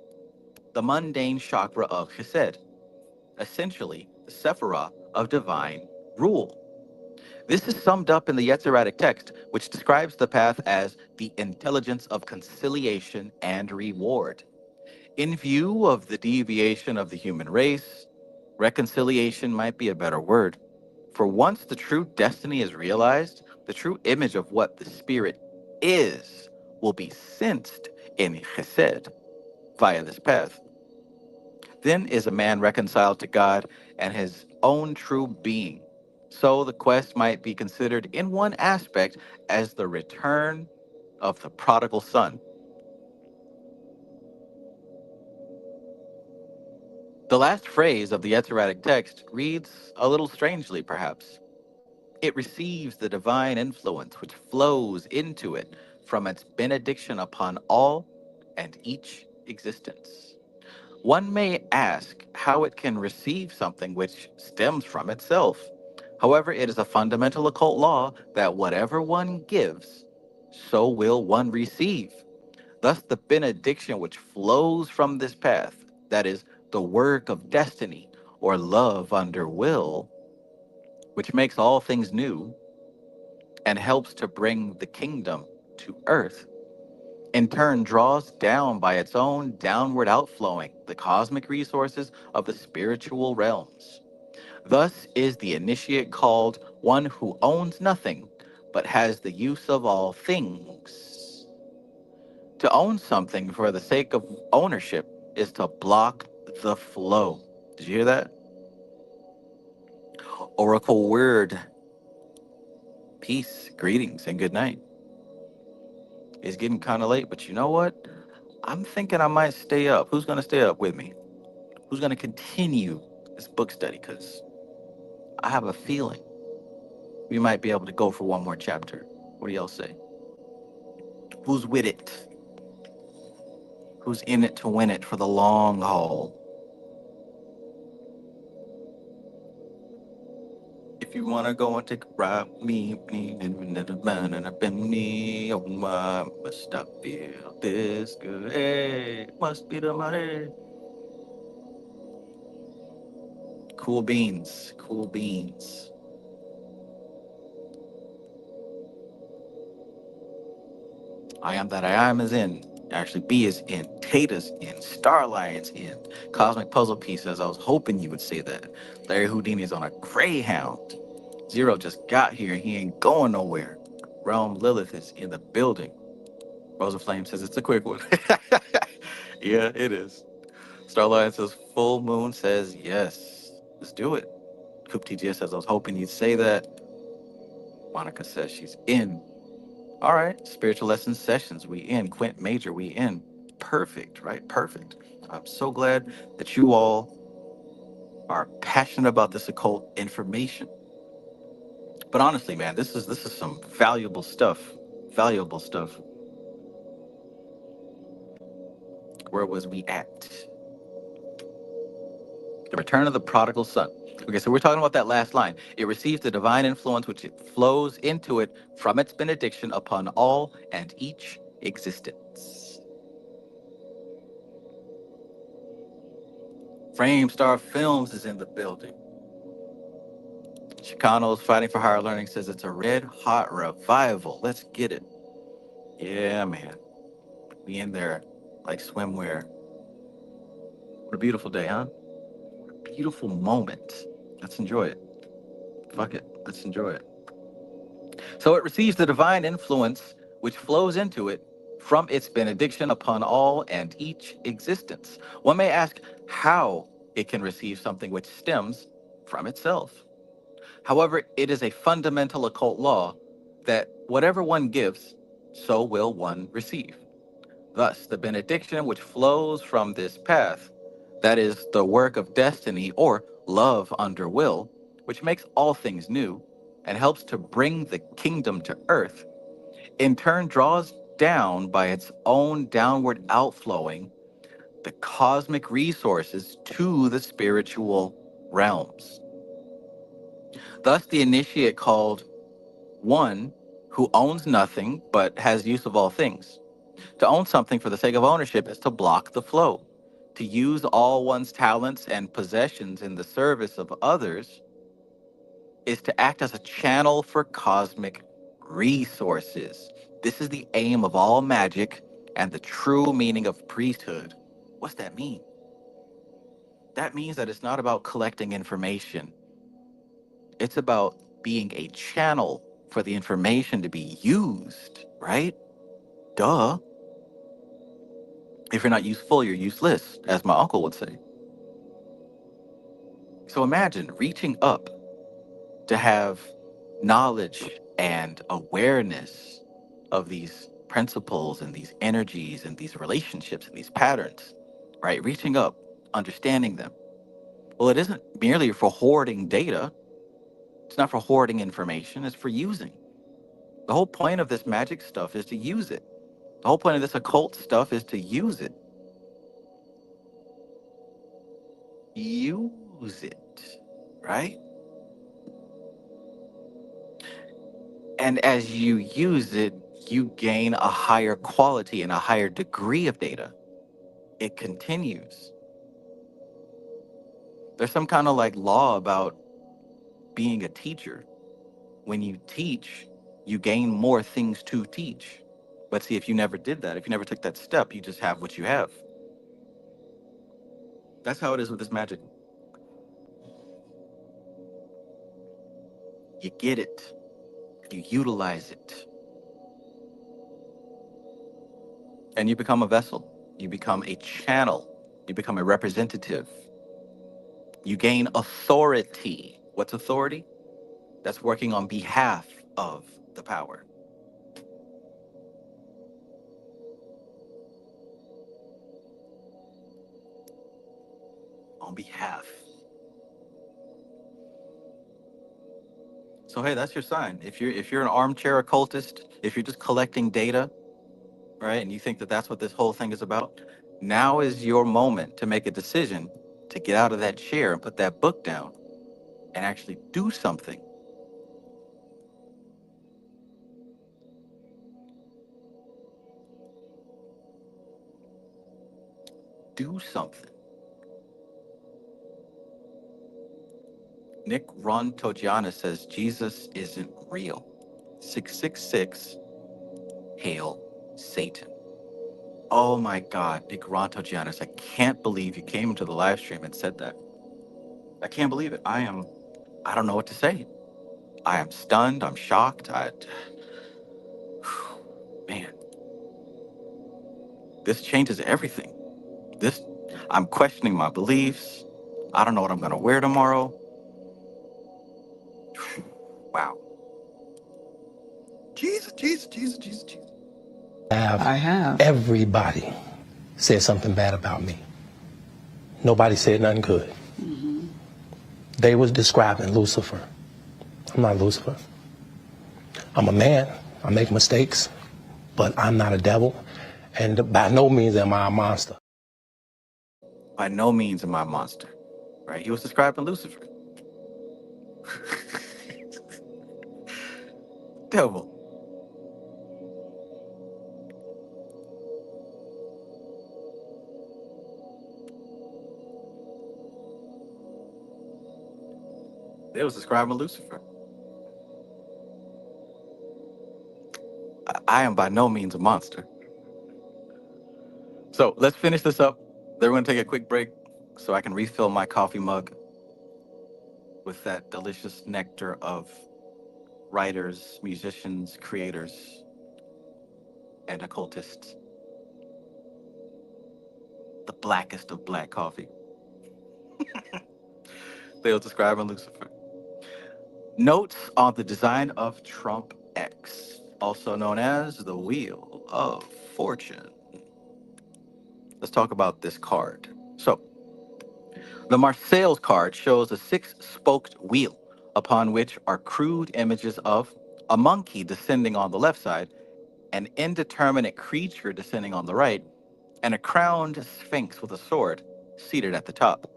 the mundane chakra of Chesed, essentially the Sephirah of divine rule. This is summed up in the Yetziratic text, which describes the path as the intelligence of conciliation and reward. In view of the deviation of the human race, reconciliation might be a better word. For once the true destiny is realized, the true image of what the spirit is will be sensed in Chesed via this path. Then is a man reconciled to God and his own true being. So the quest might be considered in one aspect as the return of the prodigal son. The last phrase of the Esoteric text reads a little strangely, perhaps. It receives the divine influence which flows into it from its benediction upon all and each existence. One may ask how it can receive something which stems from itself. However, it is a fundamental occult law that whatever one gives, so will one receive. Thus, the benediction which flows from this path, that is, the work of destiny, or love under will, which makes all things new and helps to bring the kingdom to earth, in turn draws down by its own downward outflowing the cosmic resources of the spiritual realms. Thus is the initiate called one who owns nothing, but has the use of all things. To own something for the sake of ownership is to block the flow. Did you hear that? Oracle word. Peace, greetings, and good night. It's getting kind of late, but you know what? I'm thinking I might stay up. Who's going to stay up with me? Who's going to continue this book study? Because I have a feeling we might be able to go for one more chapter. What do y'all say? Who's with it? Who's in it to win it for the long haul? If you want to go and take a ride with me, and I've been me, oh my, must I feel this good? Hey, must be the money. Cool beans, cool beans. I am that I am is in. Actually, B is in. Tata's in. Starlion's in. Cosmic Puzzle Pieces. I was hoping you would say that. Larry Houdini's on a Greyhound. Zero just got here. He ain't going nowhere. Realm Lilith is in the building. Rosa Flame says it's a quick one. Yeah, it is. Starlion says full moon says yes. Let's do it. Coop TGS says I was hoping you'd say that. Monica says she's in. All right, spiritual lessons sessions, we in. Quint Major, we in. Perfect, right? Perfect. I'm so glad that you all are passionate about this occult information. But honestly, man, this is some valuable stuff. Valuable stuff. Where was we at? The return of the prodigal son. Okay, so we're talking about that last line. It receives the divine influence which it flows into it from its benediction upon all and each existence. Framestar Films is in the building. Chicano's Fighting for Higher Learning says it's a red hot revival. Let's get it. Yeah, man. We in there like swimwear. What a beautiful day, huh? What a beautiful moment. Let's enjoy it. Fuck it. Let's enjoy it. So it receives the divine influence which flows into it from its benediction upon all and each existence. One may ask how it can receive something which stems from itself. However, it is a fundamental occult law that whatever one gives, so will one receive. Thus, the benediction which flows from this path, that is the work of destiny or love under will, which makes all things new and helps to bring the kingdom to earth, in turn draws down by its own downward outflowing the cosmic resources to the spiritual realms. Thus, the initiate called one who owns nothing but has use of all things. To own something for the sake of ownership is to block the flow. To use all one's talents and possessions in the service of others is to act as a channel for cosmic resources. This is the aim of all magic and the true meaning of priesthood. What's that mean? That means that it's not about collecting information. It's about being a channel for the information to be used, right? Duh. If you're not useful, you're useless, as my uncle would say. So imagine reaching up to have knowledge and awareness of these principles and these energies and these relationships and these patterns, right? Reaching up, understanding them. Well, it isn't merely for hoarding data. It's not for hoarding information. It's for using. The whole point of this magic stuff is to use it. The whole point of this occult stuff is to use it. Use it, right? And as you use it, you gain a higher quality and a higher degree of data. It continues. There's some kind of like law about being a teacher. When you teach, you gain more things to teach. But see, if you never did that, if you never took that step, you just have what you have. That's how it is with this magic. You get it, you utilize it, and you become a vessel. You become a channel. You become a representative. You gain authority. What's authority? That's working on behalf of the power. On behalf. So hey, that's your sign. If you're an armchair occultist, if you're just collecting data, right, and you think that that's what this whole thing is about, now is your moment to make a decision to get out of that chair and put that book down and actually do something. Do something. Nick Ron Togiana says Jesus isn't real. 666, hail Satan. Oh my God, Nick Ron Togiana, I can't believe you came into the live stream and said that. I can't believe it. I don't know what to say. I am stunned. I'm shocked. Man, this changes everything. I'm questioning my beliefs. I don't know what I'm going to wear tomorrow. Wow. Jesus, Jesus, Jesus, Jesus, Jesus. I have. Everybody said something bad about me. Nobody said nothing good. They was describing Lucifer. I'm not Lucifer. I'm a man. I make mistakes, but I'm not a devil. And by no means am I a monster. By no means am I a monster. Right? He was describing Lucifer. Devil. They was describing Lucifer. I am by no means a monster. So let's finish this up. Then we're going to take a quick break so I can refill my coffee mug with that delicious nectar of writers, musicians, creators, and occultists. The blackest of black coffee. They were describing Lucifer. Notes on the design of Trump X, also known as the Wheel of Fortune. Let's talk about this card. So, the Marseilles card shows a 6-spoked wheel upon which are crude images of a monkey descending on the left side, an indeterminate creature descending on the right, and a crowned sphinx with a sword seated at the top.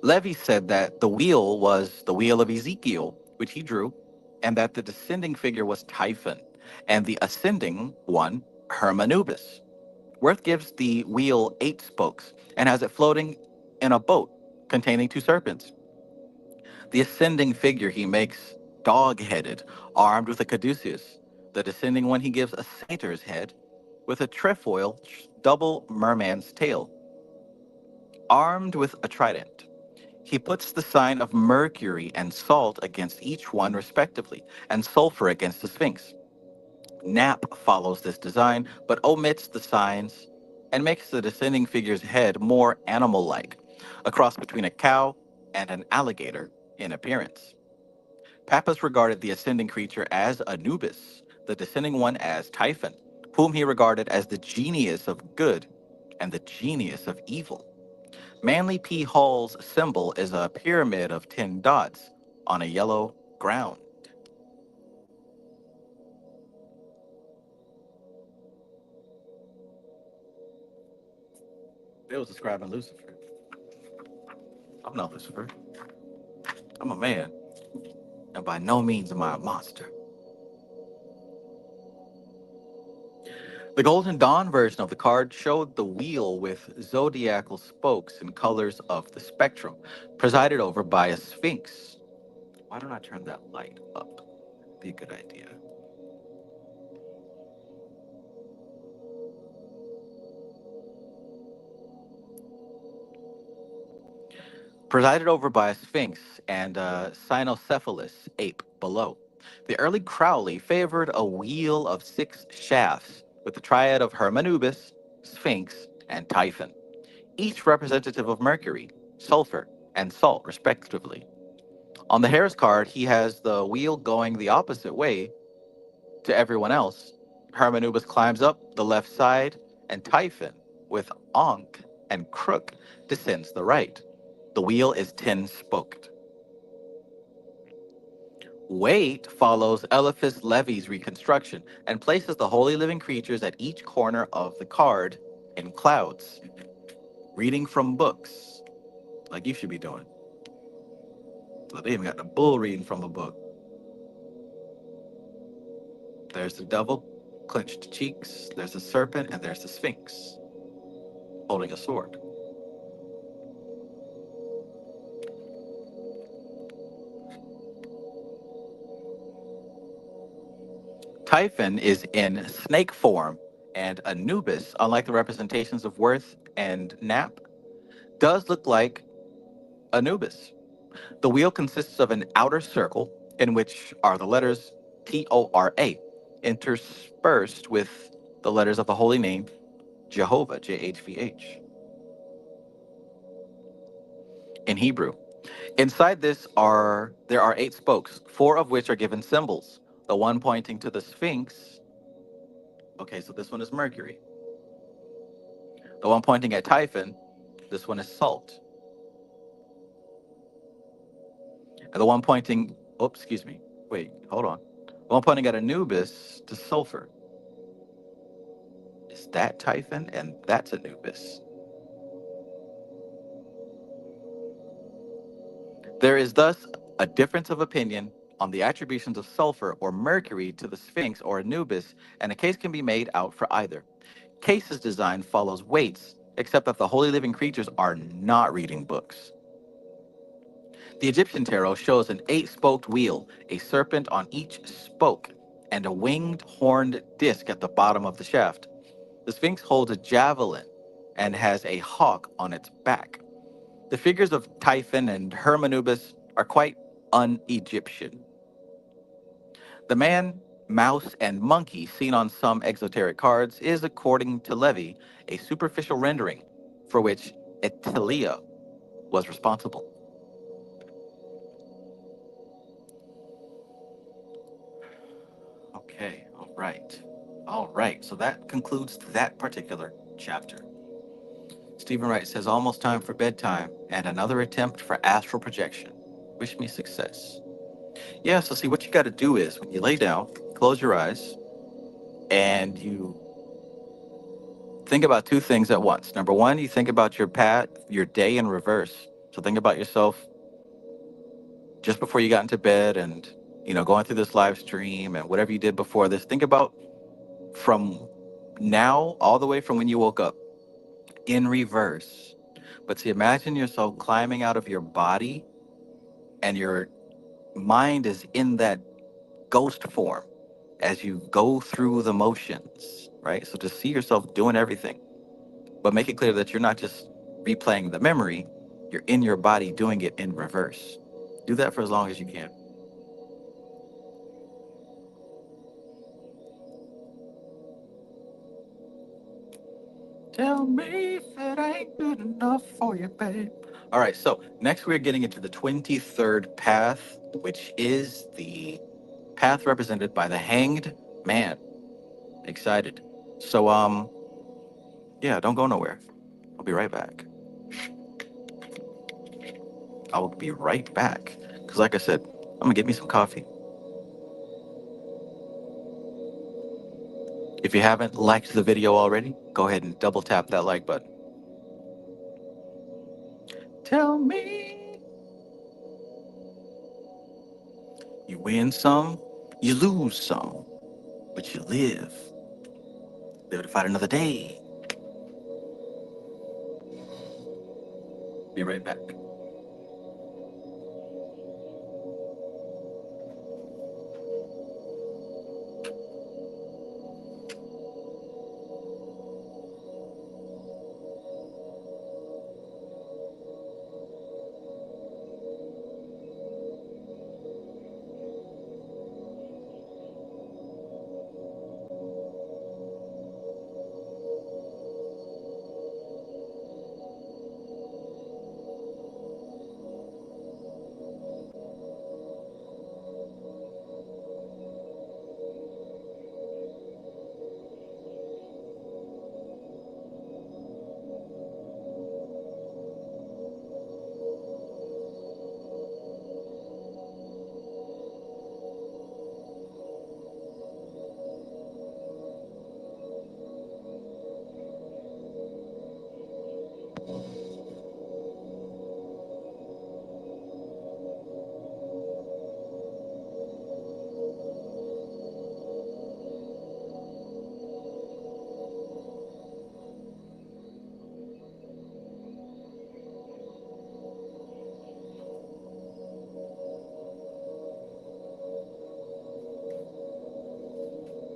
Levy said that the wheel was the wheel of Ezekiel, which he drew, and that the descending figure was Typhon, and the ascending one, Hermanubis. Worth gives the wheel 8 spokes and has it floating in a boat containing 2 serpents. The ascending figure he makes dog-headed, armed with a caduceus. The descending one he gives a satyr's head with a trefoil double merman's tail. Armed with a trident, he puts the sign of Mercury and salt against each one respectively, and sulfur against the Sphinx. Knapp follows this design, but omits the signs and makes the descending figure's head more animal-like, a cross between a cow and an alligator in appearance. Pappas regarded the ascending creature as Anubis, the descending one as Typhon, whom he regarded as the genius of good and the genius of evil. Manly P. Hall's symbol is a pyramid of 10 dots on a yellow ground. It was describing Lucifer. I'm not Lucifer. I'm a man, and by no means am I a monster. The Golden Dawn version of the card showed the wheel with zodiacal spokes in colors of the spectrum, presided over by a sphinx. Why don't I turn that light up? Be a good idea. Presided over by a sphinx and a cynocephalus ape below. The early Crowley favored a wheel of 6 shafts with the triad of Hermanubis, Sphinx, and Typhon, each representative of Mercury, sulfur, and salt, respectively. On the Harris card, he has the wheel going the opposite way to everyone else. Hermanubis climbs up the left side, and Typhon, with Ankh and Crook, descends the right. The wheel is 10-spoked. Waite follows Eliphas Levy's reconstruction and places the holy living creatures at each corner of the card in clouds, reading from books, like you should be doing. So they even got the bull reading from a book. There's the devil, clenched cheeks. There's the serpent, and there's the sphinx, holding a sword. Typhon is in snake form, and Anubis, unlike the representations of Worth and Knapp, does look like Anubis. The wheel consists of an outer circle in which are the letters Tora, interspersed with the letters of the holy name Jehovah, JHVH, in Hebrew. Inside this there are 8 spokes, 4 of which are given symbols. The one pointing to the Sphinx. Okay, so this one is Mercury. The one pointing at Typhon, this one is salt. And the one pointing, hold on. The one pointing at Anubis to sulfur. Is that Typhon? And that's Anubis. There is thus a difference of opinion on the attributions of sulfur or Mercury to the Sphinx or Anubis, and a case can be made out for either. Case's design follows Waite's, except that the holy living creatures are not reading books. The Egyptian tarot shows an 8-spoked wheel, a serpent on each spoke, and a winged horned disc at the bottom of the shaft. The Sphinx holds a javelin and has a hawk on its back. The figures of Typhon and Hermanubis are quite un-Egyptian. The man, mouse, and monkey seen on some exoteric cards is, according to Levy, a superficial rendering for which Etilia was responsible. Okay, all right. So that concludes that particular chapter. Stephen Wright says, almost time for bedtime and another attempt for astral projection. Wish me success. Yeah, so see, what you got to do is when you lay down, close your eyes, and you think about 2 things at once. Number 1, you think about your day in reverse. So think about yourself just before you got into bed and, going through this live stream and whatever you did before this. Think about from now all the way from when you woke up in reverse. But see, imagine yourself climbing out of your body and your mind is in that ghost form as you go through the motions, right? So just see yourself doing everything, but make it clear that you're not just replaying the memory, you're in your body doing it in reverse. Do that for as long as you can. Tell me if it ain't good enough for you, babe. All right, so next we're getting into the 23rd path, which is the path represented by the Hanged Man. Excited. So, yeah, don't go nowhere. I'll be right back. I will be right back. Because like I said, I'm going to get me some coffee. If you haven't liked the video already, go ahead and double tap that like button. Tell me. You win some, you lose some, but you live. Live to fight another day. Be right back.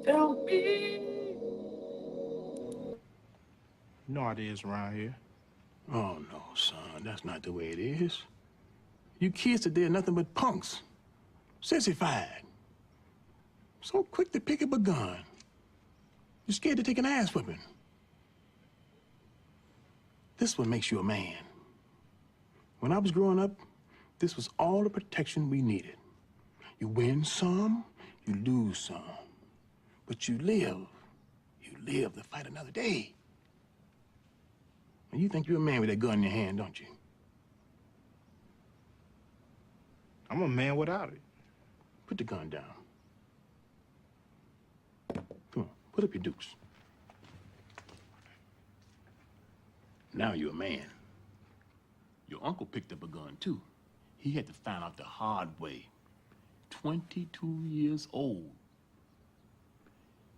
Tell me. You know how it is around here. Oh, no, son. That's not the way it is. You kids today are nothing but punks. Sissified. So quick to pick up a gun. You're scared to take an ass whipping. This is what makes you a man. When I was growing up, this was all the protection we needed. You win some, you lose some. But you live. You live to fight another day. And you think you're a man with that gun in your hand, don't you? I'm a man without it. Put the gun down. Come on, put up your dukes. Now you're a man. Your uncle picked up a gun, too. He had to find out the hard way. 22 years old.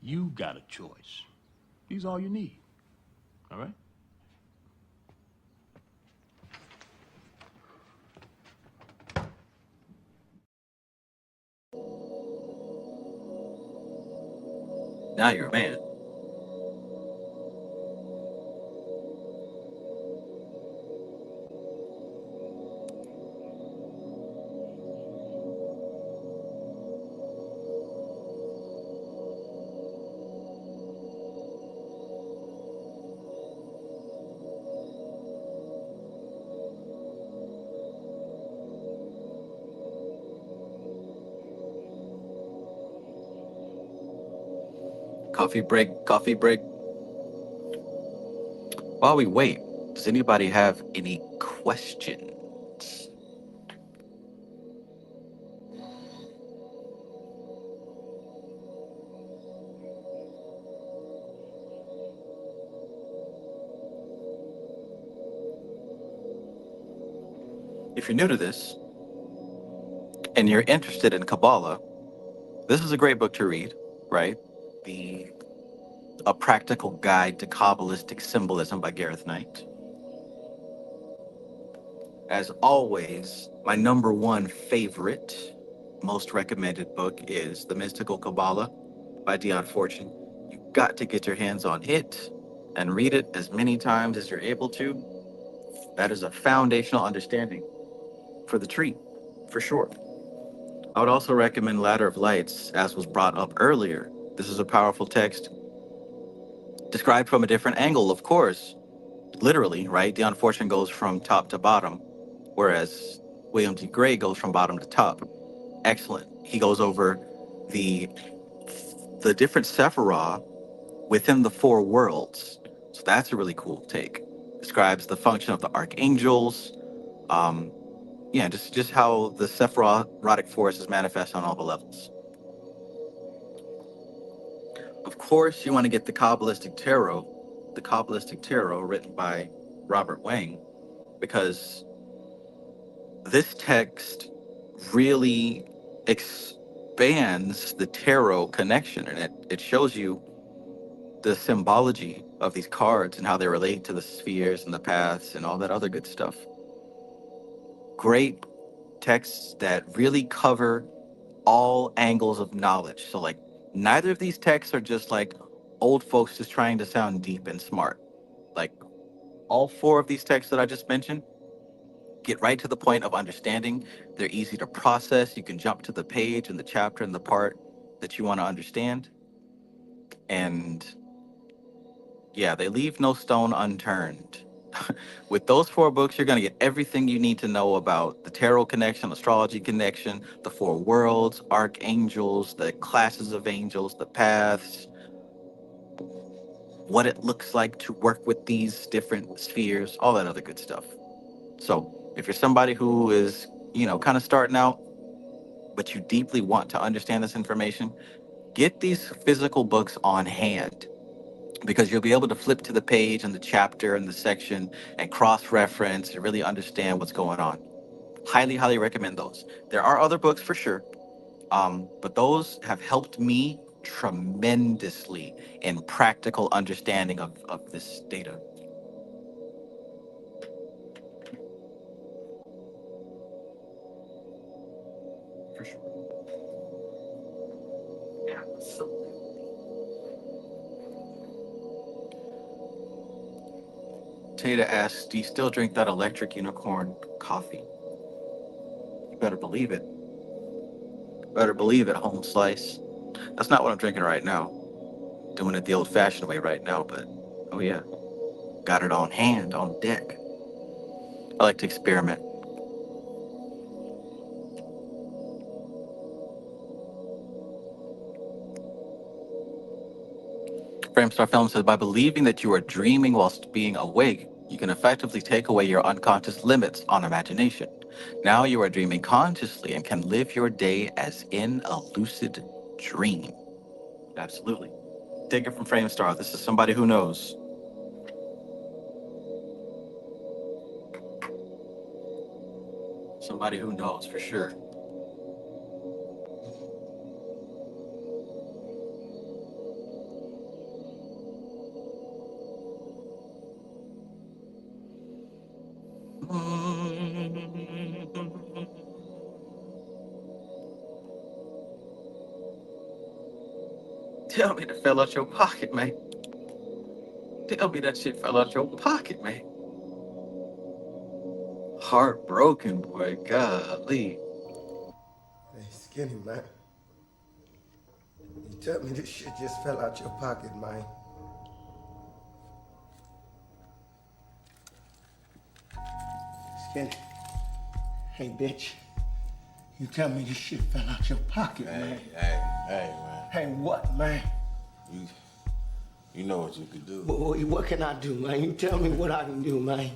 You got a choice. These are all you need. All right? Now you're a man. Coffee break, coffee break. While we wait, does anybody have any questions? If you're new to this and you're interested in Kabbalah, this is a great book to read, right? A Practical Guide to Kabbalistic Symbolism by Gareth Knight. As always, my number one favorite, most recommended book is The Mystical Kabbalah by Dion Fortune. You've got to get your hands on it and read it as many times as you're able to. That is a foundational understanding for the tree, for sure. I would also recommend Ladder of Lights, as was brought up earlier. This is a powerful text, described from a different angle, of course. Literally, right? Dion Fortune goes from top to bottom, whereas William D. Gray goes from bottom to top. Excellent. He goes over the different Sephirah within the four worlds. So that's a really cool take. Describes the function of the archangels. Just how the Sephirotic force is manifest on all the levels. Of course, you want to get the Kabbalistic Tarot written by Robert Wang, because this text really expands the tarot connection, and it shows you the symbology of these cards and how they relate to the spheres and the paths and all that other good stuff. Great texts that really cover all angles of knowledge. So like neither of these texts are just like old folks just trying to sound deep and smart. Like all four of these texts that I just mentioned get right to the point of understanding. They're easy to process. You can jump to the page and the chapter and the part that you want to understand. And yeah, they leave no stone unturned. With those four books, you're going to get everything you need to know about the tarot connection, astrology connection, the four worlds, archangels, the classes of angels, the paths, what it looks like to work with these different spheres, all that other good stuff. So if you're somebody who is, kind of starting out, but you deeply want to understand this information, get these physical books on hand, because you'll be able to flip to the page and the chapter and the section and cross-reference and really understand what's going on. Highly, highly recommend those. There are other books for sure, but those have helped me tremendously in practical understanding of this data. For sure. Absolutely. Tata asks, do you still drink that electric unicorn coffee? You better believe it. Better believe it, home slice. That's not what I'm drinking right now. Doing it the old-fashioned way right now, but oh yeah, got it on hand, on deck. I like to experiment. Framestar Film says, by believing that you are dreaming whilst being awake, you can effectively take away your unconscious limits on imagination. Now you are dreaming consciously and can live your day as in a lucid dream. Absolutely. Take it from Framestar. This is somebody who knows. Somebody who knows for sure. Tell me that fell out your pocket, man. Tell me that shit fell out your pocket, man. Heartbroken, boy. Golly. Hey, Skinny, man. You tell me this shit just fell out your pocket, man. Skinny. Hey, bitch. You tell me this shit fell out your pocket, man. Hey, man. Hey, what, man? You know what you could do. What can I do, man? You tell me what I can do, man.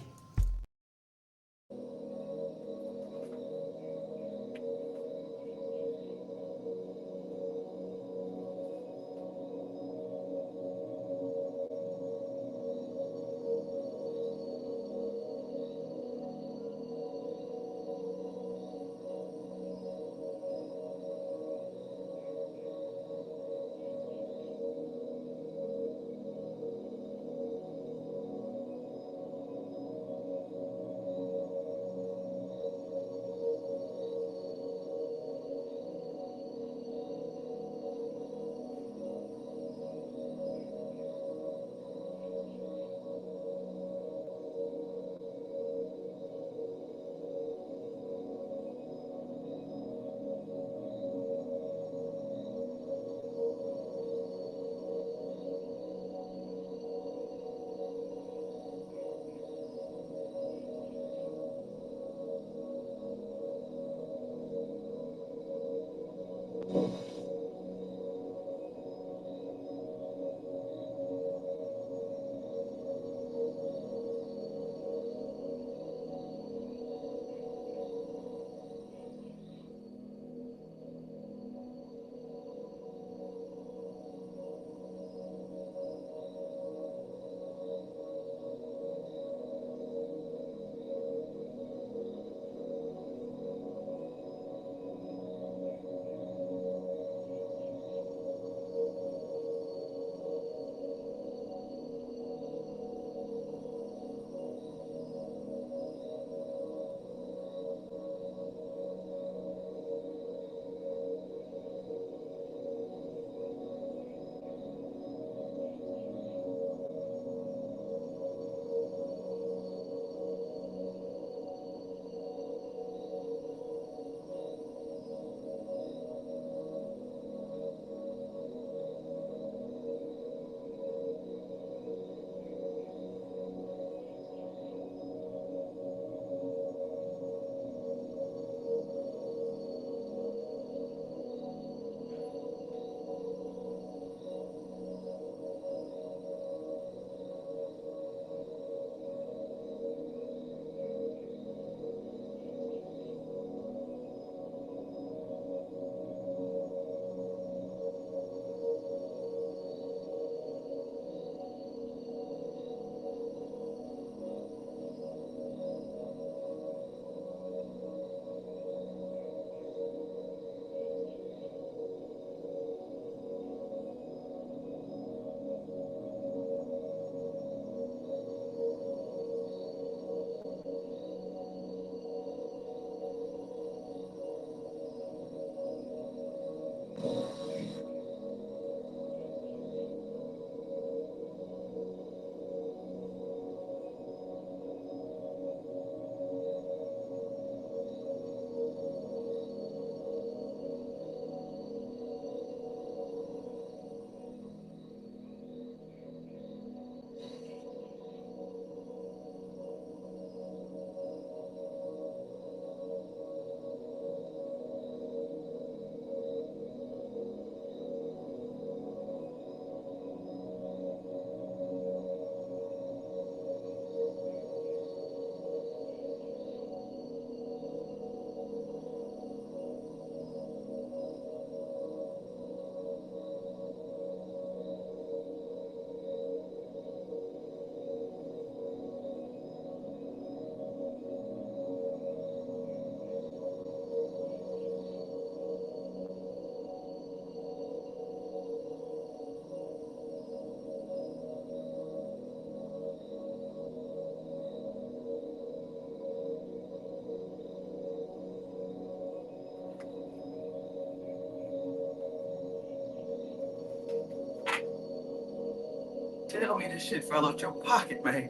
tell me this shit fell out your pocket, man.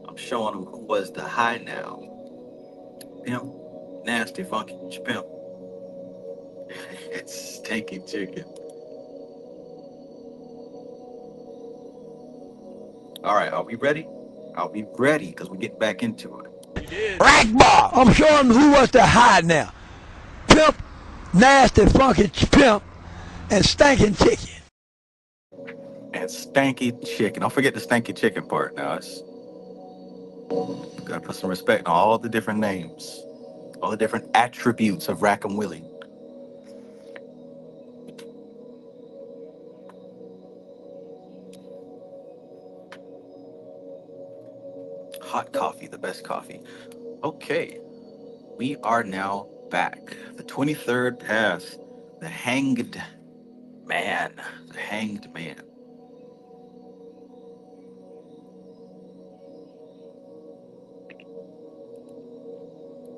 I'm showing them who was the high now. Pimp, nasty, funky pimp. It's stinky chicken. All right, are we ready? Are we ready? Because we get back into it. Rackbar! I'm showing who was the high now. Pimp, nasty, funky pimp, and stinking chicken. And stanky chicken. Don't forget the stanky chicken part now. It's gotta put some respect on all the different names, all the different attributes of Rackham Willie. Hot coffee, the best coffee. Okay, we are now back. The 23rd path, the hanged man. The hanged man.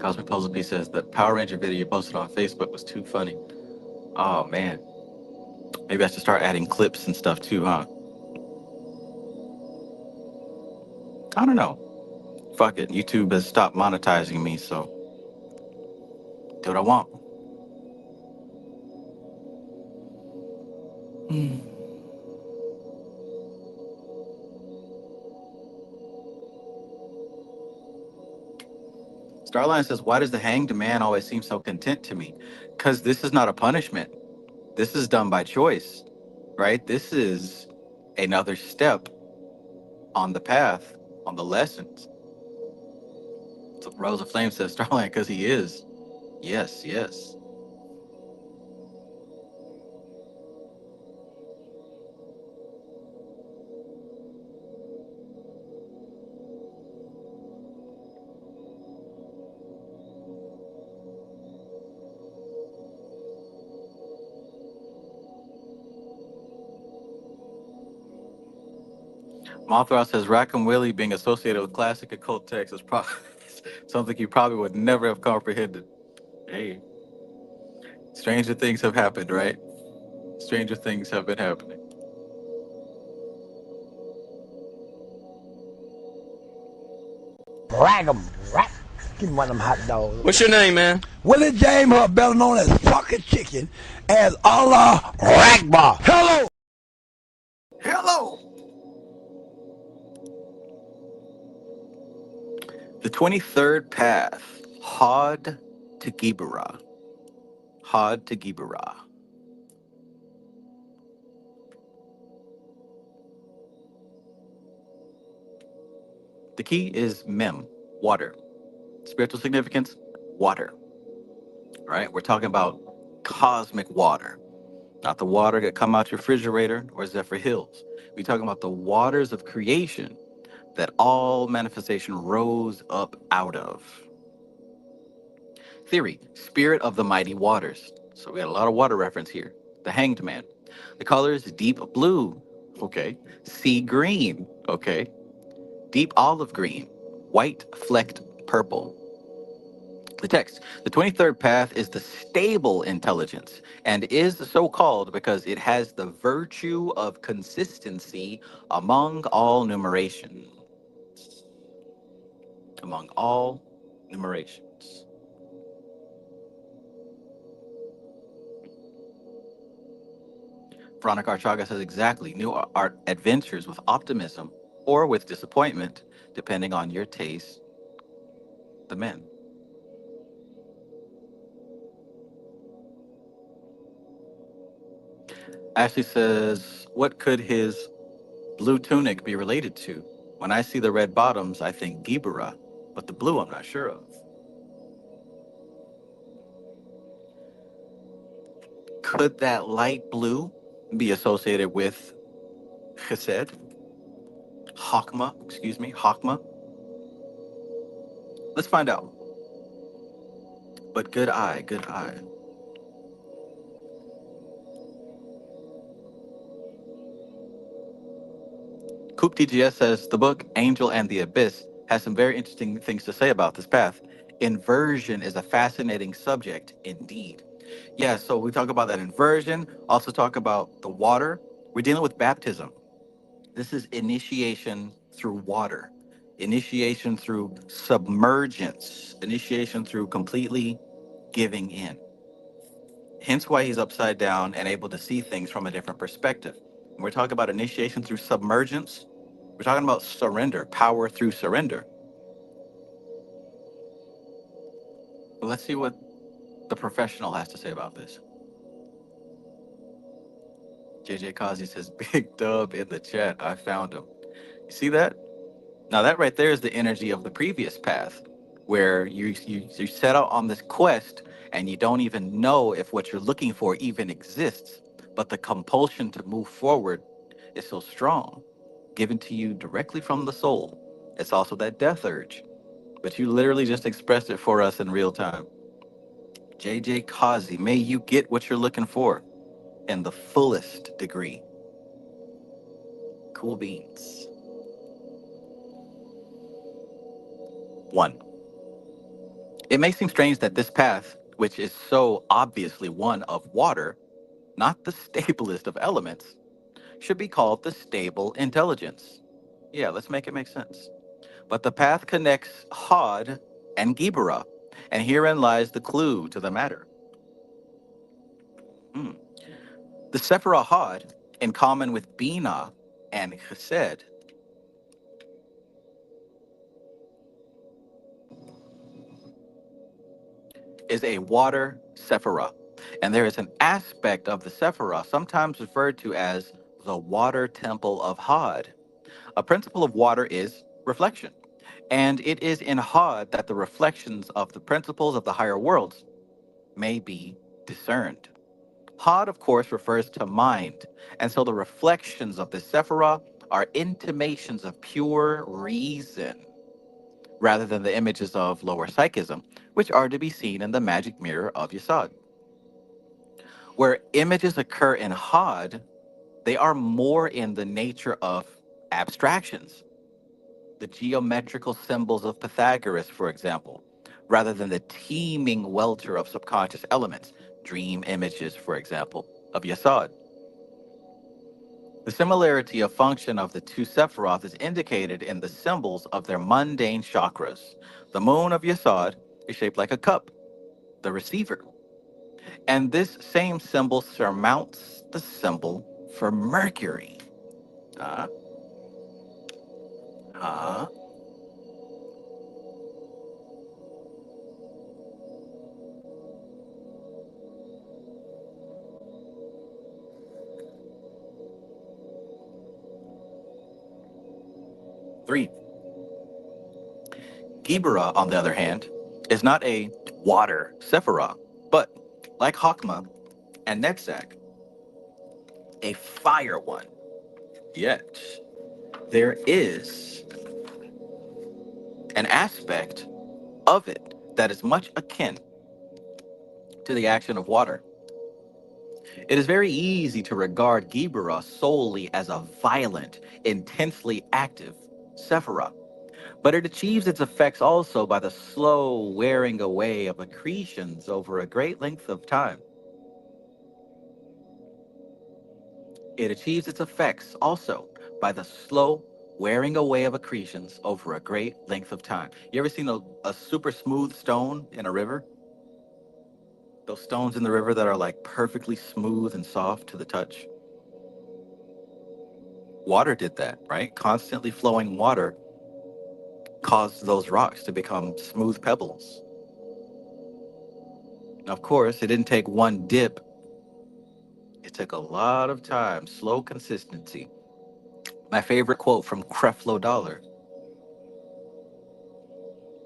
Cosmic Puzzle P says the Power Ranger video you posted on Facebook was too funny. Oh man. Maybe I should start adding clips and stuff too, huh? I don't know. Fuck it. YouTube has stopped monetizing me, so do what I want. Starline says, why does the hanged man always seem so content to me? Because this is not a punishment. This is done by choice, right? This is another step on the path, on the lessons. So Rose of Flame says, Starline, because he is. Yes, yes. Mothra says Rackham Willie being associated with classic occult texts is probably something you probably would never have comprehended. Hey, stranger things have happened, right? Stranger things have been happening. Rag 'em, rack. Give me one of them hot dogs. What's your name, man? Willie James, her better known as fucking chicken, as Allah Rackbar. Hello! Hello! The 23rd path, Hod to Gibera. Hod to Gibera. The key is Mem, water. Spiritual significance, water. All right, we're talking about cosmic water, not the water that come out your refrigerator or Zephyr Hills. We're talking about the waters of creation that all manifestation rose up out of. Theory, spirit of the mighty waters. So we got a lot of water reference here. The hanged man. The colors, deep blue, okay. Sea green, okay. Deep olive green, white flecked purple. The text, the 23rd path is the stable intelligence and is so called because it has the virtue of consistency among all numeration. Among all numerations. Veronica Archaga says exactly, new art adventures with optimism or with disappointment, depending on your taste, the men. Ashley says, what could his blue tunic be related to? When I see the red bottoms, I think Gibera, but the blue I'm not sure of. Could that light blue be associated with Chesed? Hakma? Let's find out. But good eye. Coop TGS says the book Angel and the Abyss has some very interesting things to say about this path. Inversion is a fascinating subject indeed. Yeah, so we talk about that inversion, also talk about the water. We're dealing with baptism. This is initiation through water, initiation through submergence, initiation through completely giving in. Hence why he's upside down and able to see things from a different perspective. When we're talking about initiation through submergence, we're talking about surrender, power through surrender. But let's see what the professional has to say about this. JJ Kazi says, Big Dub in the chat. I found him. You see that? Now that right there is the energy of the previous path, where you set out on this quest and you don't even know if what you're looking for even exists, but the compulsion to move forward is so strong, given to you directly from the soul. It's also that death urge, but you literally just expressed it for us in real time. JJ Kazi, may you get what you're looking for in the fullest degree. Cool beans. 1. It may seem strange that this path, which is so obviously one of water, not the stablest of elements, should be called the stable intelligence. Yeah, let's make it make sense. But the path connects Hod and Gibera, and herein lies the clue to the matter. The Sephirah Hod, in common with Bina and Chesed, is a water Sephirah. And there is an aspect of the Sephirah sometimes referred to as the water temple of Hod. A principle of water is reflection. And it is in Hod that the reflections of the principles of the higher worlds may be discerned. Hod, of course, refers to mind. And so the reflections of the Sephirah are intimations of pure reason, rather than the images of lower psychism, which are to be seen in the magic mirror of Yesod. Where images occur in Hod, they are more in the nature of abstractions. The geometrical symbols of Pythagoras, for example, rather than the teeming welter of subconscious elements, dream images, for example, of Yesod. The similarity of function of the two Sephiroth is indicated in the symbols of their mundane chakras. The moon of Yesod is shaped like a cup, the receiver. And this same symbol surmounts the symbol for Mercury. Uh, 3. Gibera, on the other hand, is not a water Sephirah, but, like Hakma and Netzach, a fire one. Yet, there is an aspect of it that is much akin to the action of water. It is very easy to regard Gibera solely as a violent, intensely active Sephirah, but it achieves its effects also by the slow wearing away of accretions over a great length of time. It achieves its effects also by the slow wearing away of accretions over a great length of time. You ever seen a super smooth stone in a river? Those stones in the river that are like perfectly smooth and soft to the touch. Water did that, right? Constantly flowing water caused those rocks to become smooth pebbles. Now, of course, it didn't take one dip. It took a lot of time, slow consistency. My favorite quote from Creflo Dollar.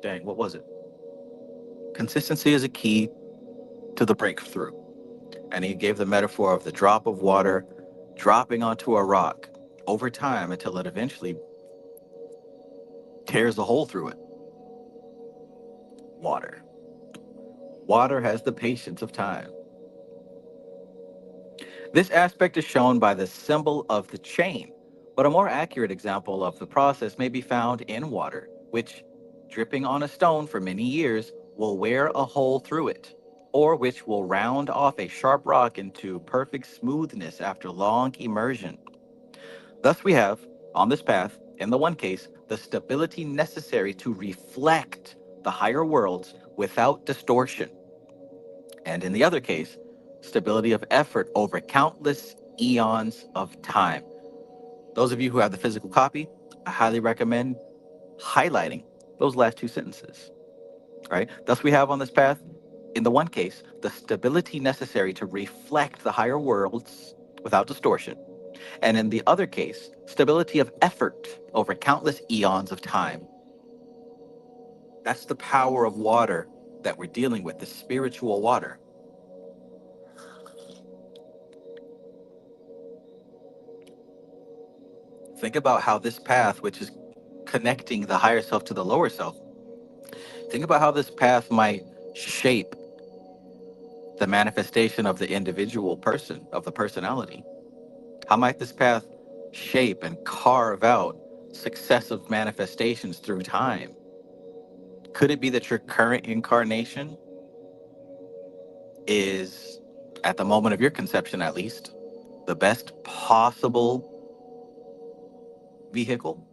Dang, what was it? Consistency is a key to the breakthrough. And he gave the metaphor of the drop of water dropping onto a rock over time until it eventually tears a hole through it. Water. Water has the patience of time. This aspect is shown by the symbol of the chain, but a more accurate example of the process may be found in water, which, dripping on a stone for many years, will wear a hole through it, or which will round off a sharp rock into perfect smoothness after long immersion. Thus we have, on this path, in the one case, the stability necessary to reflect the higher worlds without distortion, and in the other case, stability of effort over countless eons of time. Those of you who have the physical copy, I highly recommend highlighting those last two sentences, right? Thus we have on this path, in the one case, the stability necessary to reflect the higher worlds without distortion, and in the other case, stability of effort over countless eons of time. That's the power of water that we're dealing with, the spiritual water. Think about how this path, which is connecting the higher self to the lower self, think about how this path might shape the manifestation of the individual person, of the personality. How might this path shape and carve out successive manifestations through time? Could it be that your current incarnation is, at the moment of your conception at least, the best possible vehicle,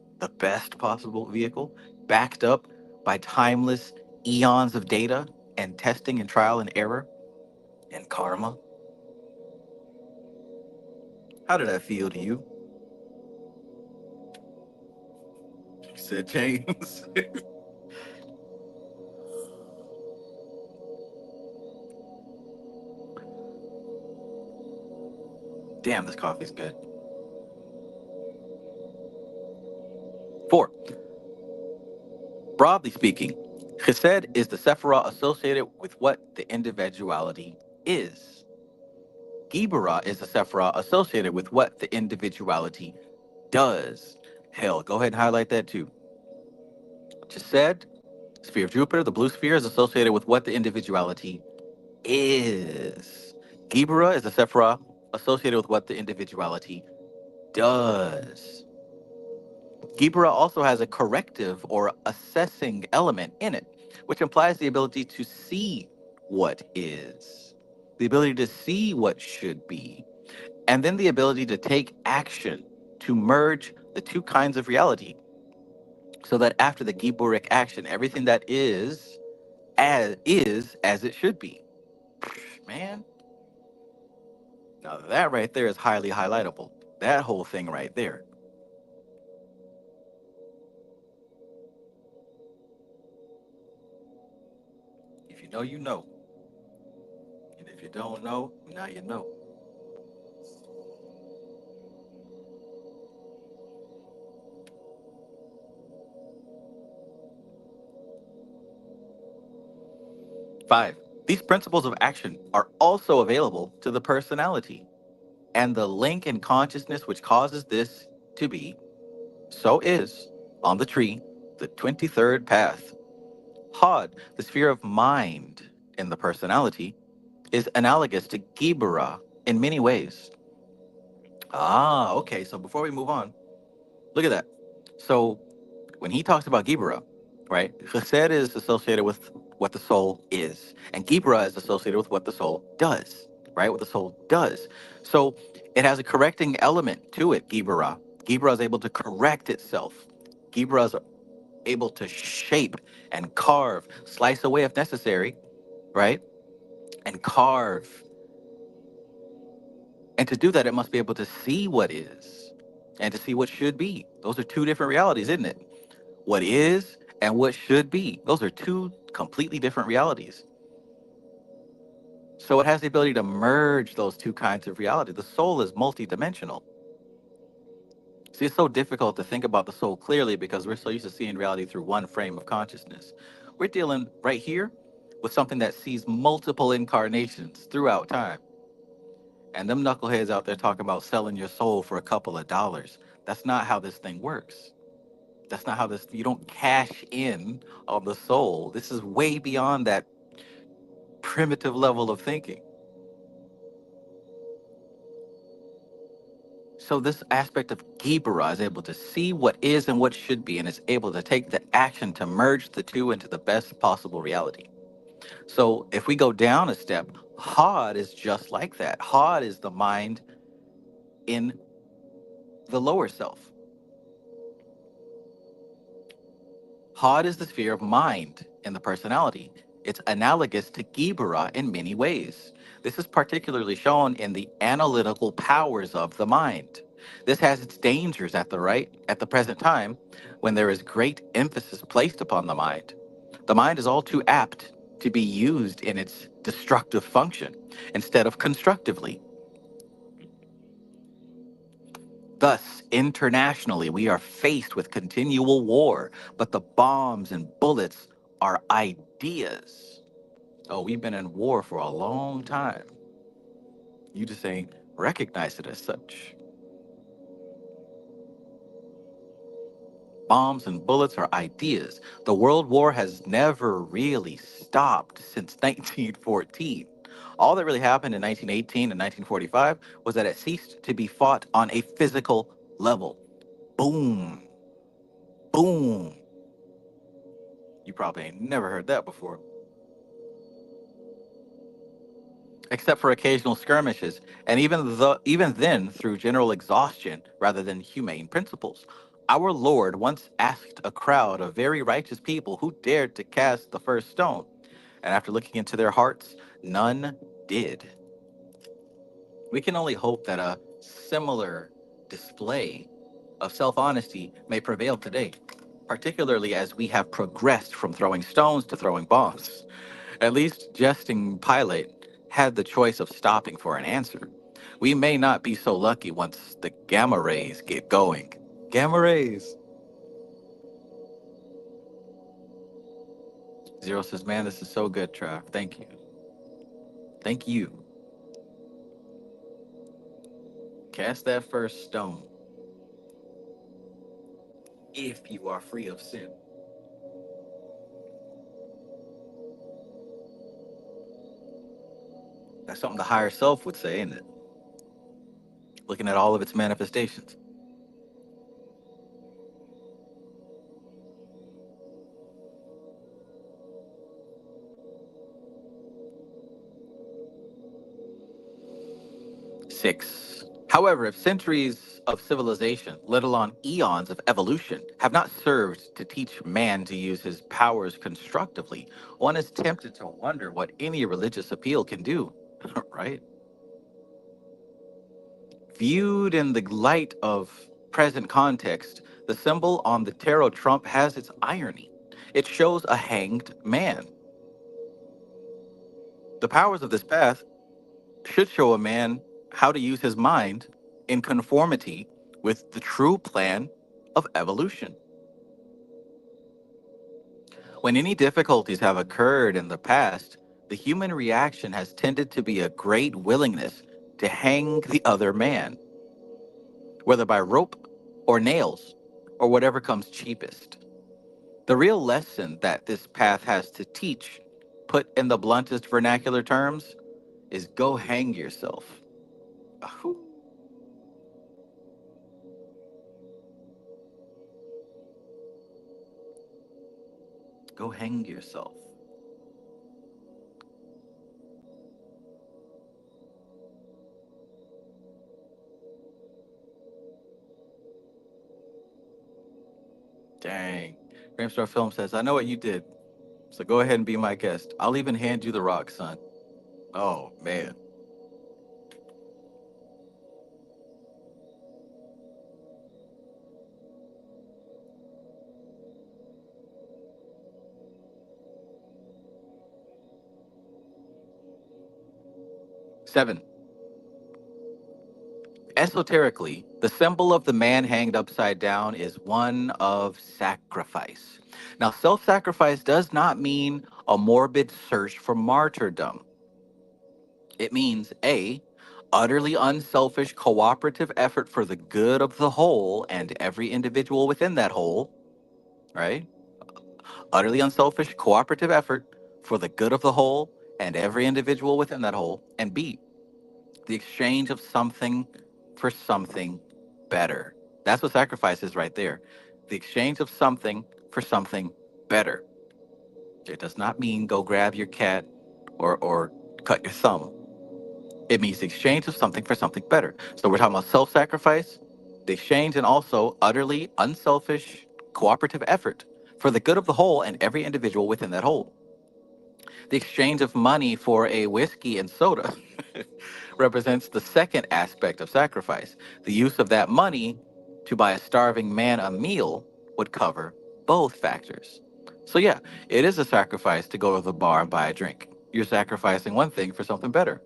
backed up by timeless eons of data and testing and trial and error and karma? How did that feel to you? You said James. Damn, this coffee's good. 4. Broadly speaking, Chesed is the Sephirah associated with what the individuality is. Gibra is the Sephirah associated with what the individuality does. Hell, go ahead and highlight that too. Chesed, sphere of Jupiter, the blue sphere, is associated with what the individuality is. Gibra is the Sephirah associated with what the individuality does. Gibra also has a corrective or assessing element in it, which implies the ability to see what is, the ability to see what should be, and then the ability to take action to merge the two kinds of reality, so that after the Giburic action, everything that is as it should be. Man, now that right there is highly highlightable. That whole thing right there. If you know, you know. And if you don't know, now you know. Five, these principles of action are also available to the personality, and the link in consciousness which causes this to be, so is, on the tree, the 23rd path. Hod, the sphere of mind in the personality, is analogous to Gibra in many ways. Ah, okay, so before we move on, look at that. So when he talks about Gibra, right, Chesed is associated with what the soul is, and Gibra is associated with what the soul does, right, what the soul does. So it has a correcting element to it, Gibra. Gibra is able to correct itself. Gibra is able to shape and carve, slice away if necessary, right, and carve. And to do that, it must be able to see what is and to see what should be. Those are two different realities, isn't it? What is and what should be. Those are two completely different realities. So it has the ability to merge those two kinds of reality. The soul is multidimensional. See, it's so difficult to think about the soul clearly because we're so used to seeing reality through one frame of consciousness. We're dealing right here with something that sees multiple incarnations throughout time. And them knuckleheads out there talking about selling your soul for a couple of dollars. That's not how this thing works. That's not how this, you don't cash in on the soul. This is way beyond that primitive level of thinking. So this aspect of Gibra is able to see what is and what should be, and is able to take the action to merge the two into the best possible reality. So if we go down a step, Hod is just like that. Hod is the mind in the lower self. Hod is the sphere of mind in the personality. It's analogous to Gibera in many ways. This is particularly shown in the analytical powers of the mind. This has its dangers at the present time when there is great emphasis placed upon the mind. The mind is all too apt to be used in its destructive function instead of constructively. Thus, internationally, we are faced with continual war, but the bombs and bullets are ideas. Oh, we've been in war for a long time. You just ain't recognize it as such. Bombs and bullets are ideas. The World War has never really stopped since 1914. All that really happened in 1918 and 1945 was that it ceased to be fought on a physical level. Boom. Boom. You probably ain't never heard that before. Except for occasional skirmishes, and even then through general exhaustion rather than humane principles. Our Lord once asked a crowd of very righteous people who dared to cast the first stone, and after looking into their hearts, none did. We can only hope that a similar display of self-honesty may prevail today, particularly as we have progressed from throwing stones to throwing bombs. At least jesting Pilate had the choice of stopping for an answer. We may not be so lucky once the gamma rays get going. Gamma rays. Zero says, man, this is so good, Trav. Thank you. Thank you. Cast that first stone. If you are free of sin. That's something the higher self would say, isn't it? Looking at all of its manifestations. Six. However, if centuries of civilization, let alone eons of evolution, have not served to teach man to use his powers constructively, one is tempted to wonder what any religious appeal can do, right? Viewed in the light of present context, the symbol on the tarot trump has its irony. It shows a hanged man. The powers of this path should show a man how to use his mind in conformity with the true plan of evolution. When any difficulties have occurred in the past, the human reaction has tended to be a great willingness to hang the other man, whether by rope or nails or whatever comes cheapest. The real lesson that this path has to teach, put in the bluntest vernacular terms, is go hang yourself. Ahoo. Go hang yourself. Dang. Gramstar Film says, I know what you did, so go ahead and be my guest. I'll even hand you the rock, son. Oh, man. Seven. Esoterically, the symbol of the man hanged upside down is one of sacrifice. Now, self-sacrifice does not mean a morbid search for martyrdom. It means A, utterly unselfish cooperative effort for the good of the whole and every individual within that whole, right? Utterly unselfish cooperative effort for the good of the whole and every individual within that whole. And B, the exchange of something for something better. That's what sacrifice is right there. The exchange of something for something better. It does not mean go grab your cat or cut your thumb. It means the exchange of something for something better. So we're talking about self-sacrifice, the exchange, and also utterly unselfish cooperative effort for the good of the whole and every individual within that whole. The exchange of money for a whiskey and soda represents the second aspect of sacrifice. The use of that money to buy a starving man a meal would cover both factors. So yeah, it is a sacrifice to go to the bar and buy a drink. You're sacrificing one thing for something better.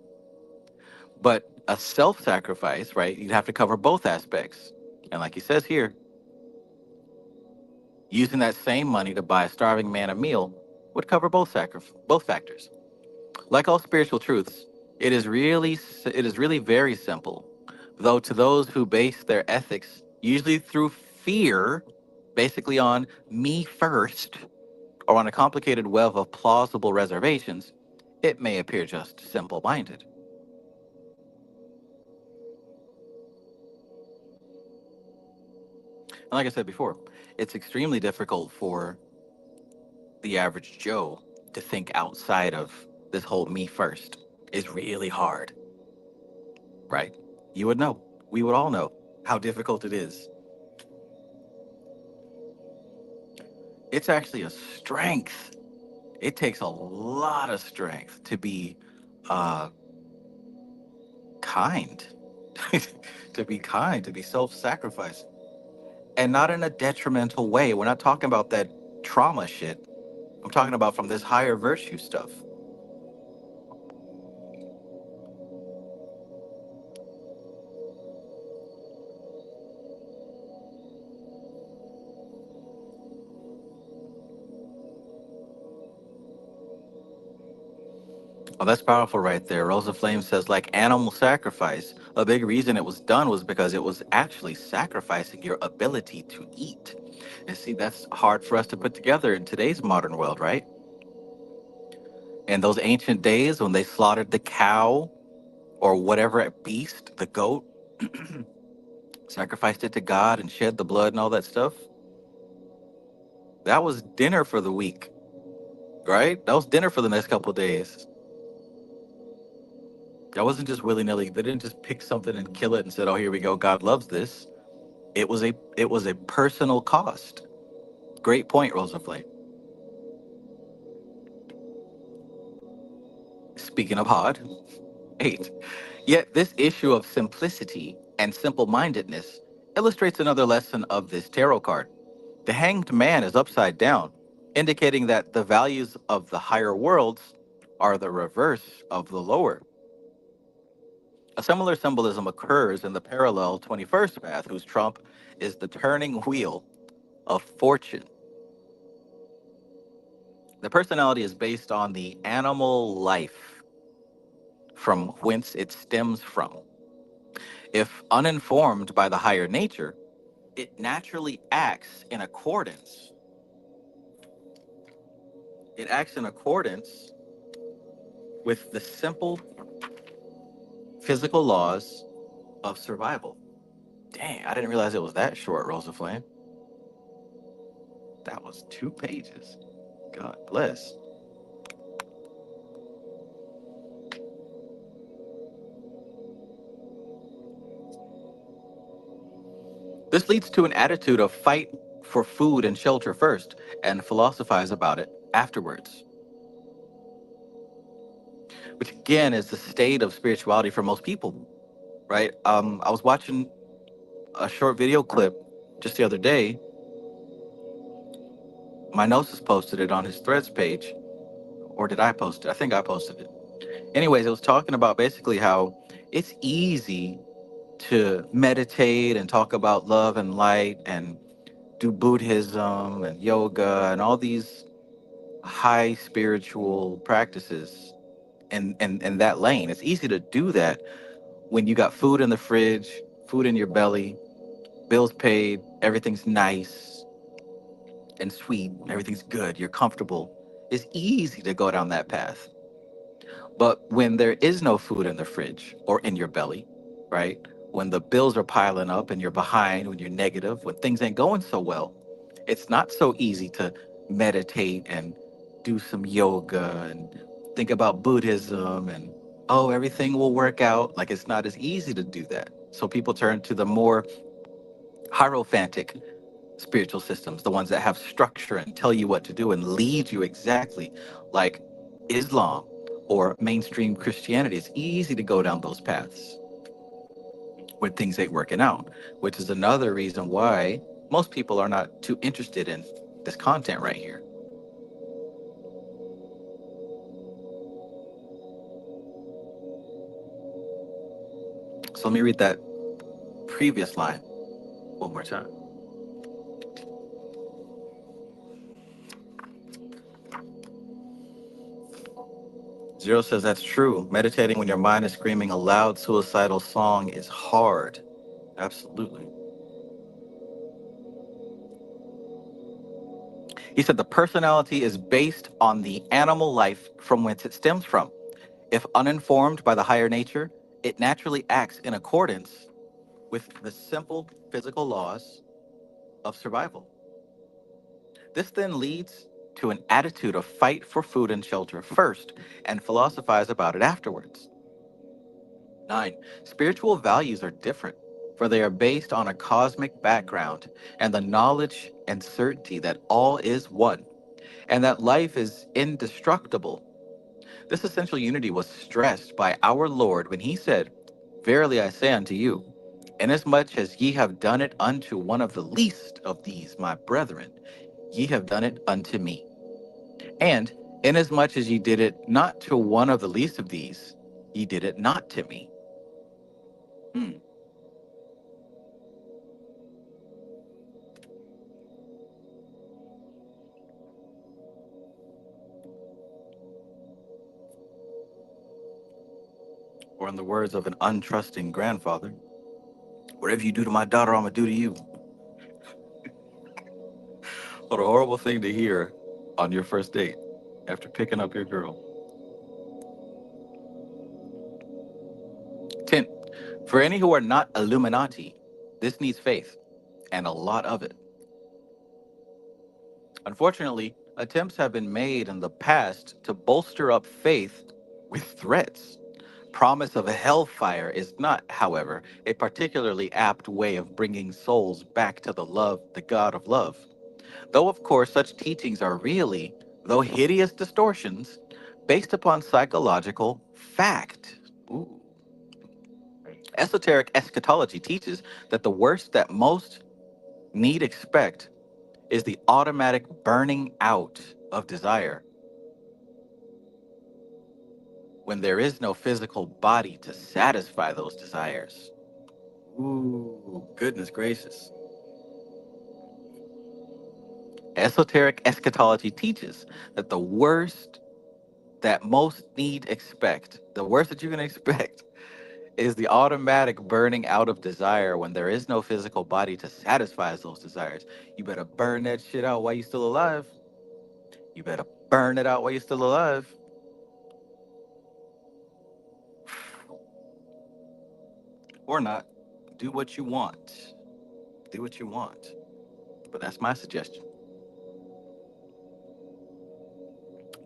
But a self-sacrifice, right, you'd have to cover both aspects. And like he says here, using that same money to buy a starving man a meal would cover both factors. Like all spiritual truths, it is really very simple. Though to those who base their ethics usually through fear, basically on me first, or on a complicated web of plausible reservations, it may appear just simple-minded. And like I said before, it's extremely difficult for the average Joe to think outside of this whole me first. It's really hard, right? You would know. We would all know how difficult it is. It's actually a strength. It takes a lot of strength to be kind, to be kind, to be self-sacrificing, and not in a detrimental way. We're not talking about that trauma shit. I'm talking about from this higher virtue stuff. Oh, that's powerful right there. Rosa Flame says, like animal sacrifice, a big reason it was done was because it was actually sacrificing your ability to eat. And see, that's hard for us to put together in today's modern world, right? In those ancient days when they slaughtered the cow or whatever beast, the goat, sacrificed it to God and shed the blood and all that stuff, that was dinner for the week, right? That was dinner for the next couple of days. That wasn't just willy-nilly. They didn't just pick something and kill it and said, oh, here we go, God loves this. It was a personal cost. Great point, Rosa Flame. Speaking of hard, 8. Yet this issue of simplicity and simple-mindedness illustrates another lesson of this tarot card. The Hanged Man is upside down, indicating that the values of the higher worlds are the reverse of the lower. A similar symbolism occurs in the parallel 21st path, whose trump is the turning wheel of fortune. The personality is based on the animal life from whence it stems from. If uninformed by the higher nature, it naturally acts in accordance. It acts in accordance with the simple physical laws of survival. Dang, I didn't realize it was that short, Rosa Flame. That was 2 pages. God bless. This leads to an attitude of fight for food and shelter first, and philosophize about it afterwards. Which again is the state of spirituality for most people, right? I was watching a short video clip just the other day. My Gnosis posted it on his Threads page. Or did I post it? I think I posted it. Anyways, it was talking about basically how it's easy to meditate and talk about love and light and do Buddhism and yoga and all these high spiritual practices in that lane. It's easy to do that when you got food in the fridge, food in your belly, bills paid, everything's nice and sweet, everything's good, you're comfortable. It's easy to go down that path. But when there is no food in the fridge or in your belly, right? When the bills are piling up and you're behind, when you're negative, when things ain't going so well, it's not so easy to meditate and do some yoga and think about Buddhism and, oh, everything will work out. Like, it's not as easy to do that. So people turn to the more hierophantic spiritual systems, the ones that have structure and tell you what to do and lead you exactly, like Islam or mainstream Christianity. It's easy to go down those paths when things ain't working out, which is another reason why most people are not too interested in this content right here. So let me read that previous line one more time. Zero says that's true. Meditating when your mind is screaming a loud suicidal song is hard. Absolutely. He said the personality is based on the animal life from whence it stems from. If uninformed by the higher nature, it naturally acts in accordance with the simple physical laws of survival. This then leads to an attitude of fight for food and shelter first and philosophize about it afterwards. 9. Spiritual values are different, for they are based on a cosmic background and the knowledge and certainty that all is one and that life is indestructible. This essential unity was stressed by our Lord when he said, "Verily I say unto you, inasmuch as ye have done it unto one of the least of these my brethren, ye have done it unto me. And inasmuch as ye did it not to one of the least of these, ye did it not to me." Or in the words of an untrusting grandfather, "Whatever you do to my daughter, I'm going to do to you." What a horrible thing to hear on your first date after picking up your girl. 10. For any who are not Illuminati, this needs faith, and a lot of it. Unfortunately, attempts have been made in the past to bolster up faith with threats. Promise of a hellfire is not, however, a particularly apt way of bringing souls back to the God of love. Though, of course, such teachings are really, though hideous distortions, based upon psychological fact. Ooh. Esoteric eschatology teaches that the worst that most need expect is the automatic burning out of desire when there is no physical body to satisfy those desires. Ooh, goodness gracious. Esoteric eschatology teaches that the worst that most need expect, the worst that you can expect, is the automatic burning out of desire when there is no physical body to satisfy those desires. You better burn that shit out while you're still alive. You better burn it out while you're still alive. Or not. Do what you want. Do what you want. But that's my suggestion.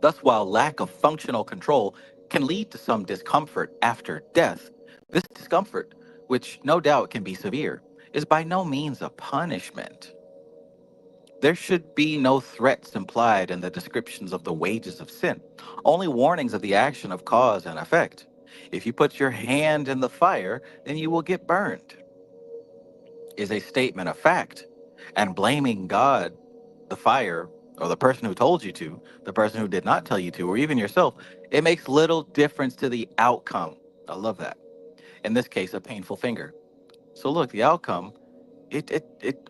Thus, while lack of functional control can lead to some discomfort after death, this discomfort, which no doubt can be severe, is by no means a punishment. There should be no threats implied in the descriptions of the wages of sin, only warnings of the action of cause and effect. If you put your hand in the fire, then you will get burned, is a statement of fact. And blaming God, the fire, or the person who told you to, the person who did not tell you to, or even yourself, it makes little difference to the outcome. I love that. In this case, a painful finger. So look, the outcome,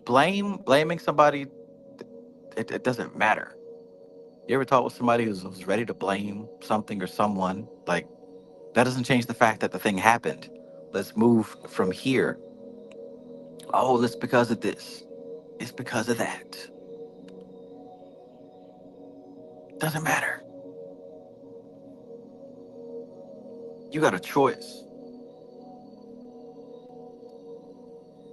blaming somebody, it doesn't matter. You ever talk with somebody who's ready to blame something or someone? Like, that doesn't change the fact that the thing happened. Let's move from here. Oh, it's because of this. It's because of that. Doesn't matter. You got a choice.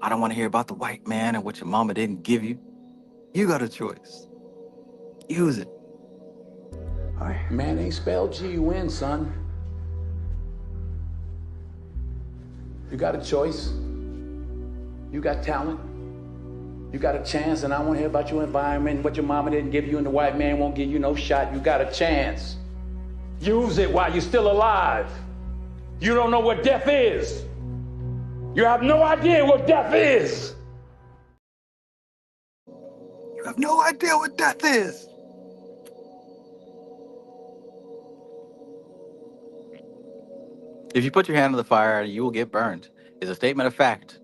I don't want to hear about the white man and what your mama didn't give you. You got a choice. Use it. Man ain't spelled G-U-N, son. You got a choice. You got talent. You got a chance, and I want to hear about your environment, what your mama didn't give you, and the white man won't give you no shot. You got a chance. Use it while you're still alive. You don't know what death is. You have no idea what death is. You have no idea what death is. If you put your hand in the fire, you will get burned, is a statement of fact.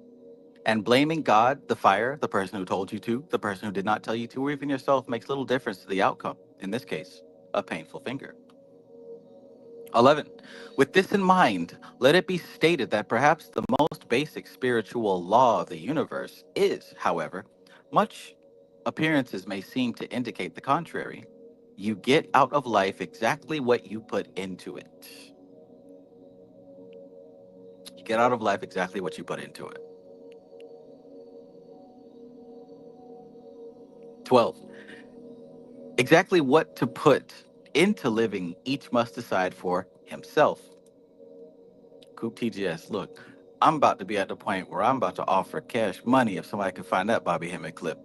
And blaming God, the fire, the person who told you to, the person who did not tell you to, or even yourself makes little difference to the outcome. In this case, a painful finger. 11. With this in mind, let it be stated that perhaps the most basic spiritual law of the universe is, however, much appearances may seem to indicate the contrary. You get out of life exactly what you put into it. You get out of life exactly what you put into it. 12. Exactly what to put into living, each must decide for himself. Coop TGS, look, I'm about to be at the point where I'm about to offer cash money if somebody can find that Bobby Hemmett clip.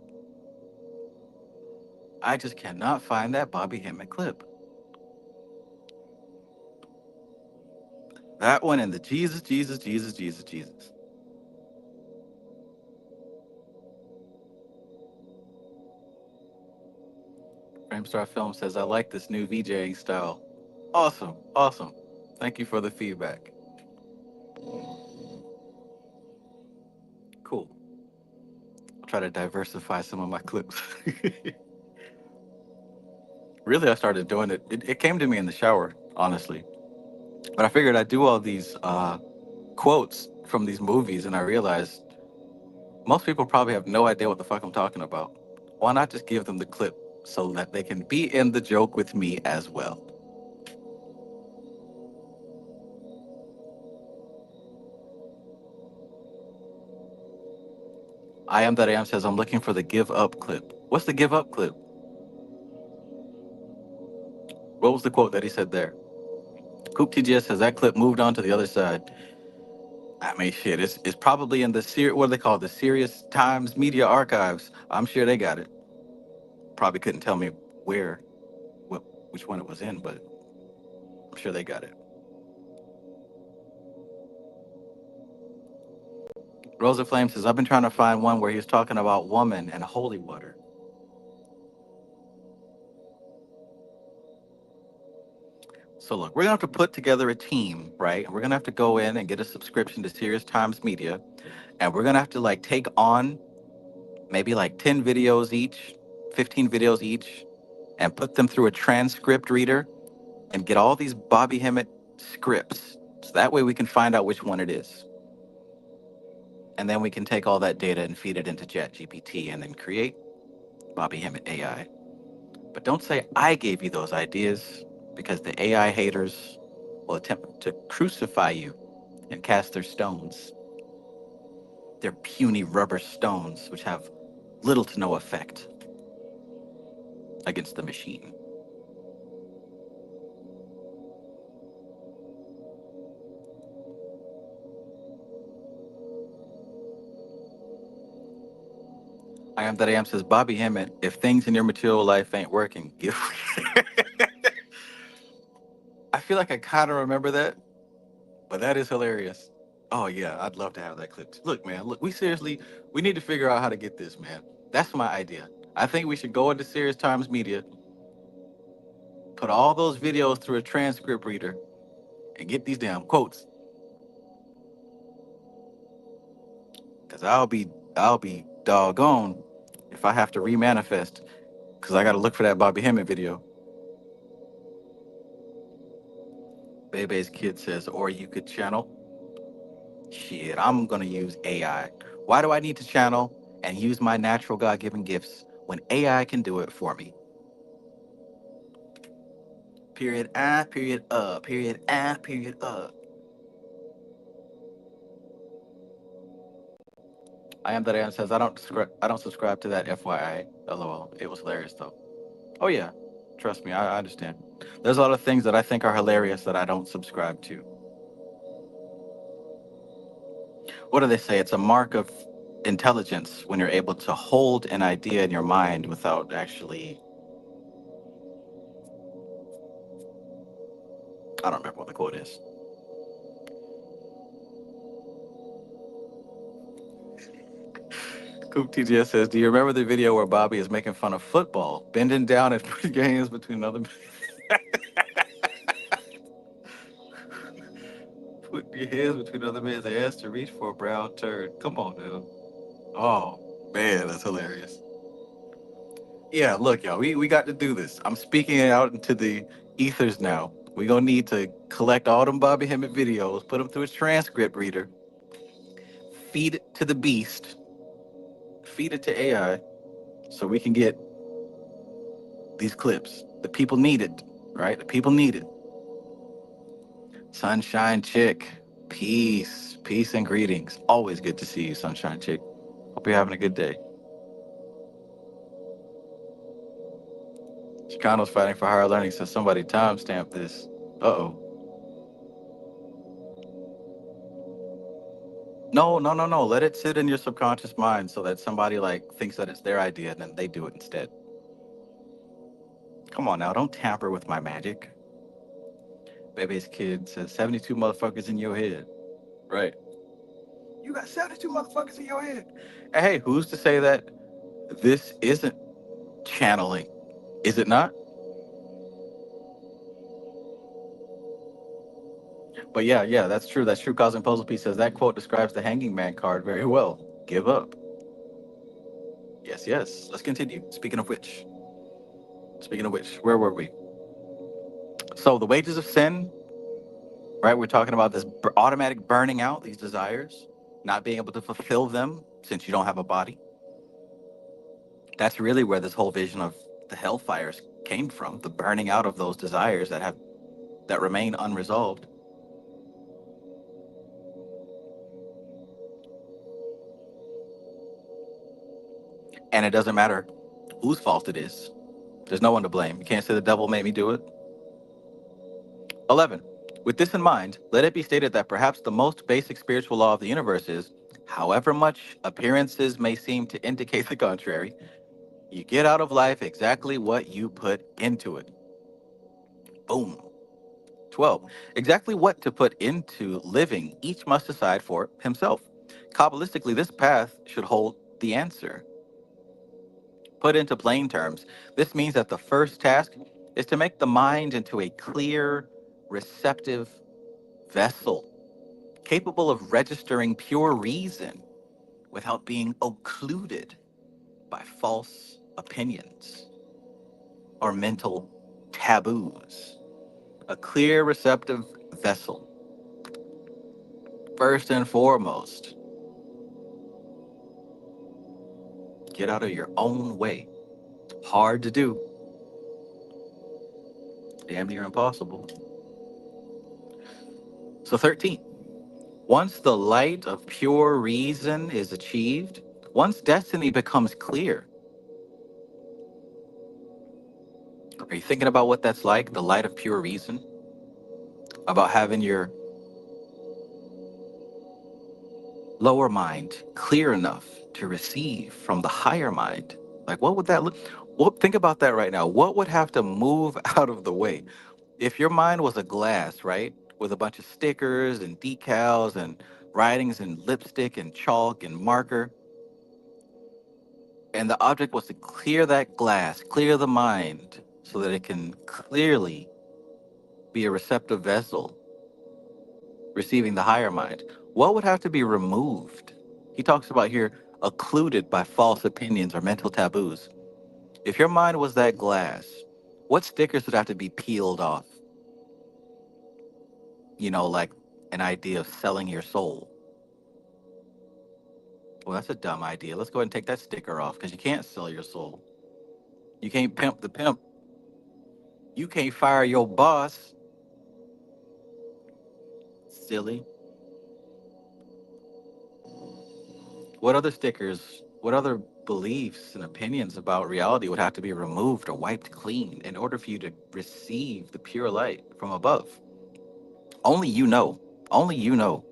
I just cannot find that Bobby Hemmett clip. That one and the Jesus, Jesus, Jesus, Jesus, Jesus. Framestar Film says, I like this new VJing style. Awesome, awesome. Thank you for the feedback. Cool. I'll try to diversify some of my clips. Really, I started doing it. It came to me in the shower, honestly. But I figured I'd do all these quotes from these movies, and I realized most people probably have no idea what the fuck I'm talking about. Why not just give them the clip so that they can be in the joke with me as well? I Am That I Am says, I'm looking for the give up clip. What's the give up clip? What was the quote that he said there? Coop TGS says, that clip moved on to the other side. I mean, shit, it's probably in the, what do they call it? The Serious Times Media Archives. I'm sure they got it. Probably couldn't tell me where, which one it was in, but I'm sure they got it. Rosa Flame says, I've been trying to find one where he's talking about woman and holy water. So look, we're gonna have to put together a team, right? And we're gonna have to go in and get a subscription to Serious Times Media. And we're gonna have to like take on maybe like 10 videos each, 15 videos each, and put them through a transcript reader and get all these Bobby Hemmett scripts. So that way we can find out which one it is. And then we can take all that data and feed it into ChatGPT and then create Bobby Hemmett AI. But don't say I gave you those ideas, because the AI haters will attempt to crucify you and cast their stones. Their puny rubber stones, which have little to no effect against the machine. I Am That I Am says, Bobby Hemmett, if things in your material life ain't working, give. I feel like I kind of remember that, but that is hilarious. Oh yeah, I'd love to have that clip. Look, man, look, we need to figure out how to get this, man. That's my idea. I think we should go into Serious Times Media, put all those videos through a transcript reader, and get these damn quotes. Cause I'll be doggone if I have to remanifest, cause I gotta look for that Bobby Hemmett video. Bebe's kid says, or you could channel. Shit, I'm gonna use AI. Why do I need to channel and use my natural God-given gifts when AI can do it for me? Period I, period period I, period I Am That I Am says, I don't subscribe to that FYI. LOL. It was hilarious though. Oh yeah, Trust me, I understand. There's a lot of things that I think are hilarious that I don't subscribe to. What do they say? It's a mark of intelligence when you're able to hold an idea in your mind without actually, I don't remember what the quote is. Coop TGS says, do you remember the video where Bobby is making fun of football, bending down and putting your hands between other put your hands between other men's ass to reach for a brown turd? Come on, dude. Oh, man, that's hilarious. Yeah, look, y'all, we got to do this. I'm speaking it out into the ethers now. We're going to need to collect all them Bobby Hemmett videos, put them through a transcript reader, feed it to the beast, feed it to AI, so we can get these clips. The people need it, right? The people need it. Sunshine Chick, peace, peace and greetings. Always good to see you, Sunshine Chick. Hope you're having a good day. Chicano's fighting for higher learning, says somebody timestamp this. Uh-oh. No. Let it sit in your subconscious mind so that somebody thinks that it's their idea and then they do it instead. Come on now, don't tamper with my magic. Baby's kid says 72 motherfuckers in your head. Right. You got 72 motherfuckers in your head. And hey, who's to say that this isn't channeling? Is it not? But yeah, that's true. That's true. Cosmic Puzzle Piece says that quote describes the Hanging Man card very well. Give up. Yes. Let's continue. Speaking of which, where were we? So the wages of sin, right? We're talking about this automatic burning out, these desires, not being able to fulfill them since you don't have a body. That's really where this whole vision of the hellfires came from, the burning out of those desires that remain unresolved. And it doesn't matter whose fault it is. There's no one to blame. You can't say the devil made me do it. 11. With this in mind, let it be stated that perhaps the most basic spiritual law of the universe is, however much appearances may seem to indicate the contrary, you get out of life exactly what you put into it. Boom. 12. Exactly what to put into living, each must decide for himself. Kabbalistically, this path should hold the answer. Put into plain terms, this means that the first task is to make the mind into a clear, receptive vessel, capable of registering pure reason without being occluded by false opinions or mental taboos. A clear, receptive vessel. First and foremost, get out of your own way. Hard to do. Damn near impossible. So 13. Once the light of pure reason is achieved, once destiny becomes clear. Are you thinking about what that's like, the light of pure reason? About having your lower mind clear enough to receive from the higher mind? Like, what would that look? Well, think about that right now. What would have to move out of the way? If your mind was a glass, right, with a bunch of stickers and decals and writings and lipstick and chalk and marker, and the object was to clear that glass, clear the mind, so that it can clearly be a receptive vessel, receiving the higher mind, what would have to be removed? He talks about here, occluded by false opinions or mental taboos. If your mind was that glass, what stickers would have to be peeled off? You know, like an idea of selling your soul. Well, that's a dumb idea. Let's go ahead and take that sticker off, because you can't sell your soul. You can't pimp the pimp. You can't fire your boss. Silly. What other stickers what other beliefs and opinions about reality would have to be removed or wiped clean in order for you to receive the pure light from above? Only you know. Only you know.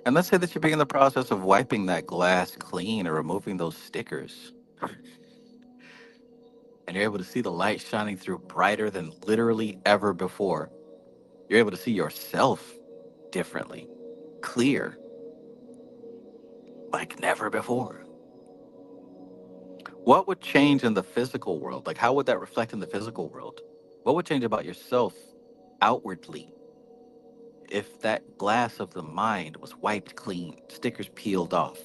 And let's say that you're being in the process of wiping that glass clean or removing those stickers, and you're able to see the light shining through brighter than literally ever before. You're able to see yourself differently, clear, like never before. What would change in the physical world? Like, how would that reflect in the physical world? What would change about yourself outwardly if that glass of the mind was wiped clean, stickers peeled off,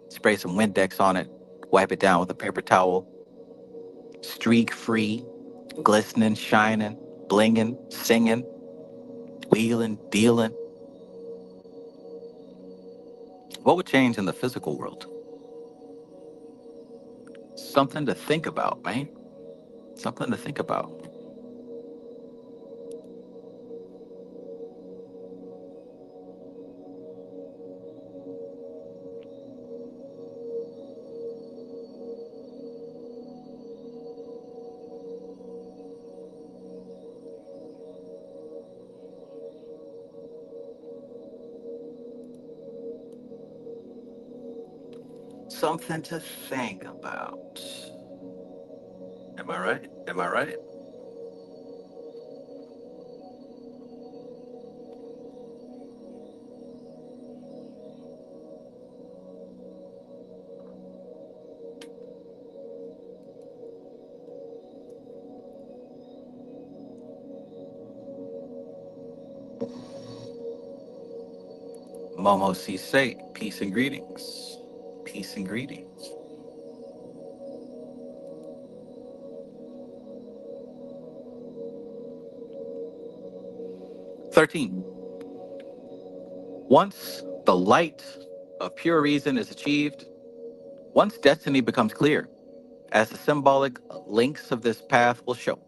spray some Windex on it, wipe it down with a paper towel, streak free, glistening, shining, blinging, singing, wheeling, dealing? What would change in the physical world? Something to think about, man. Something to think about. Something to think about. Am I right? Am I right? Momo C. Sate, peace and greetings. Peace and greetings. "13. Once the light of pure reason is achieved, once destiny becomes clear, as the symbolic links of this path will show,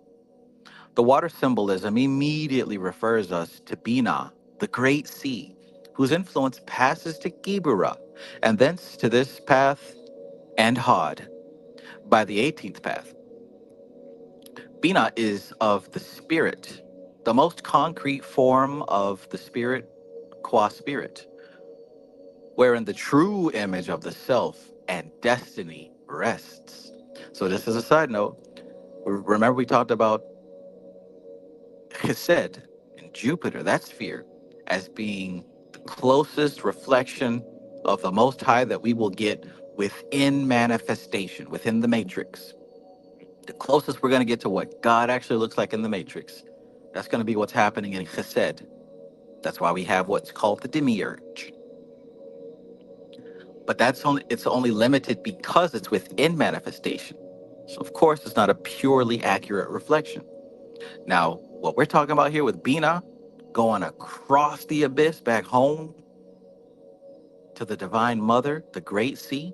the water symbolism immediately refers us to Bina, the great sea, whose influence passes to Gibura, and thence to this path and Hod by the 18th path. Bina is of the spirit, the most concrete form of the spirit, qua spirit, wherein the true image of the self and destiny rests." So this is a side note. Remember we talked about Chesed and Jupiter, that sphere, as being the closest reflection of the Most High that we will get within manifestation, within the matrix. The closest we're going to get to what God actually looks like in the matrix. That's going to be what's happening in Chesed. That's why we have what's called the demiurge. But it's only limited because it's within manifestation. So of course it's not a purely accurate reflection. Now, what we're talking about here with Bina, going across the abyss back home to the Divine Mother, the Great Sea,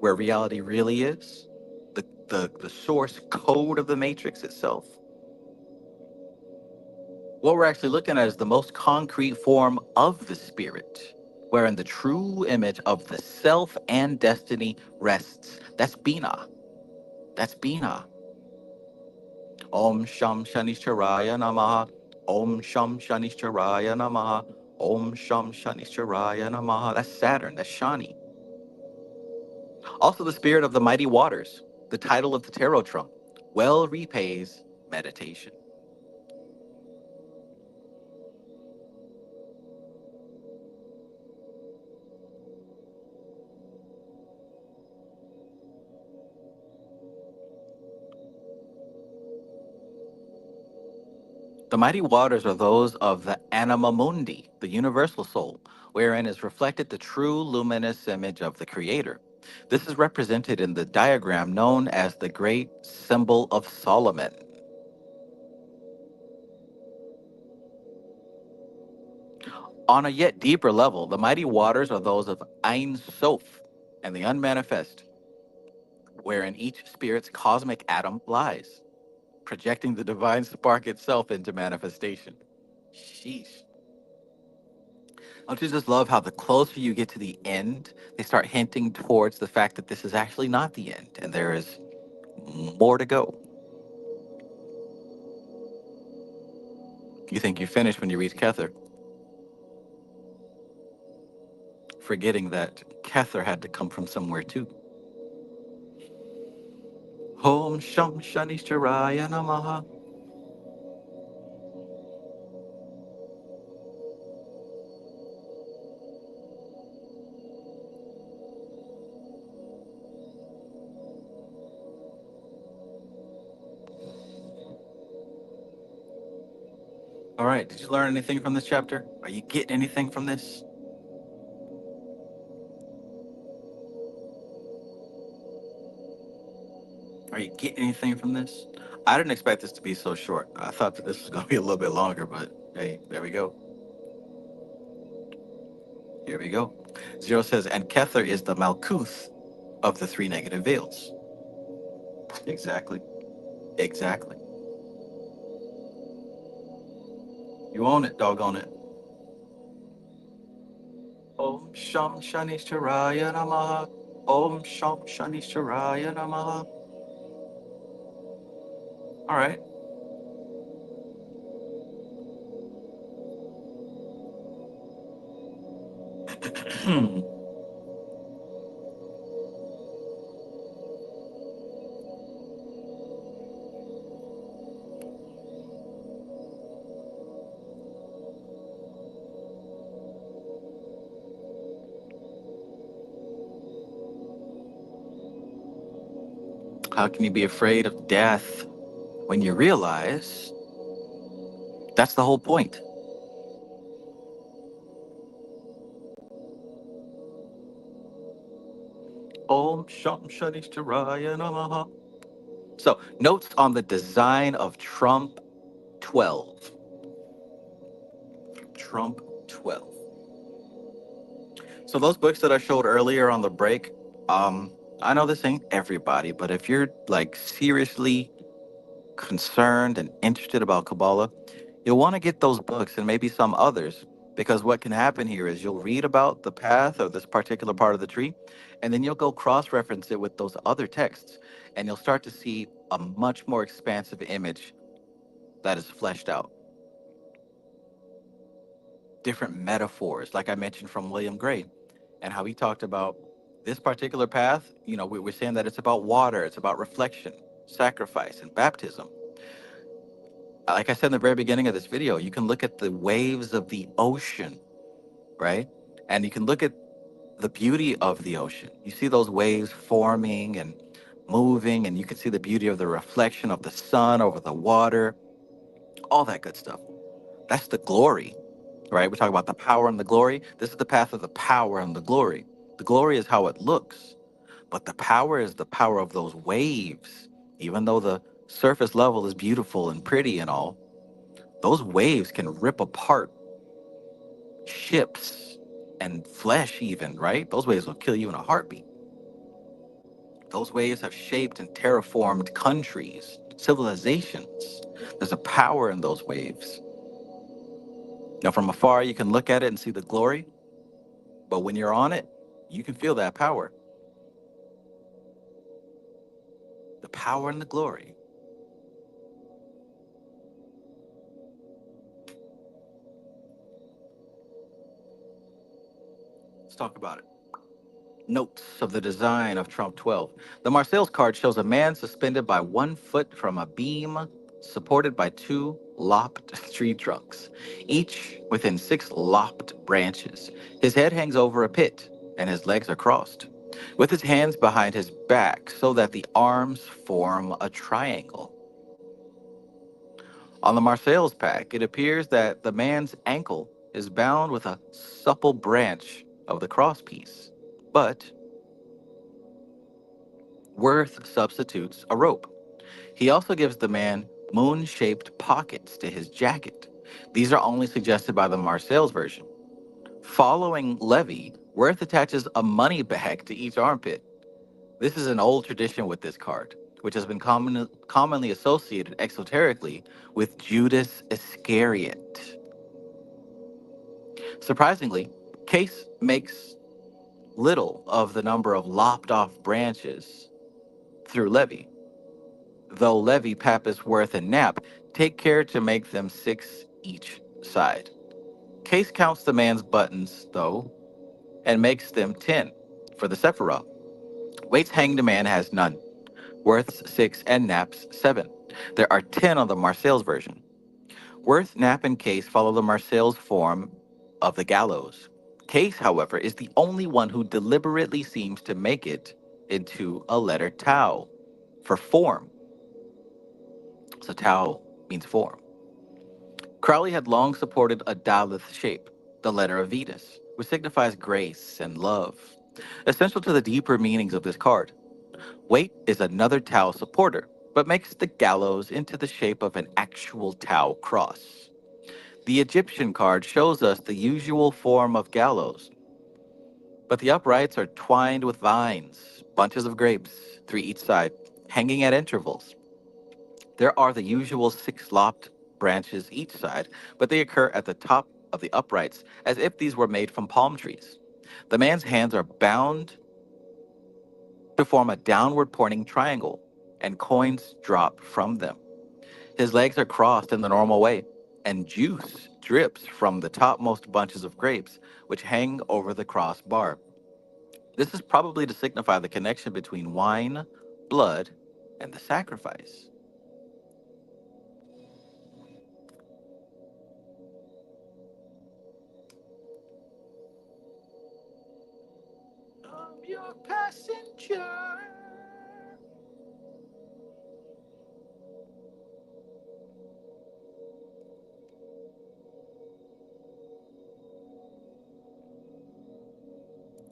where reality really is, the source code of the matrix itself. What we're actually looking at is the most concrete form of the spirit, wherein the true image of the self and destiny rests. That's Bina. That's Bina. Om Sham Shanisharaya Namaha. Om Sham Shanisharaya Namaha. Om Sham Shanisharaya Namaha. That's Saturn. That's Shani. Also the spirit of the mighty waters. The title of the tarot trump well repays meditation. The mighty waters are those of the anima mundi, the universal soul, wherein is reflected the true luminous image of the Creator. This is represented in the diagram known as the Great Symbol of Solomon. On a yet deeper level, the mighty waters are those of Ein Sof and the unmanifest, wherein each spirit's cosmic atom lies, projecting the divine spark itself into manifestation. Sheesh. Don't you just love how the closer you get to the end, they start hinting towards the fact that this is actually not the end and there is more to go. You think you finish when you reach Kether, forgetting that Kether had to come from somewhere too. Om Sham Shanishtaraya Namaha. All right, did you learn anything from this chapter? Are you getting anything from this? Are you getting anything from this? I didn't expect this to be so short. I thought that this was going to be a little bit longer, but hey, there we go. Here we go. Zero says, and Kether is the Malkuth of the three negative veils. Exactly. Exactly. You own it, doggone it. Om Sham Shanishtaraya Namaha. Om Sham Shanishtaraya Namaha. All right. How can you be afraid of death when you realize that's the whole point? Om Sham Shanishtaraya Namaha. So, notes on the design of Trump 12. Trump 12. So those books that I showed earlier on the break, I know this ain't everybody, but if you're like seriously concerned and interested about Kabbalah, you'll want to get those books and maybe some others, because what can happen here is you'll read about the path of this particular part of the tree, and then you'll go cross-reference it with those other texts, and you'll start to see a much more expansive image that is fleshed out. Different metaphors, like I mentioned from William Gray, and how he talked about this particular path. You know, we're saying that it's about water, it's about reflection, sacrifice, and baptism. Like I said in the very beginning of this video, you can look at the waves of the ocean, right? And you can look at the beauty of the ocean. You see those waves forming and moving, and you can see the beauty of the reflection of the sun over the water, all that good stuff. That's the glory, right? We talk about the power and the glory. This is the path of the power and the glory. The glory is how it looks, but the power is the power of those waves. Even though the surface level is beautiful and pretty and all, those waves can rip apart ships and flesh even, right? Those waves will kill you in a heartbeat. Those waves have shaped and terraformed countries, civilizations. There's a power in those waves. Now, from afar, you can look at it and see the glory, but when you're on it, you can feel that power. The power and the glory. Let's talk about it. Notes of the design of Trump 12. The Marseilles card shows a man suspended by 1 foot from a beam, supported by 2 lopped tree trunks, each within 6 lopped branches. His head hangs over a pit, and his legs are crossed, with his hands behind his back so that the arms form a triangle. On the Marseilles pack, it appears that the man's ankle is bound with a supple branch of the crosspiece, but Worth substitutes a rope. He also gives the man moon-shaped pockets to his jacket. These are only suggested by the Marseilles version. Following Levy, Worth attaches a money bag to each armpit. This is an old tradition with this card, which has been commonly associated exoterically with Judas Iscariot. Surprisingly, Case makes little of the number of lopped off branches through Levy, though Levy, Pappas, Worth, and Knapp take care to make them 6 each side. Case counts the man's buttons, though, and makes them 10 for the Sephiroth. Waite's hanged man has none. Worth's 6 and Knapp's 7. There are 10 on the Marseille's version. Worth, Knapp, and Case follow the Marseille's form of the gallows. Case, however, is the only one who deliberately seems to make it into a letter tau for form. So tau means form. Crowley had long supported a Daleth shape, the letter of Venus, which signifies grace and love, essential to the deeper meanings of this card. Waite is another tau supporter, but makes the gallows into the shape of an actual tau cross. The Egyptian card shows us the usual form of gallows, but the uprights are twined with vines, bunches of grapes, 3 each side, hanging at intervals. There are the usual 6 lopped branches each side, but they occur at the top of the uprights as if these were made from palm trees. The man's hands are bound to form a downward pointing triangle, and coins drop from them. His legs are crossed in the normal way, and juice drips from the topmost bunches of grapes, which hang over the cross bar. This is probably to signify the connection between wine, blood, and the sacrifice. I'm your passenger.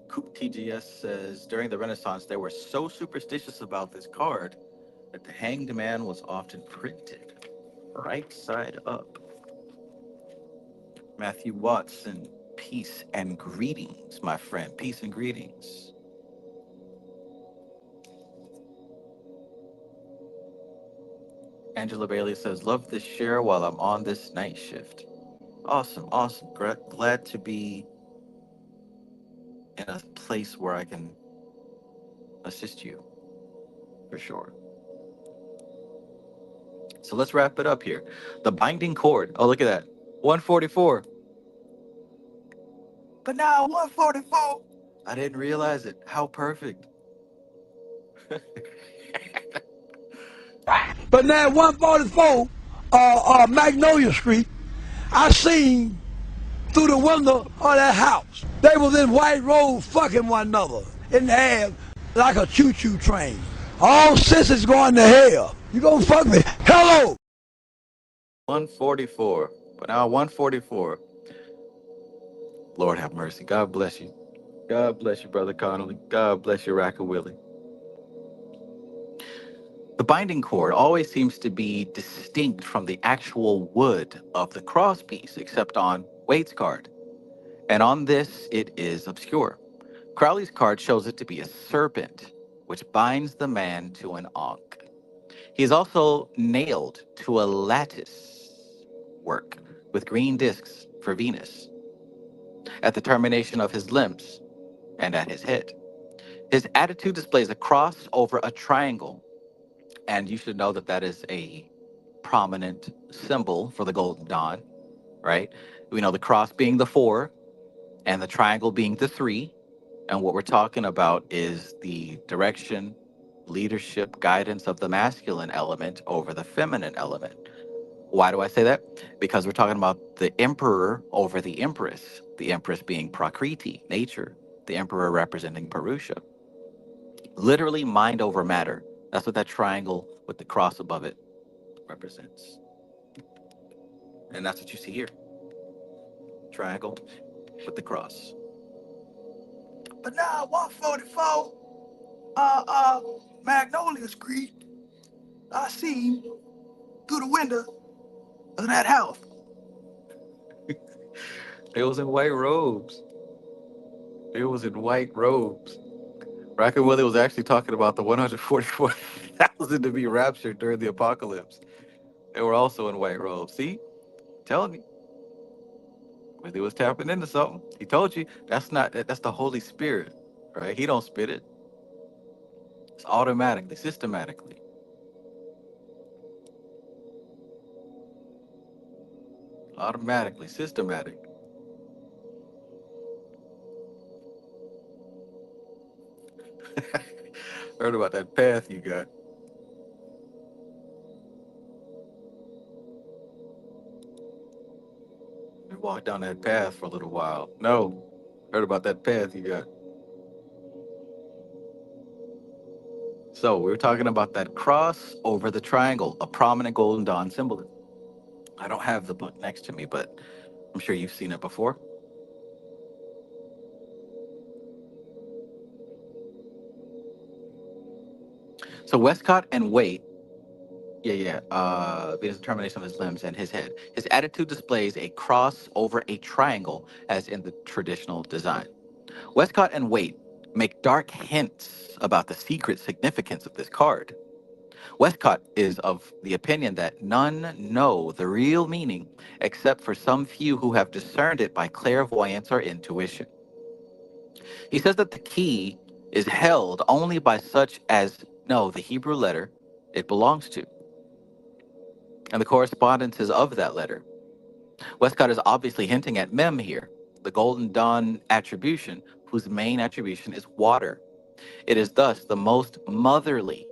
Coop TGS says, during the Renaissance, they were so superstitious about this card that the hanged man was often printed right side up. Matthew Watson, peace and greetings, my friend. Peace and greetings. Angela Bailey says, love this share while I'm on this night shift. Awesome, awesome. Glad to be in a place where I can assist you, for sure. So let's wrap it up here. The binding cord. Oh, look at that. 144. But now 144. I didn't realize it. How perfect. But now 144, Magnolia Street, I seen through the window of that house. They was in white robes fucking one another in the air like a choo-choo train. All sisters going to hell. You gonna fuck me? Hello! 144. But now 144. Lord have mercy. God bless you. God bless you, Brother Connolly. God bless you, Racka Willie. The binding cord always seems to be distinct from the actual wood of the cross piece, except on Waite's card. And on this, it is obscure. Crowley's card shows it to be a serpent, which binds the man to an ankh. He is also nailed to a lattice work with green discs for Venus at the termination of his limbs and at his head. His attitude displays a cross over a triangle, and you should know that that is a prominent symbol for the Golden Dawn, right? We know the cross being the 4 and the triangle being the 3. And what we're talking about is the direction, leadership, guidance of the masculine element over the feminine element. Why do I say that? Because we're talking about the emperor over the empress being Prakriti, nature, the emperor representing Purusha. Literally mind over matter. That's what that triangle with the cross above it represents. And that's what you see here. Triangle with the cross. But now 144, Magnolia Street, I seen through the window of that house. It was in white robes. It was in white robes. Racka Willie was actually talking about the 144,000 to be raptured during the apocalypse. They were also in white robes. See? Telling you. But he was tapping into something. He told you that's the Holy Spirit, right? He don't spit it. It's automatically, systematically. Automatically, systematic. Heard about that path you got. We walked down that path for a little while. No, heard about that path you got. So we were talking about that cross over the triangle, a prominent golden dawn symbolism. I don't have the book next to me, but I'm sure you've seen it before. So Westcott and Waite, Venus' determination of his limbs and his head. His attitude displays a cross over a triangle, as in the traditional design. Westcott and Waite make dark hints about the secret significance of this card. Westcott is of the opinion that none know the real meaning except for some few who have discerned it by clairvoyance or intuition. He says that the key is held only by such as know the Hebrew letter it belongs to, and the correspondences of that letter. Westcott is obviously hinting at Mem here, the Golden Dawn attribution, whose main attribution is water. It is thus the most motherly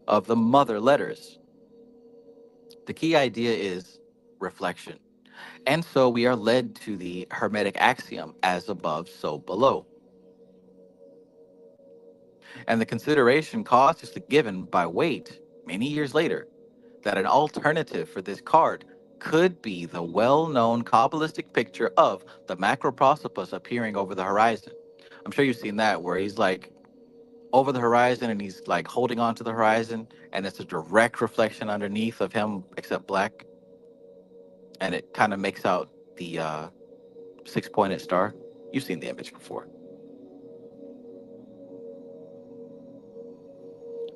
of the mother letters. The key idea is reflection. And so we are led to the Hermetic axiom, as above, so below. And the consideration cautiously given by Waite many years later that an alternative for this card could be the well-known Kabbalistic picture of the macroprosopus appearing over the horizon. I'm sure you've seen that, where he's like over the horizon and he's like holding on to the horizon, and it's a direct reflection underneath of him, except black. And it kind of makes out the six-pointed star. You've seen the image before.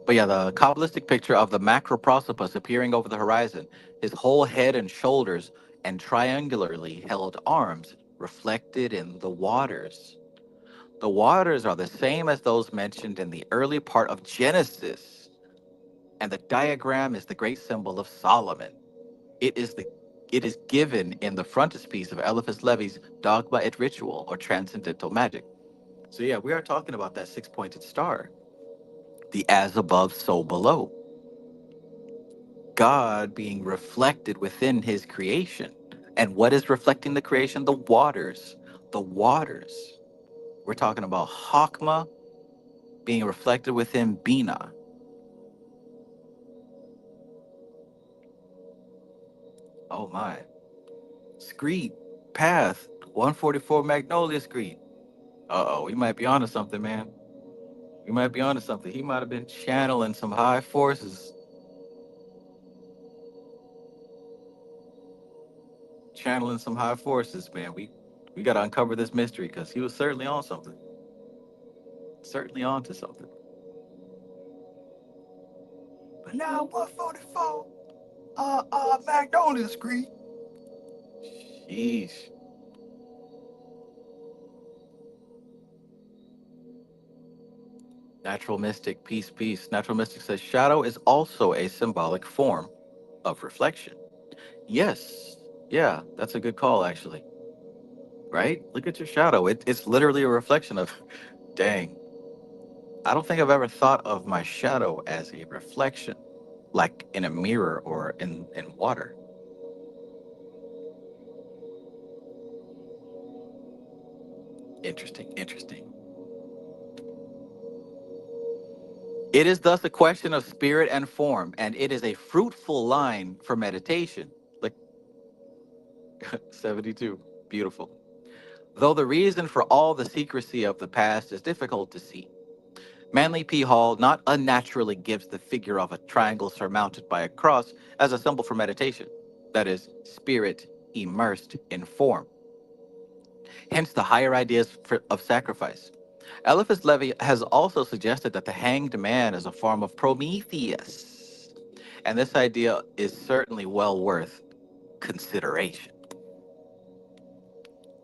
But yeah, the Kabbalistic picture of the macroprosopus appearing over the horizon, his whole head and shoulders and triangularly held arms reflected in the waters. The waters are the same as those mentioned in the early part of Genesis, and the diagram is the great symbol of Solomon. It is given in the frontispiece of Eliphas Levi's Dogma et Ritual, or Transcendental Magic. So yeah, we are talking about that six-pointed star. The as above, so below. God being reflected within his creation. And what is reflecting the creation? The waters. The waters. We're talking about Chokmah being reflected within Binah. Oh my. Screed. Path. 144 Magnolia Screed. Uh-oh, we might be onto something, man. We might be onto something. He might have been channeling some high forces. Channeling some high forces, man. We got to uncover this mystery, because he was certainly on something. Certainly on to something. But now 144 Magnolia Street. Sheesh. Natural Mystic, peace, peace. Natural Mystic says shadow is also a symbolic form of reflection. Yes. Yeah, that's a good call, actually. Right? Look at your shadow. It's literally a reflection of, dang. I don't think I've ever thought of my shadow as a reflection, like in a mirror or in water. Interesting, interesting. It is thus a question of spirit and form, and it is a fruitful line for meditation. Like 72, beautiful. Though the reason for all the secrecy of the past is difficult to see. Manly P. Hall not unnaturally gives the figure of a triangle surmounted by a cross as a symbol for meditation, that is, spirit immersed in form. Hence the higher ideas of sacrifice. Eliphas Levi has also suggested that the hanged man is a form of Prometheus, and this idea is certainly well worth consideration.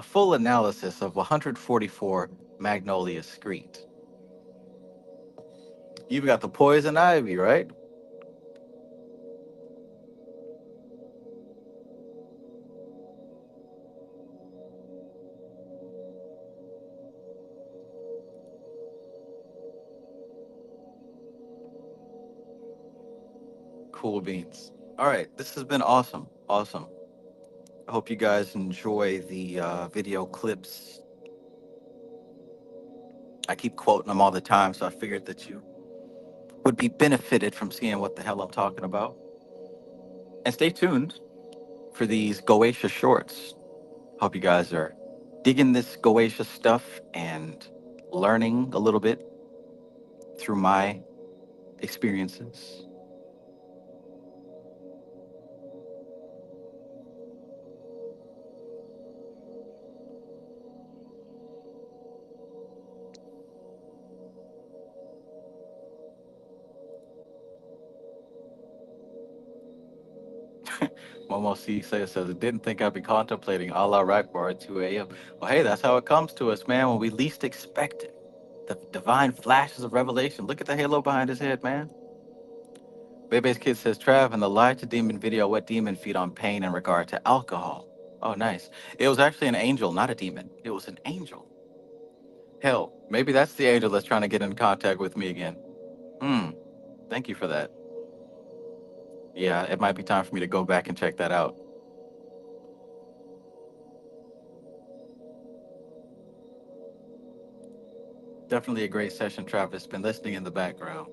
a full analysis of 144 Magnolia Street. You've got the poison ivy, right? Cool beans. All right, this has been awesome. Awesome. I hope you guys enjoy the video clips. I keep quoting them all the time, so I figured that you would be benefited from seeing what the hell I'm talking about. And stay tuned for these Goetia shorts. Hope you guys are digging this Goetia stuff and learning a little bit through my experiences. Momo C says, didn't think I'd be contemplating Allah Akbar at 2 a.m. Well, hey, that's how it comes to us, man, when we least expect it. The divine flashes of revelation. Look at the halo behind his head, man. Bebe's Kid says, Trav, in the Lie to Demon video, what demon feed on pain in regard to alcohol? Oh, nice. It was actually an angel, not a demon. It was an angel. Hell, maybe that's the angel that's trying to get in contact with me again. Thank you for that. Yeah, it might be time for me to go back and check that out. Definitely a great session, Travis. Been listening in the background.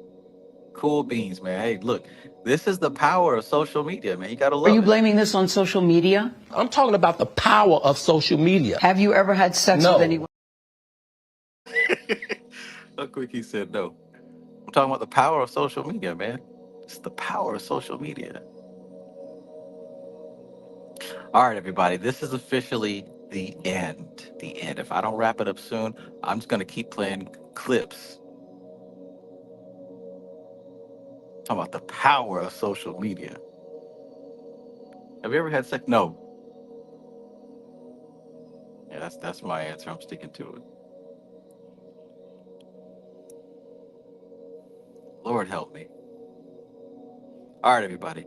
Cool beans, man. Hey, look, this is the power of social media, man. You gotta love it. Are you blaming this on social media? I'm talking about the power of social media. Have you ever had sex with anyone? Look quick, he said no. I'm talking about the power of social media, man. It's the power of social media. All right, everybody, this is officially the end. The end. If I don't wrap it up soon, I'm just going to keep playing clips. Talking about the power of social media. Have you ever had sex? No. Yeah, that's my answer. I'm sticking to it. Lord help me. All right, everybody.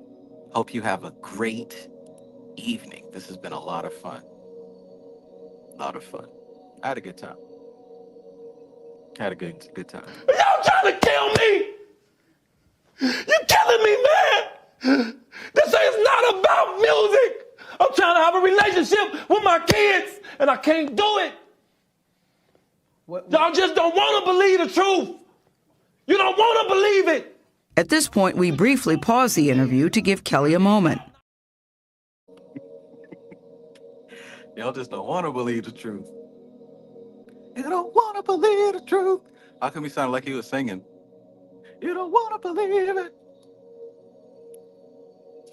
Hope you have a great evening. This has been a lot of fun. A lot of fun. I had a good time. Had a good time. Y'all trying to kill me? You're killing me, man. This is not about music. I'm trying to have a relationship with my kids, and I can't do it. Y'all just don't want to believe the truth. You don't want to believe it. At this point, we briefly pause the interview to give Kelly a moment. Y'all just don't want to believe the truth. You don't want to believe the truth. How come he sounded like he was singing? You don't want to believe it.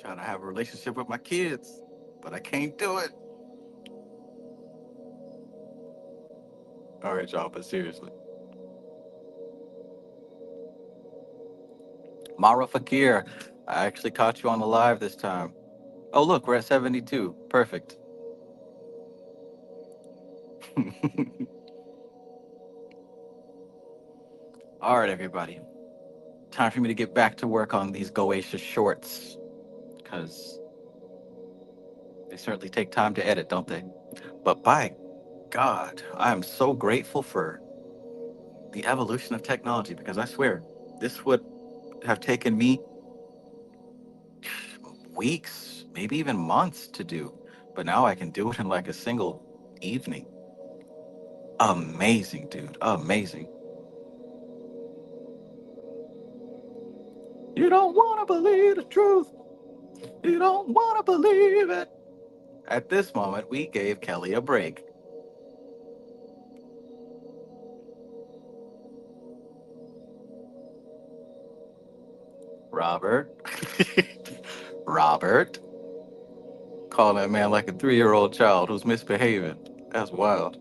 Trying to have a relationship with my kids, but I can't do it. All right, y'all, but seriously. Mara Fakir, I actually caught you on the live this time. Oh, look, we're at 72. Perfect. All right, everybody. Time for me to get back to work on these Goetia shorts, because they certainly take time to edit, don't they? But by God, I am so grateful for the evolution of technology, because I swear, this would have taken me weeks, maybe even months to do. But now I can do it in like a single evening. Amazing, dude. Amazing. You don't want to believe the truth. You don't want to believe it. At this moment, we gave Kelly a break. Robert. Robert. Calling that man like a 3-year-old child who's misbehaving. That's wild.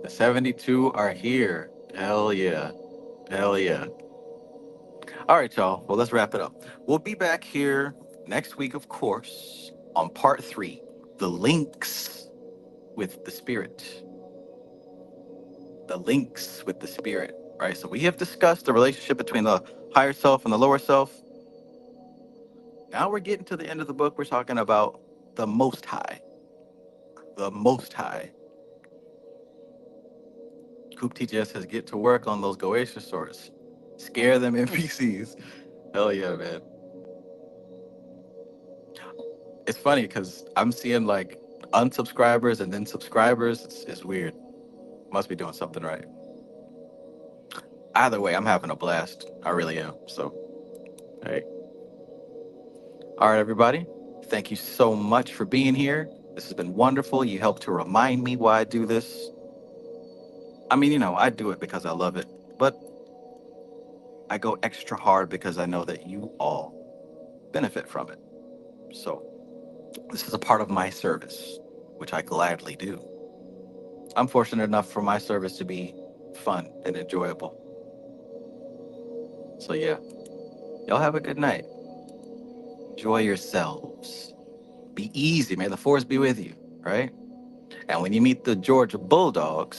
The 72 are here. Hell yeah. Hell yeah. All right, y'all. Well, let's wrap it up. We'll be back here next week, of course. on part 3, the links with the spirit. The links with the spirit, right? So we have discussed the relationship between the higher self and the lower self. Now we're getting to the end of the book. We're talking about the Most High. The Most High. Coop TGS says, get to work on those Goetia swords. Scare them NPCs. Hell yeah, man. It's funny because I'm seeing like unsubscribers and then subscribers. It's weird. Must be doing something right. Either way, I'm having a blast. I really am. So, hey. All right, everybody. Thank you so much for being here. This has been wonderful. You helped to remind me why I do this. I mean, you know, I do it because I love it, but I go extra hard because I know that you all benefit from it. So this is a part of my service, which I gladly do. I'm fortunate enough for my service to be fun and enjoyable. So yeah, y'all have a good night. Enjoy yourselves. Be easy, may the force be with you, right? And when you meet the Georgia Bulldogs,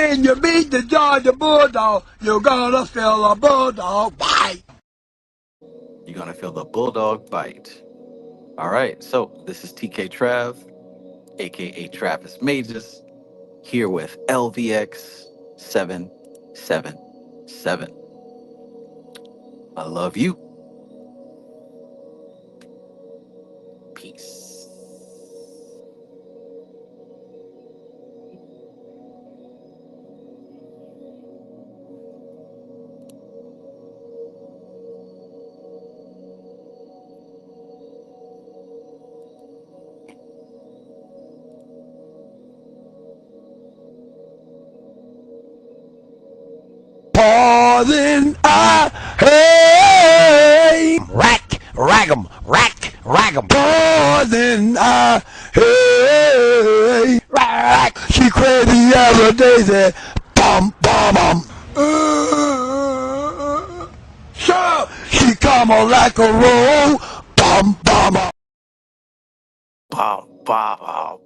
When you meet the Georgia Bulldog, you're gonna feel a bulldog bite. you're gonna feel the bulldog bite. All right, so this is TK Trav, aka Travis Magus, here with LVX777. I love you. Peace. Pardon I hey rack rag'em pardon I hey rack. She cried the other day that bum sure she come on like a roll bum Bow, bow, bow.